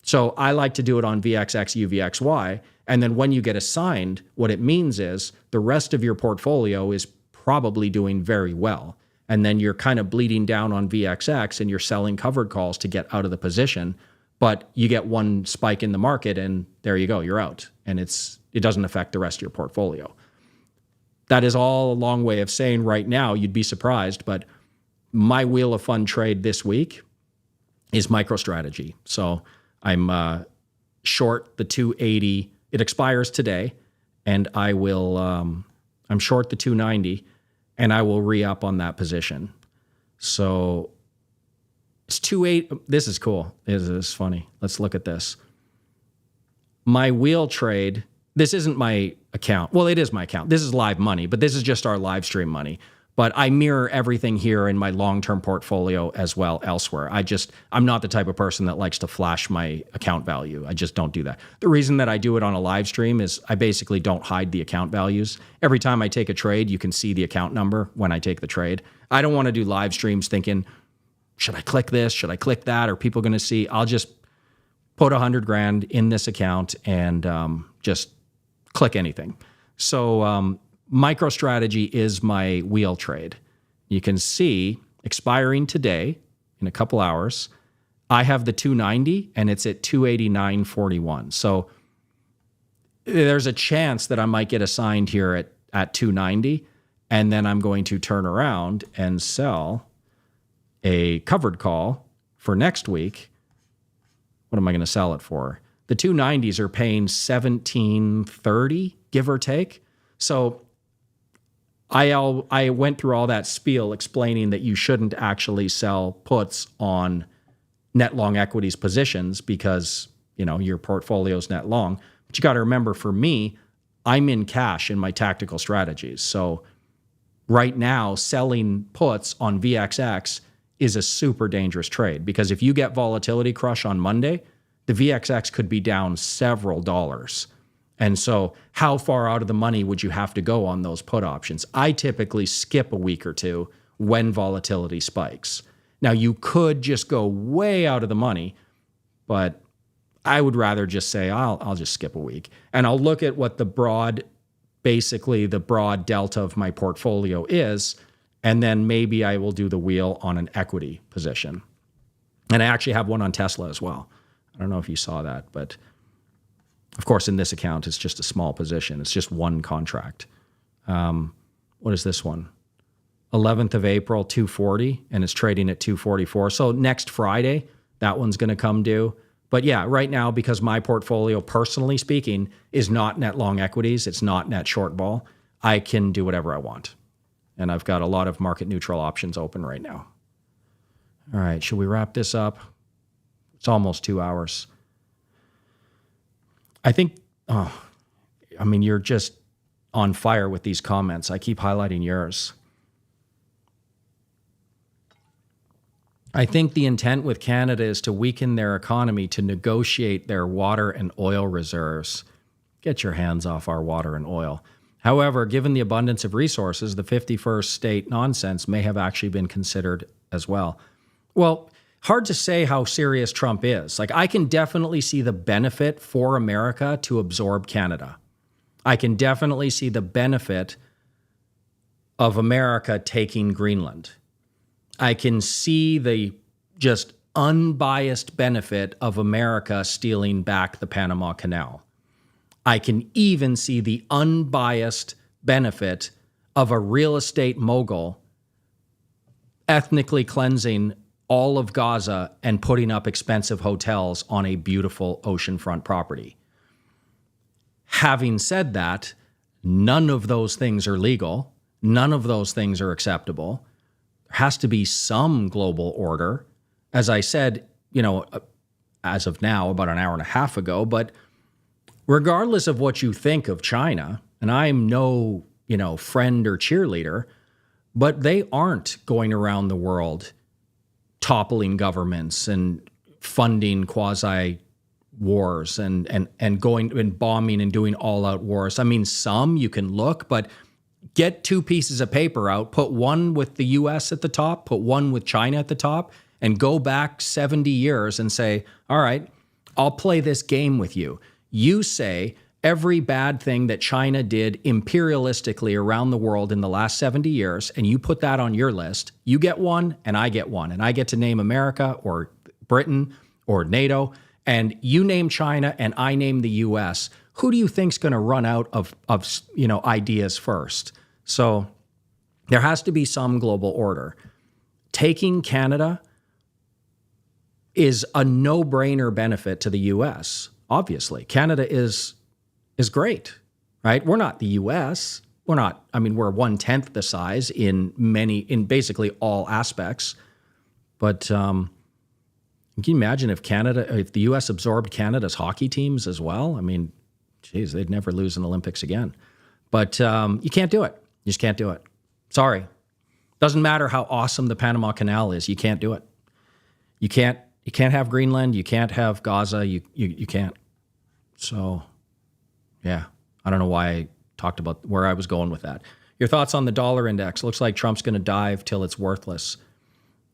So I like to do it on VXX, UVXY. And then when you get assigned, what it means is the rest of your portfolio is probably doing very well. And then you're kind of bleeding down on VXX and you're selling covered calls to get out of the position. But you get one spike in the market and there you go, you're out. And it doesn't affect the rest of your portfolio. That is all a long way of saying right now, you'd be surprised, but my Wheel of Fun trade this week is MicroStrategy. So I'm short the 280. It expires today, and I'm short the 290, and I will re-up on that position. So it's 280. This is cool. This is funny. Let's look at this. My wheel trade, this isn't my account. Well, it is my account. This is live money, but this is just our live stream money. But I mirror everything here in my long-term portfolio as well elsewhere. I'm not the type of person that likes to flash my account value. I just don't do that. The reason that I do it on a live stream is I basically don't hide the account values. Every time I take a trade, you can see the account number when I take the trade. I don't want to do live streams thinking, should I click this? Should I click that? Are people going to see? I'll just put $100,000 in this account and just click anything. So MicroStrategy is my wheel trade. You can see expiring today in a couple hours. I have the 290 and it's at 289.41. So there's a chance that I might get assigned here at 290, and then I'm going to turn around and sell a covered call for next week. What am I going to sell it for? The 290s are paying $17.30, give or take. So I went through all that spiel explaining that you shouldn't actually sell puts on net long equities positions because, your portfolio's net long. But you got to remember, for me, I'm in cash in my tactical strategies. So right now, selling puts on VXX is a super dangerous trade, because if you get volatility crush on Monday, the VXX could be down several dollars. And so how far out of the money would you have to go on those put options? I typically skip a week or two when volatility spikes. Now, you could just go way out of the money, but I would rather just say, I'll just skip a week. And I'll look at what the broad delta of my portfolio is, and then maybe I will do the wheel on an equity position. And I actually have one on Tesla as well. I don't know if you saw that, but of course, in this account, it's just a small position. It's just one contract. What is this one? 11th of April, 240, and it's trading at 244. So next Friday, that one's going to come due. But yeah, right now, because my portfolio, personally speaking, is not net long equities, it's not net short vol, I can do whatever I want. And I've got a lot of market neutral options open right now. All right, should we wrap this up? It's almost 2 hours. I think, you're just on fire with these comments. I keep highlighting yours. I think the intent with Canada is to weaken their economy to negotiate their water and oil reserves. Get your hands off our water and oil. However, given the abundance of resources, the 51st state nonsense may have actually been considered as well. Well, hard to say how serious Trump is. Like, I can definitely see the benefit for America to absorb Canada. I can definitely see the benefit of America taking Greenland. I can see the just unbiased benefit of America stealing back the Panama Canal. I can even see the unbiased benefit of a real estate mogul ethnically cleansing all of Gaza and putting up expensive hotels on a beautiful oceanfront property. Having said that, none of those things are legal. None of those things are acceptable. There has to be some global order. As I said, as of now, about an hour and a half ago, but regardless of what you think of China, and I'm no, friend or cheerleader, but they aren't going around the world toppling governments and funding quasi wars and going and bombing and doing all out wars. I mean, some you can look, but get two pieces of paper out, put one with the US at the top, put one with China at the top, and go back 70 years and say, all right, I'll play this game with you. You say every bad thing that China did imperialistically around the world in the last 70 years, and you put that on your list. You get one, and I get one. And I get to name America or Britain or NATO, and you name China, and I name the US. Who do you think's going to run out of ideas first? So there has to be some global order. Taking Canada is a no-brainer benefit to the US. Obviously, Canada is great, right? We're not the US. We're 1/10 the size in basically all aspects. But can you imagine if the US absorbed Canada's hockey teams as well? I mean, geez, they'd never lose an Olympics again. But you can't do it. You just can't do it. Sorry. Doesn't matter how awesome the Panama Canal is. You can't do it. You can't have Greenland. You can't have Gaza. You can't. So, yeah, I don't know why I talked about where I was going with that. Your thoughts on the dollar index? Looks like Trump's going to dive till it's worthless.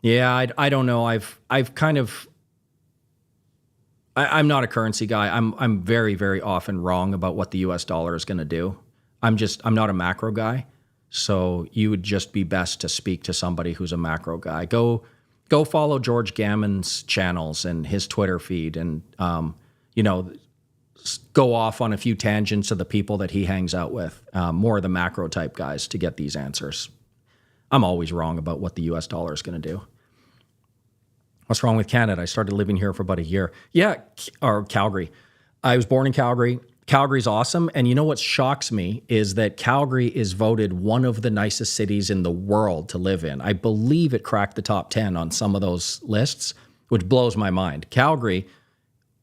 Yeah, I don't know. I'm not a currency guy. I'm very, very often wrong about what the US dollar is going to do. I'm not a macro guy. So you would just be best to speak to somebody who's a macro guy. Go follow George Gammon's channels and his Twitter feed, and go off on a few tangents of the people that he hangs out with, more of the macro type guys, to get these answers. I'm always wrong about what the US dollar is going to do. What's wrong with Canada? I started living here for about a year. Yeah, or Calgary. I was born in Calgary. Calgary's awesome. And you know what shocks me is that Calgary is voted one of the nicest cities in the world to live in. I believe it cracked the top 10 on some of those lists, which blows my mind. Calgary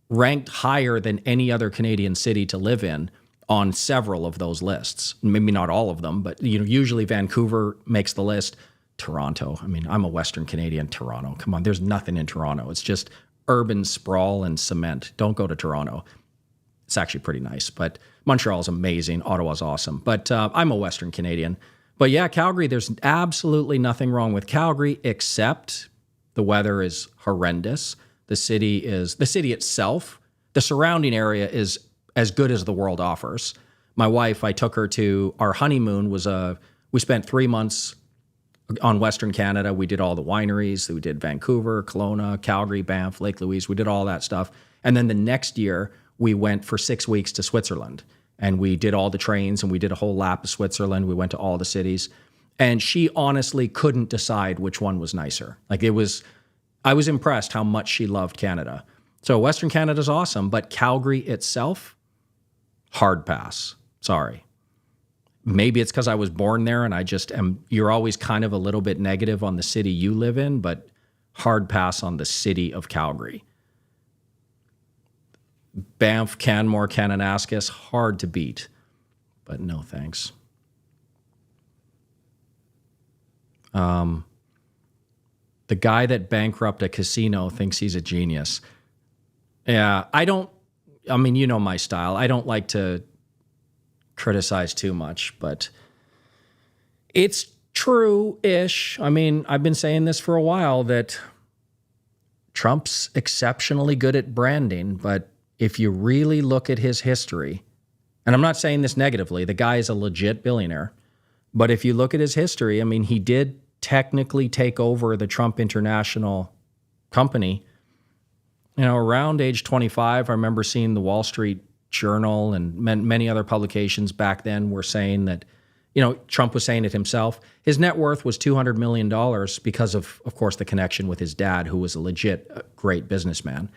ranked higher than any other Canadian city to live in on several of those lists. Maybe not all of them, but usually Vancouver makes the list. Toronto. I mean, I'm a Western Canadian. Toronto. Come on, there's nothing in Toronto. It's just urban sprawl and cement. Don't go to Toronto. It's actually pretty nice, but Montreal's amazing. Ottawa's awesome. But I'm a Western Canadian. But yeah, Calgary, there's absolutely nothing wrong with Calgary, except the weather is horrendous. The city itself, the surrounding area is as good as the world offers. My wife, I took her to our honeymoon. We spent 3 months on Western Canada. We did all the wineries. We did Vancouver, Kelowna, Calgary, Banff, Lake Louise. We did all that stuff. And then the next year, we went for 6 weeks to Switzerland. And we did all the trains, and we did a whole lap of Switzerland. We went to all the cities. And she honestly couldn't decide which one was nicer. I was impressed how much she loved Canada. So Western Canada's awesome, but Calgary itself, hard pass. Sorry. Maybe it's because I was born there and you're always kind of a little bit negative on the city you live in, but hard pass on the city of Calgary. Banff, Canmore, Kananaskis, hard to beat, but no thanks. The guy that bankrupted a casino thinks he's a genius. Yeah, you know my style. I don't like to criticize too much, but it's true-ish. I mean, I've been saying this for a while, that Trump's exceptionally good at branding, but if you really look at his history, and I'm not saying this negatively, the guy is a legit billionaire, but if you look at his history, I mean, he did technically take over the Trump International company. Around age 25, I remember seeing the Wall Street Journal and many other publications back then were saying that, Trump was saying it himself. His net worth was $200 million because of course, the connection with his dad, who was a legit great businessman.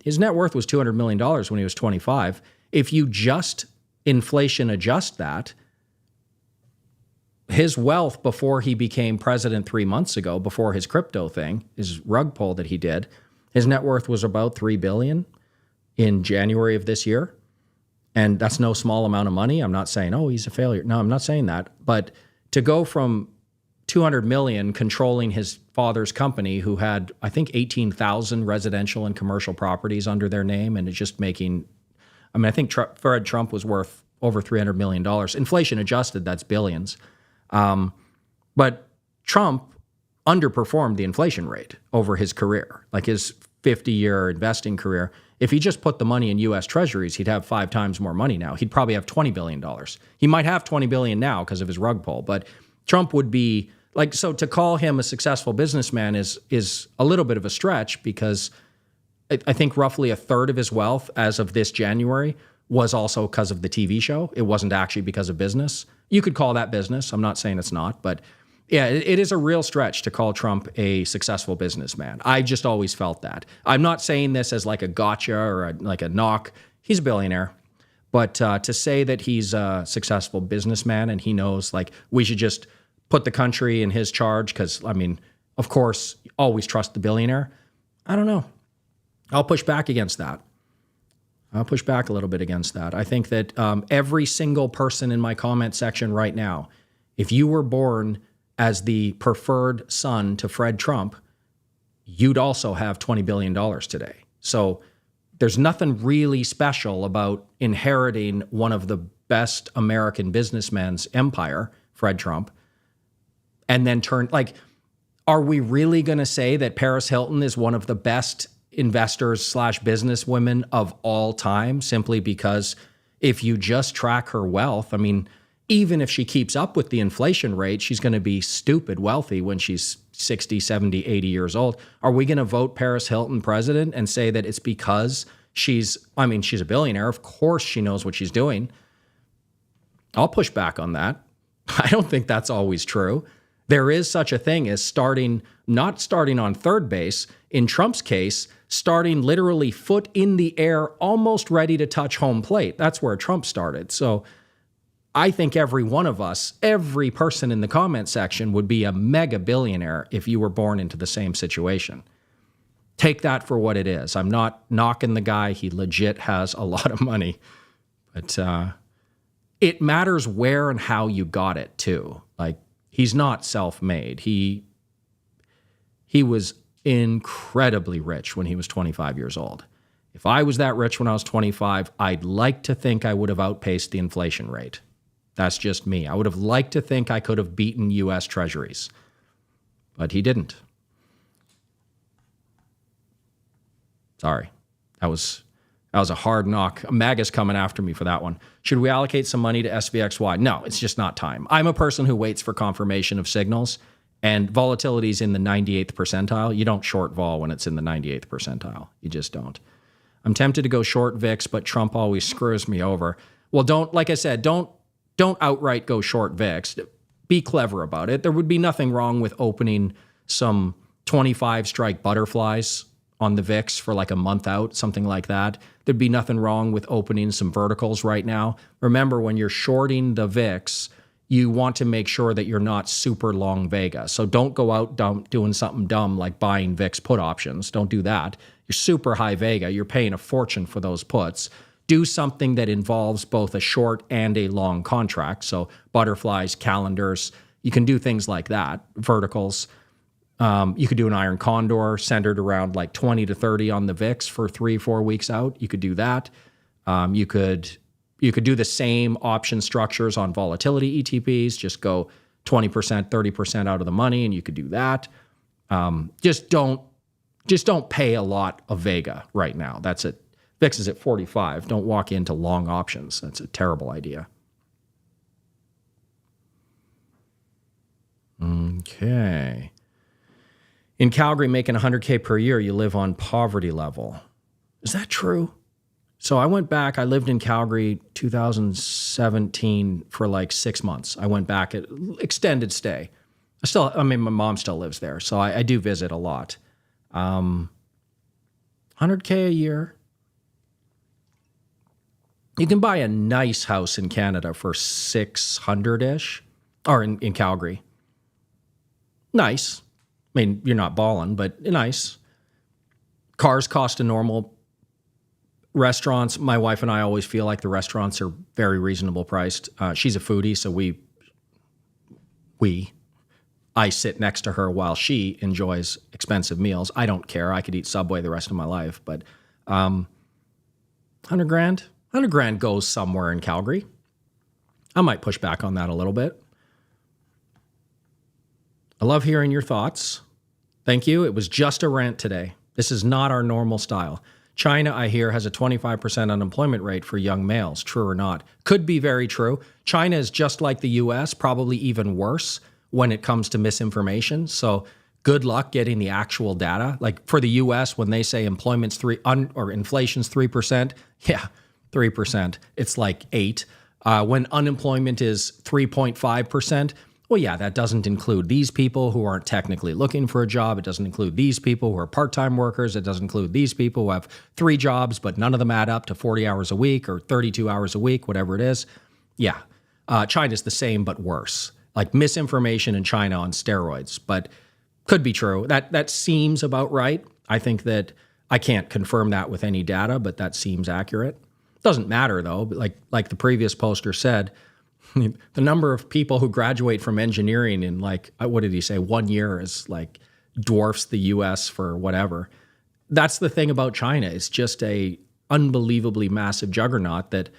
His net worth was $200 million when he was 25. If you just inflation adjust that, his wealth before he became president 3 months ago, before his crypto thing, his rug pull that he did, his net worth was about $3 billion in January of this year. And that's no small amount of money. I'm not saying, oh, he's a failure. No, I'm not saying that. But to go from $200 million controlling his father's company, who had, I think, 18,000 residential and commercial properties under their name, and it's just making, I think Fred Trump was worth over $300 million. Inflation adjusted, that's billions. But Trump underperformed the inflation rate over his career, like his 50-year investing career. If he just put the money in U.S. treasuries, he'd have 5 times more money now. He'd probably have $20 billion. He might have $20 billion now because of his rug pull, but Trump would be like, so to call him a successful businessman is a little bit of a stretch, because I think roughly a third of his wealth as of this January was also because of the TV show. It wasn't actually because of business. You could call that business. I'm not saying it's not, but yeah, it is a real stretch to call Trump a successful businessman. I just always felt that. I'm not saying this as like a gotcha or like a knock. He's a billionaire. But to say that he's a successful businessman and he knows, like, we should just put the country in his charge because, of course, always trust the billionaire. I don't know. I'll push back against that. I'll push back a little bit against that. I think that every single person in my comment section right now, if you were born as the preferred son to Fred Trump, you'd also have $20 billion today. So there's nothing really special about inheriting one of the best American businessmen's empire, Fred Trump, and then are we really going to say that Paris Hilton is one of the best investors / businesswomen of all time simply because if you just track her wealth, even if she keeps up with the inflation rate, she's going to be stupid wealthy when she's 60, 70, 80 years old. Are we going to vote Paris Hilton president and say that it's because she's a billionaire? Of course she knows what she's doing. I'll push back on that. I don't think that's always true. There is such a thing as not starting on third base. In Trump's case, starting literally foot in the air, almost ready to touch home plate. That's where Trump started. So I think every one of us, every person in the comment section would be a mega billionaire if you were born into the same situation. Take that for what it is. I'm not knocking the guy. He legit has a lot of money. But it matters where and how you got it, too. Like, he's not self-made. He was incredibly rich when he was 25 years old. If I was that rich when I was 25, I'd like to think I would have outpaced the inflation rate. That's just me. I would have liked to think I could have beaten U.S. treasuries, but he didn't. Sorry. That was a hard knock. MAGA's coming after me for that one. Should we allocate some money to SVXY? No, it's just not time. I'm a person who waits for confirmation of signals, and volatility is in the 98th percentile. You don't short vol when it's in the 98th percentile. You just don't. I'm tempted to go short VIX, but Trump always screws me over. Well, don't outright go short VIX. Be clever about it. There would be nothing wrong with opening some 25 strike butterflies on the VIX for like a month out, something like that. There'd be nothing wrong with opening some verticals right now. Remember, when you're shorting the VIX, you want to make sure that you're not super long Vega. So don't go out doing something dumb like buying VIX put options. Don't do that. You're super high Vega. You're paying a fortune for those puts. Do something that involves both a short and a long contract. So butterflies, calendars, you can do things like that. Verticals. You could do an iron condor centered around like 20 to 30 on the VIX for 3-4 weeks out. You could do that. You could do the same option structures on volatility ETPs. Just go 20%, 30% out of the money, and you could do that. Just don't Just don't pay a lot of Vega right now. That's it. VIX is at 45. Don't walk into long options. That's a terrible idea. Okay. In Calgary, making $100K per year, you live on poverty level. Is that true? So I went back. I lived in Calgary 2017 for like 6 months. I went back at extended stay. My mom still lives there, so I do visit a lot. 100K a year. You can buy a nice house in Canada for 600-ish, or in Calgary. Nice. I mean, you're not balling, but nice. Cars cost a normal. Restaurants, my wife and I always feel like the restaurants are very reasonable priced. She's a foodie, so I sit next to her while she enjoys expensive meals. I don't care. I could eat Subway the rest of my life, but 100 grand? 100 grand goes somewhere in Calgary. I might push back on that a little bit. I love hearing your thoughts. Thank you. It was just a rant today. This is not our normal style. China, I hear, has a 25% unemployment rate for young males. True or not? Could be very true. China is just like the U.S., probably even worse when it comes to misinformation. So good luck getting the actual data. Like for the U.S., when they say employment's or inflation's 3%, yeah, 3%. It's like 8%. When unemployment is 3.5%, well, yeah, that doesn't include these people who aren't technically looking for a job. It doesn't include these people who are part-time workers. It doesn't include these people who have 3 jobs, but none of them add up to 40 hours a week or 32 hours a week, whatever it is. Yeah, China's the same, but worse. Like misinformation in China on steroids, but could be true. That seems about right. I think that I can't confirm that with any data, but that seems accurate. Doesn't matter though. Like the previous poster said, the number of people who graduate from engineering in like, what did he say, 1 year is like dwarfs the US for whatever. That's the thing about China. It's just a unbelievably massive juggernaut that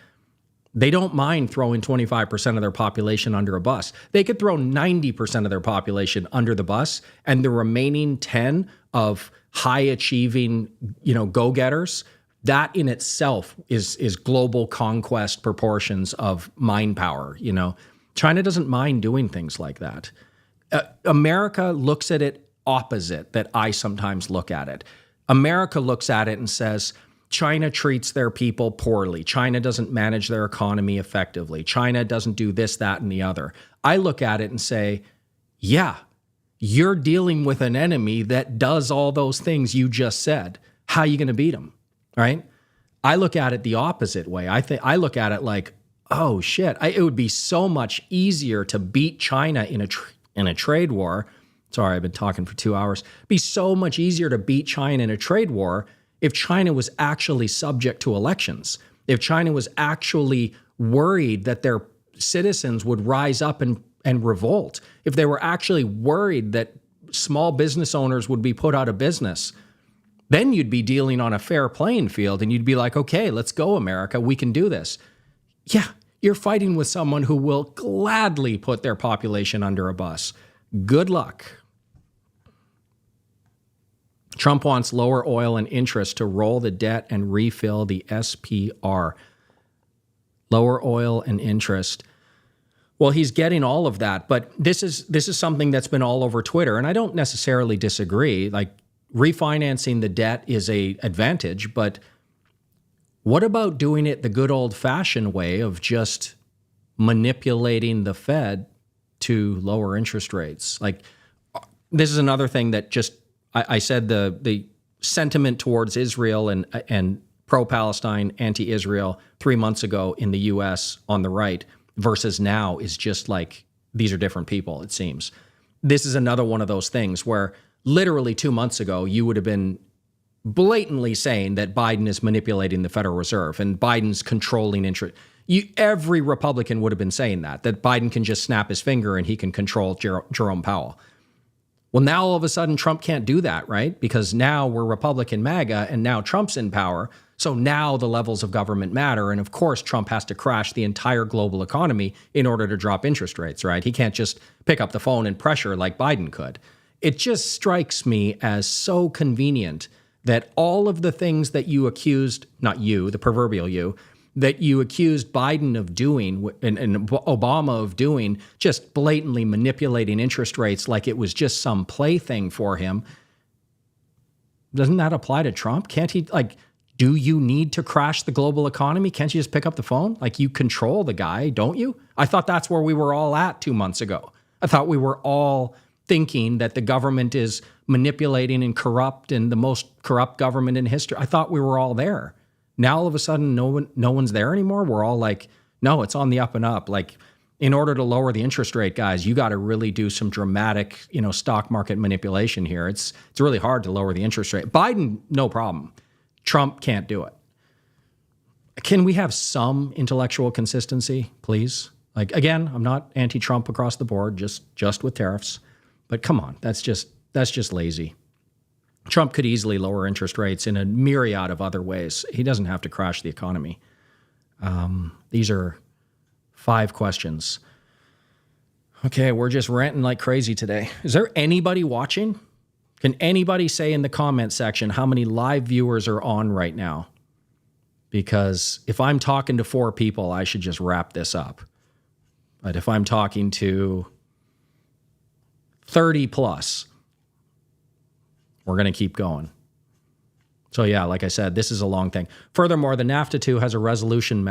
they don't mind throwing 25% of their population under a bus. They could throw 90% of their population under the bus, and the remaining 10 of high achieving, go-getters, that in itself is global conquest proportions of mind power. China doesn't mind doing things like that. America looks at it opposite that I sometimes look at it. America looks at it and says, China treats their people poorly. China doesn't manage their economy effectively. China doesn't do this, that, and the other. I look at it and say, yeah, you're dealing with an enemy that does all those things you just said. How are you going to beat them? Right? I look at it the opposite way. I look at it like, oh shit, it would be so much easier to beat China in a trade war. Sorry, I've been talking for 2 hours. It'd be so much easier to beat China in a trade war if China was actually subject to elections. If China was actually worried that their citizens would rise up and revolt. If they were actually worried that small business owners would be put out of business. Then you'd be dealing on a fair playing field and you'd be like, okay, let's go, America. We can do this. Yeah, you're fighting with someone who will gladly put their population under a bus. Good luck. Trump wants lower oil and interest to roll the debt and refill the SPR. Lower oil and interest. Well, he's getting all of that, but this is something that's been all over Twitter, and I don't necessarily disagree. Like, refinancing the debt is a advantage, but what about doing it the good old-fashioned way of just manipulating the Fed to lower interest rates? Like, this is another thing that just, I said the sentiment towards Israel and pro-Palestine, anti-Israel 3 months ago in the U.S. on the right versus now is just like, these are different people, it seems. This is another one of those things where literally 2 months ago, you would have been blatantly saying that Biden is manipulating the Federal Reserve and Biden's controlling interest. Every Republican would have been saying that Biden can just snap his finger and he can control Jerome Powell. Well, now all of a sudden Trump can't do that, right? Because now we're Republican MAGA and now Trump's in power. So now the levels of government matter. And of course, Trump has to crash the entire global economy in order to drop interest rates, right? He can't just pick up the phone and pressure like Biden could. it just strikes me as so convenient that all of the things that you accused, not you, the proverbial you, that you accused Biden of doing and Obama of doing, just blatantly manipulating interest rates like it was just some plaything for him. Doesn't that apply to Trump? Can't he, do you need to crash the global economy? Can't you just pick up the phone? You control the guy, don't you? I thought that's where we were all at 2 months ago. I thought we were all thinking that the government is manipulating and corrupt and the most corrupt government in history. I thought we were all there. Now all of a sudden, no one's there anymore. We're all no, it's on the up and up. In order to lower the interest rate, guys, you got to really do some dramatic, stock market manipulation here. It's really hard to lower the interest rate. Biden, no problem. Trump can't do it. Can we have some intellectual consistency, please? Again, I'm not anti-Trump across the board, just with tariffs. But come on, that's just lazy. Trump could easily lower interest rates in a myriad of other ways. He doesn't have to crash the economy. These are 5 questions. Okay, we're just ranting like crazy today. Is there anybody watching? Can anybody say in the comment section how many live viewers are on right now? Because if I'm talking to 4 people, I should just wrap this up. But if I'm talking to 30 plus, we're going to keep going. So yeah, like I said, this is a long thing. Furthermore, the NAFTA 2 has a resolution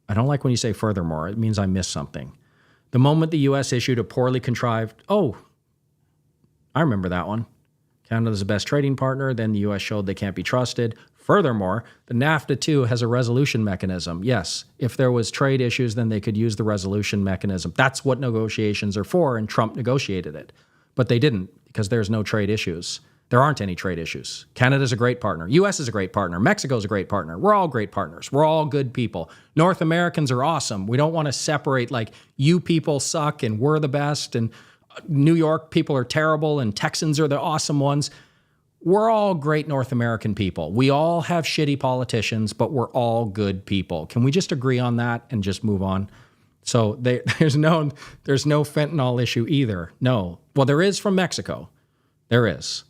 I don't like when you say furthermore. It means I missed something. The moment the U.S. issued a poorly contrived... Oh, I remember that one. Canada's the best trading partner. Then the U.S. showed they can't be trusted. Furthermore, the NAFTA 2 has a resolution mechanism. Yes, if there was trade issues, then they could use the resolution mechanism. That's what negotiations are for, and Trump negotiated it. But they didn't, because there's no trade issues. There aren't any trade issues. Canada's a great partner. U.S. is a great partner. Mexico's a great partner. We're all great partners. We're all good people. North Americans are awesome. We don't want to separate you people suck and we're the best and New York people are terrible and Texans are the awesome ones. We're all great North American people. We all have shitty politicians, but we're all good people. Can we just agree on that and just move on? So there's no fentanyl issue either. No. Well, there is from Mexico. There is.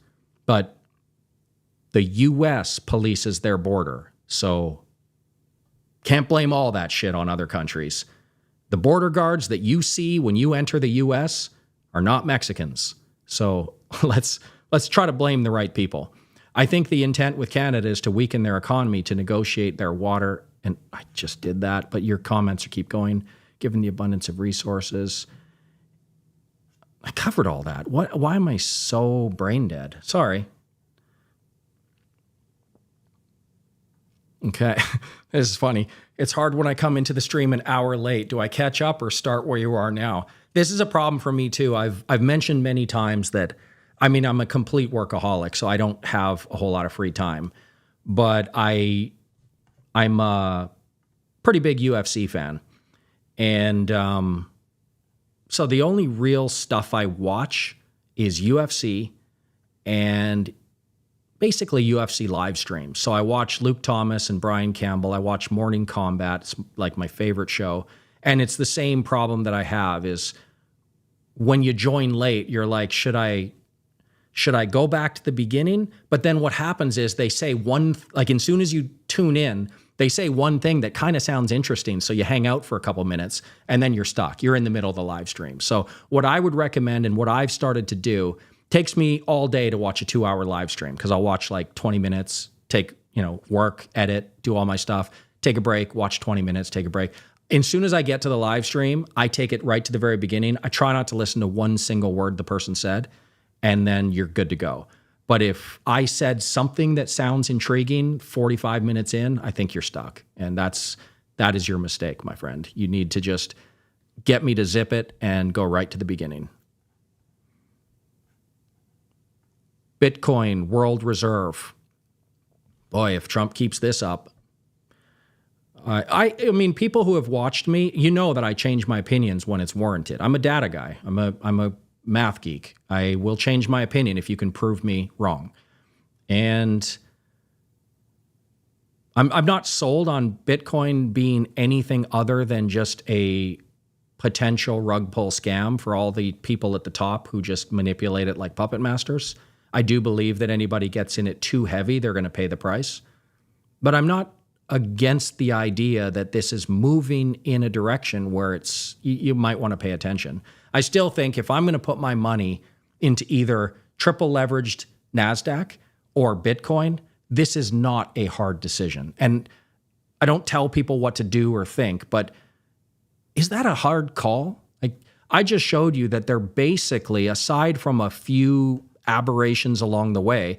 But the U.S. polices their border. So can't blame all that shit on other countries. The border guards that you see when you enter the U.S. are not Mexicans. So let's try to blame the right people. I think the intent with Canada is to weaken their economy to negotiate their water. And I just did that, but your comments keep going. Given the abundance of resources. I covered all that. Why am I so brain dead? Sorry. Okay. This is funny. It's hard when I come into the stream an hour late. Do I catch up or start where you are now? This is a problem for me too. I've mentioned many times that, I'm a complete workaholic, so I don't have a whole lot of free time. But I'm a pretty big UFC fan. And so the only real stuff I watch is UFC and basically UFC live streams. So I watch Luke Thomas and Brian Campbell. I watch Morning Combat. It's my favorite show. And it's the same problem that I have is when you join late, you're like, should I go back to the beginning? But then what happens is they say as soon as you tune in, they say one thing that kind of sounds interesting. So you hang out for a couple minutes and then you're stuck. You're in the middle of the live stream. So what I would recommend and what I've started to do, takes me all day to watch a 2-hour live stream because I'll watch 20 minutes, take, work, edit, do all my stuff, take a break, watch 20 minutes, take a break. As soon as I get to the live stream, I take it right to the very beginning. I try not to listen to one single word the person said, and then you're good to go. But if I said something that sounds intriguing 45 minutes in, I think you're stuck. And that is your mistake, my friend. You need to just get me to zip it and go right to the beginning. Bitcoin, world reserve. Boy, if Trump keeps this up. I mean, people who have watched me, you know that I change my opinions when it's warranted. I'm a data guy. I'm a math geek. I will change my opinion if you can prove me wrong. And I'm not sold on Bitcoin being anything other than just a potential rug pull scam for all the people at the top who just manipulate it like puppet masters. I do believe that anybody gets in it too heavy, they're going to pay the price. But I'm not against the idea that this is moving in a direction where you might want to pay attention. I still think if I'm going to put my money into either triple leveraged NASDAQ or Bitcoin, this is not a hard decision. And I don't tell people what to do or think, but is that a hard call? Like, I just showed you that they're basically, aside from a few aberrations along the way,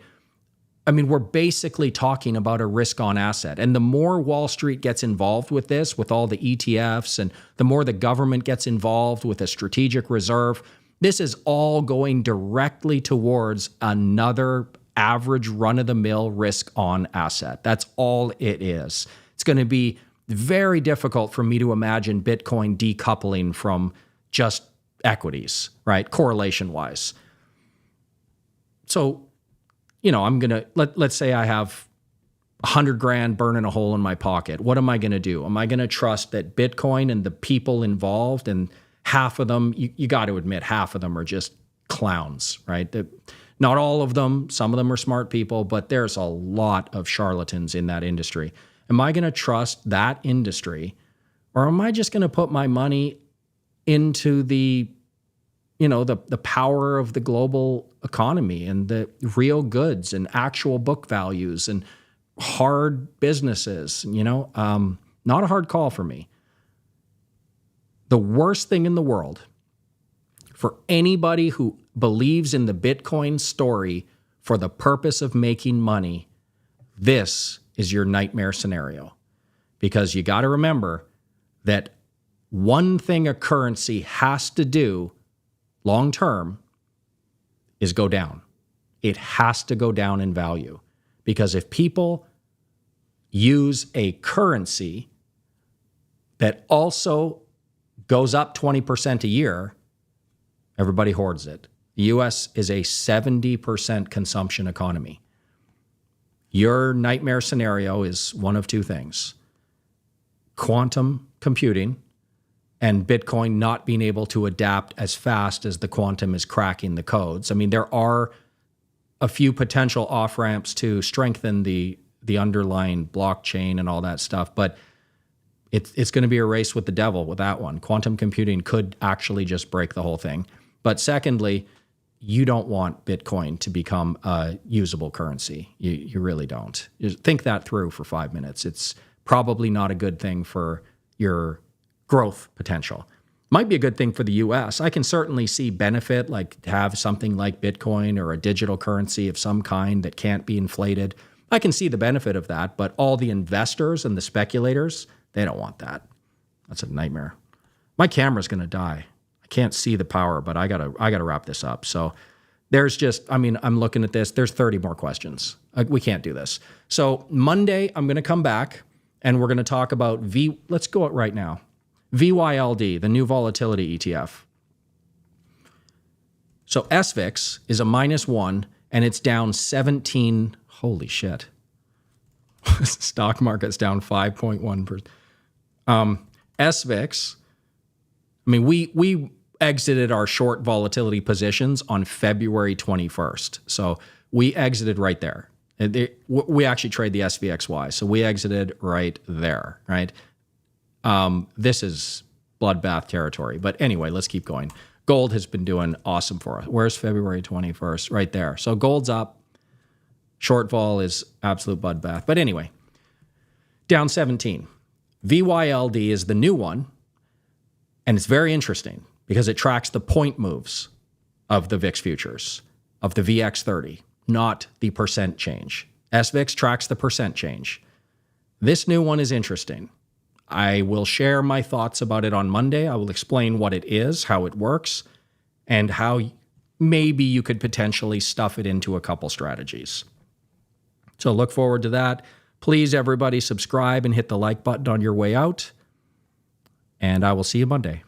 I mean, we're basically talking about a risk-on asset. And the more Wall Street gets involved with this, with all the ETFs, and the more the government gets involved with a strategic reserve, this is all going directly towards another average run-of-the-mill risk-on asset. That's all it is. It's going to be very difficult for me to imagine Bitcoin decoupling from just equities, right? Correlation-wise. So, you know, I'm going to, let's say I have 100 grand burning a hole in my pocket. What am I going to do? Am I going to trust that Bitcoin and the people involved, and half of them, you got to admit, half of them are just clowns, right? Not all of them. Some of them are smart people, but there's a lot of charlatans in that industry. Am I going to trust that industry, or am I just going to put my money into the power of the global economy and the real goods and actual book values and hard businesses? Not a hard call for me. The worst thing in the world for anybody who believes in the Bitcoin story for the purpose of making money, this is your nightmare scenario. Because you got to remember that one thing a currency has to do long term is go down. It has to go down in value. Because if people use a currency that also goes up 20% a year, everybody hoards it. The US is a 70% consumption economy. Your nightmare scenario is one of two things: quantum computing and Bitcoin not being able to adapt as fast as the quantum is cracking the codes. I mean, there are a few potential off-ramps to strengthen the underlying blockchain and all that stuff, but it's going to be a race with the devil with that one. Quantum computing could actually just break the whole thing. But secondly, you don't want Bitcoin to become a usable currency. You really don't. Just think that through for 5 minutes. It's probably not a good thing for your growth potential. Might be a good thing for the US. I can certainly see benefit, like to have something like Bitcoin or a digital currency of some kind that can't be inflated. I can see the benefit of that, but all the investors and the speculators, they don't want that. That's a nightmare. My camera's going to die. I can't see the power, but I gotta wrap this up. So there's just, I mean, I'm looking at this. There's 30 more questions. We can't do this. So Monday, I'm going to come back and we're going to talk about let's go it right now. VYLD, the new volatility ETF. So SVIX is a -1 and it's down 17. Holy shit. Stock market's down 5.1%. SVIX, I mean, we exited our short volatility positions on February 21st. So we exited right there. We actually trade the SVXY. So we exited right there, right? This is bloodbath territory. But anyway, let's keep going. Gold has been doing awesome for us. Where's February 21st? Right there. So gold's up. Short vol is absolute bloodbath. But anyway, down 17. VYLD is the new one. And it's very interesting because it tracks the point moves of the VIX futures, of the VX30, not the percent change. SVIX tracks the percent change. This new one is interesting. I will share my thoughts about it on Monday. I will explain what it is, how it works, and how maybe you could potentially stuff it into a couple strategies. So look forward to that. Please, everybody, subscribe and hit the like button on your way out. And I will see you Monday.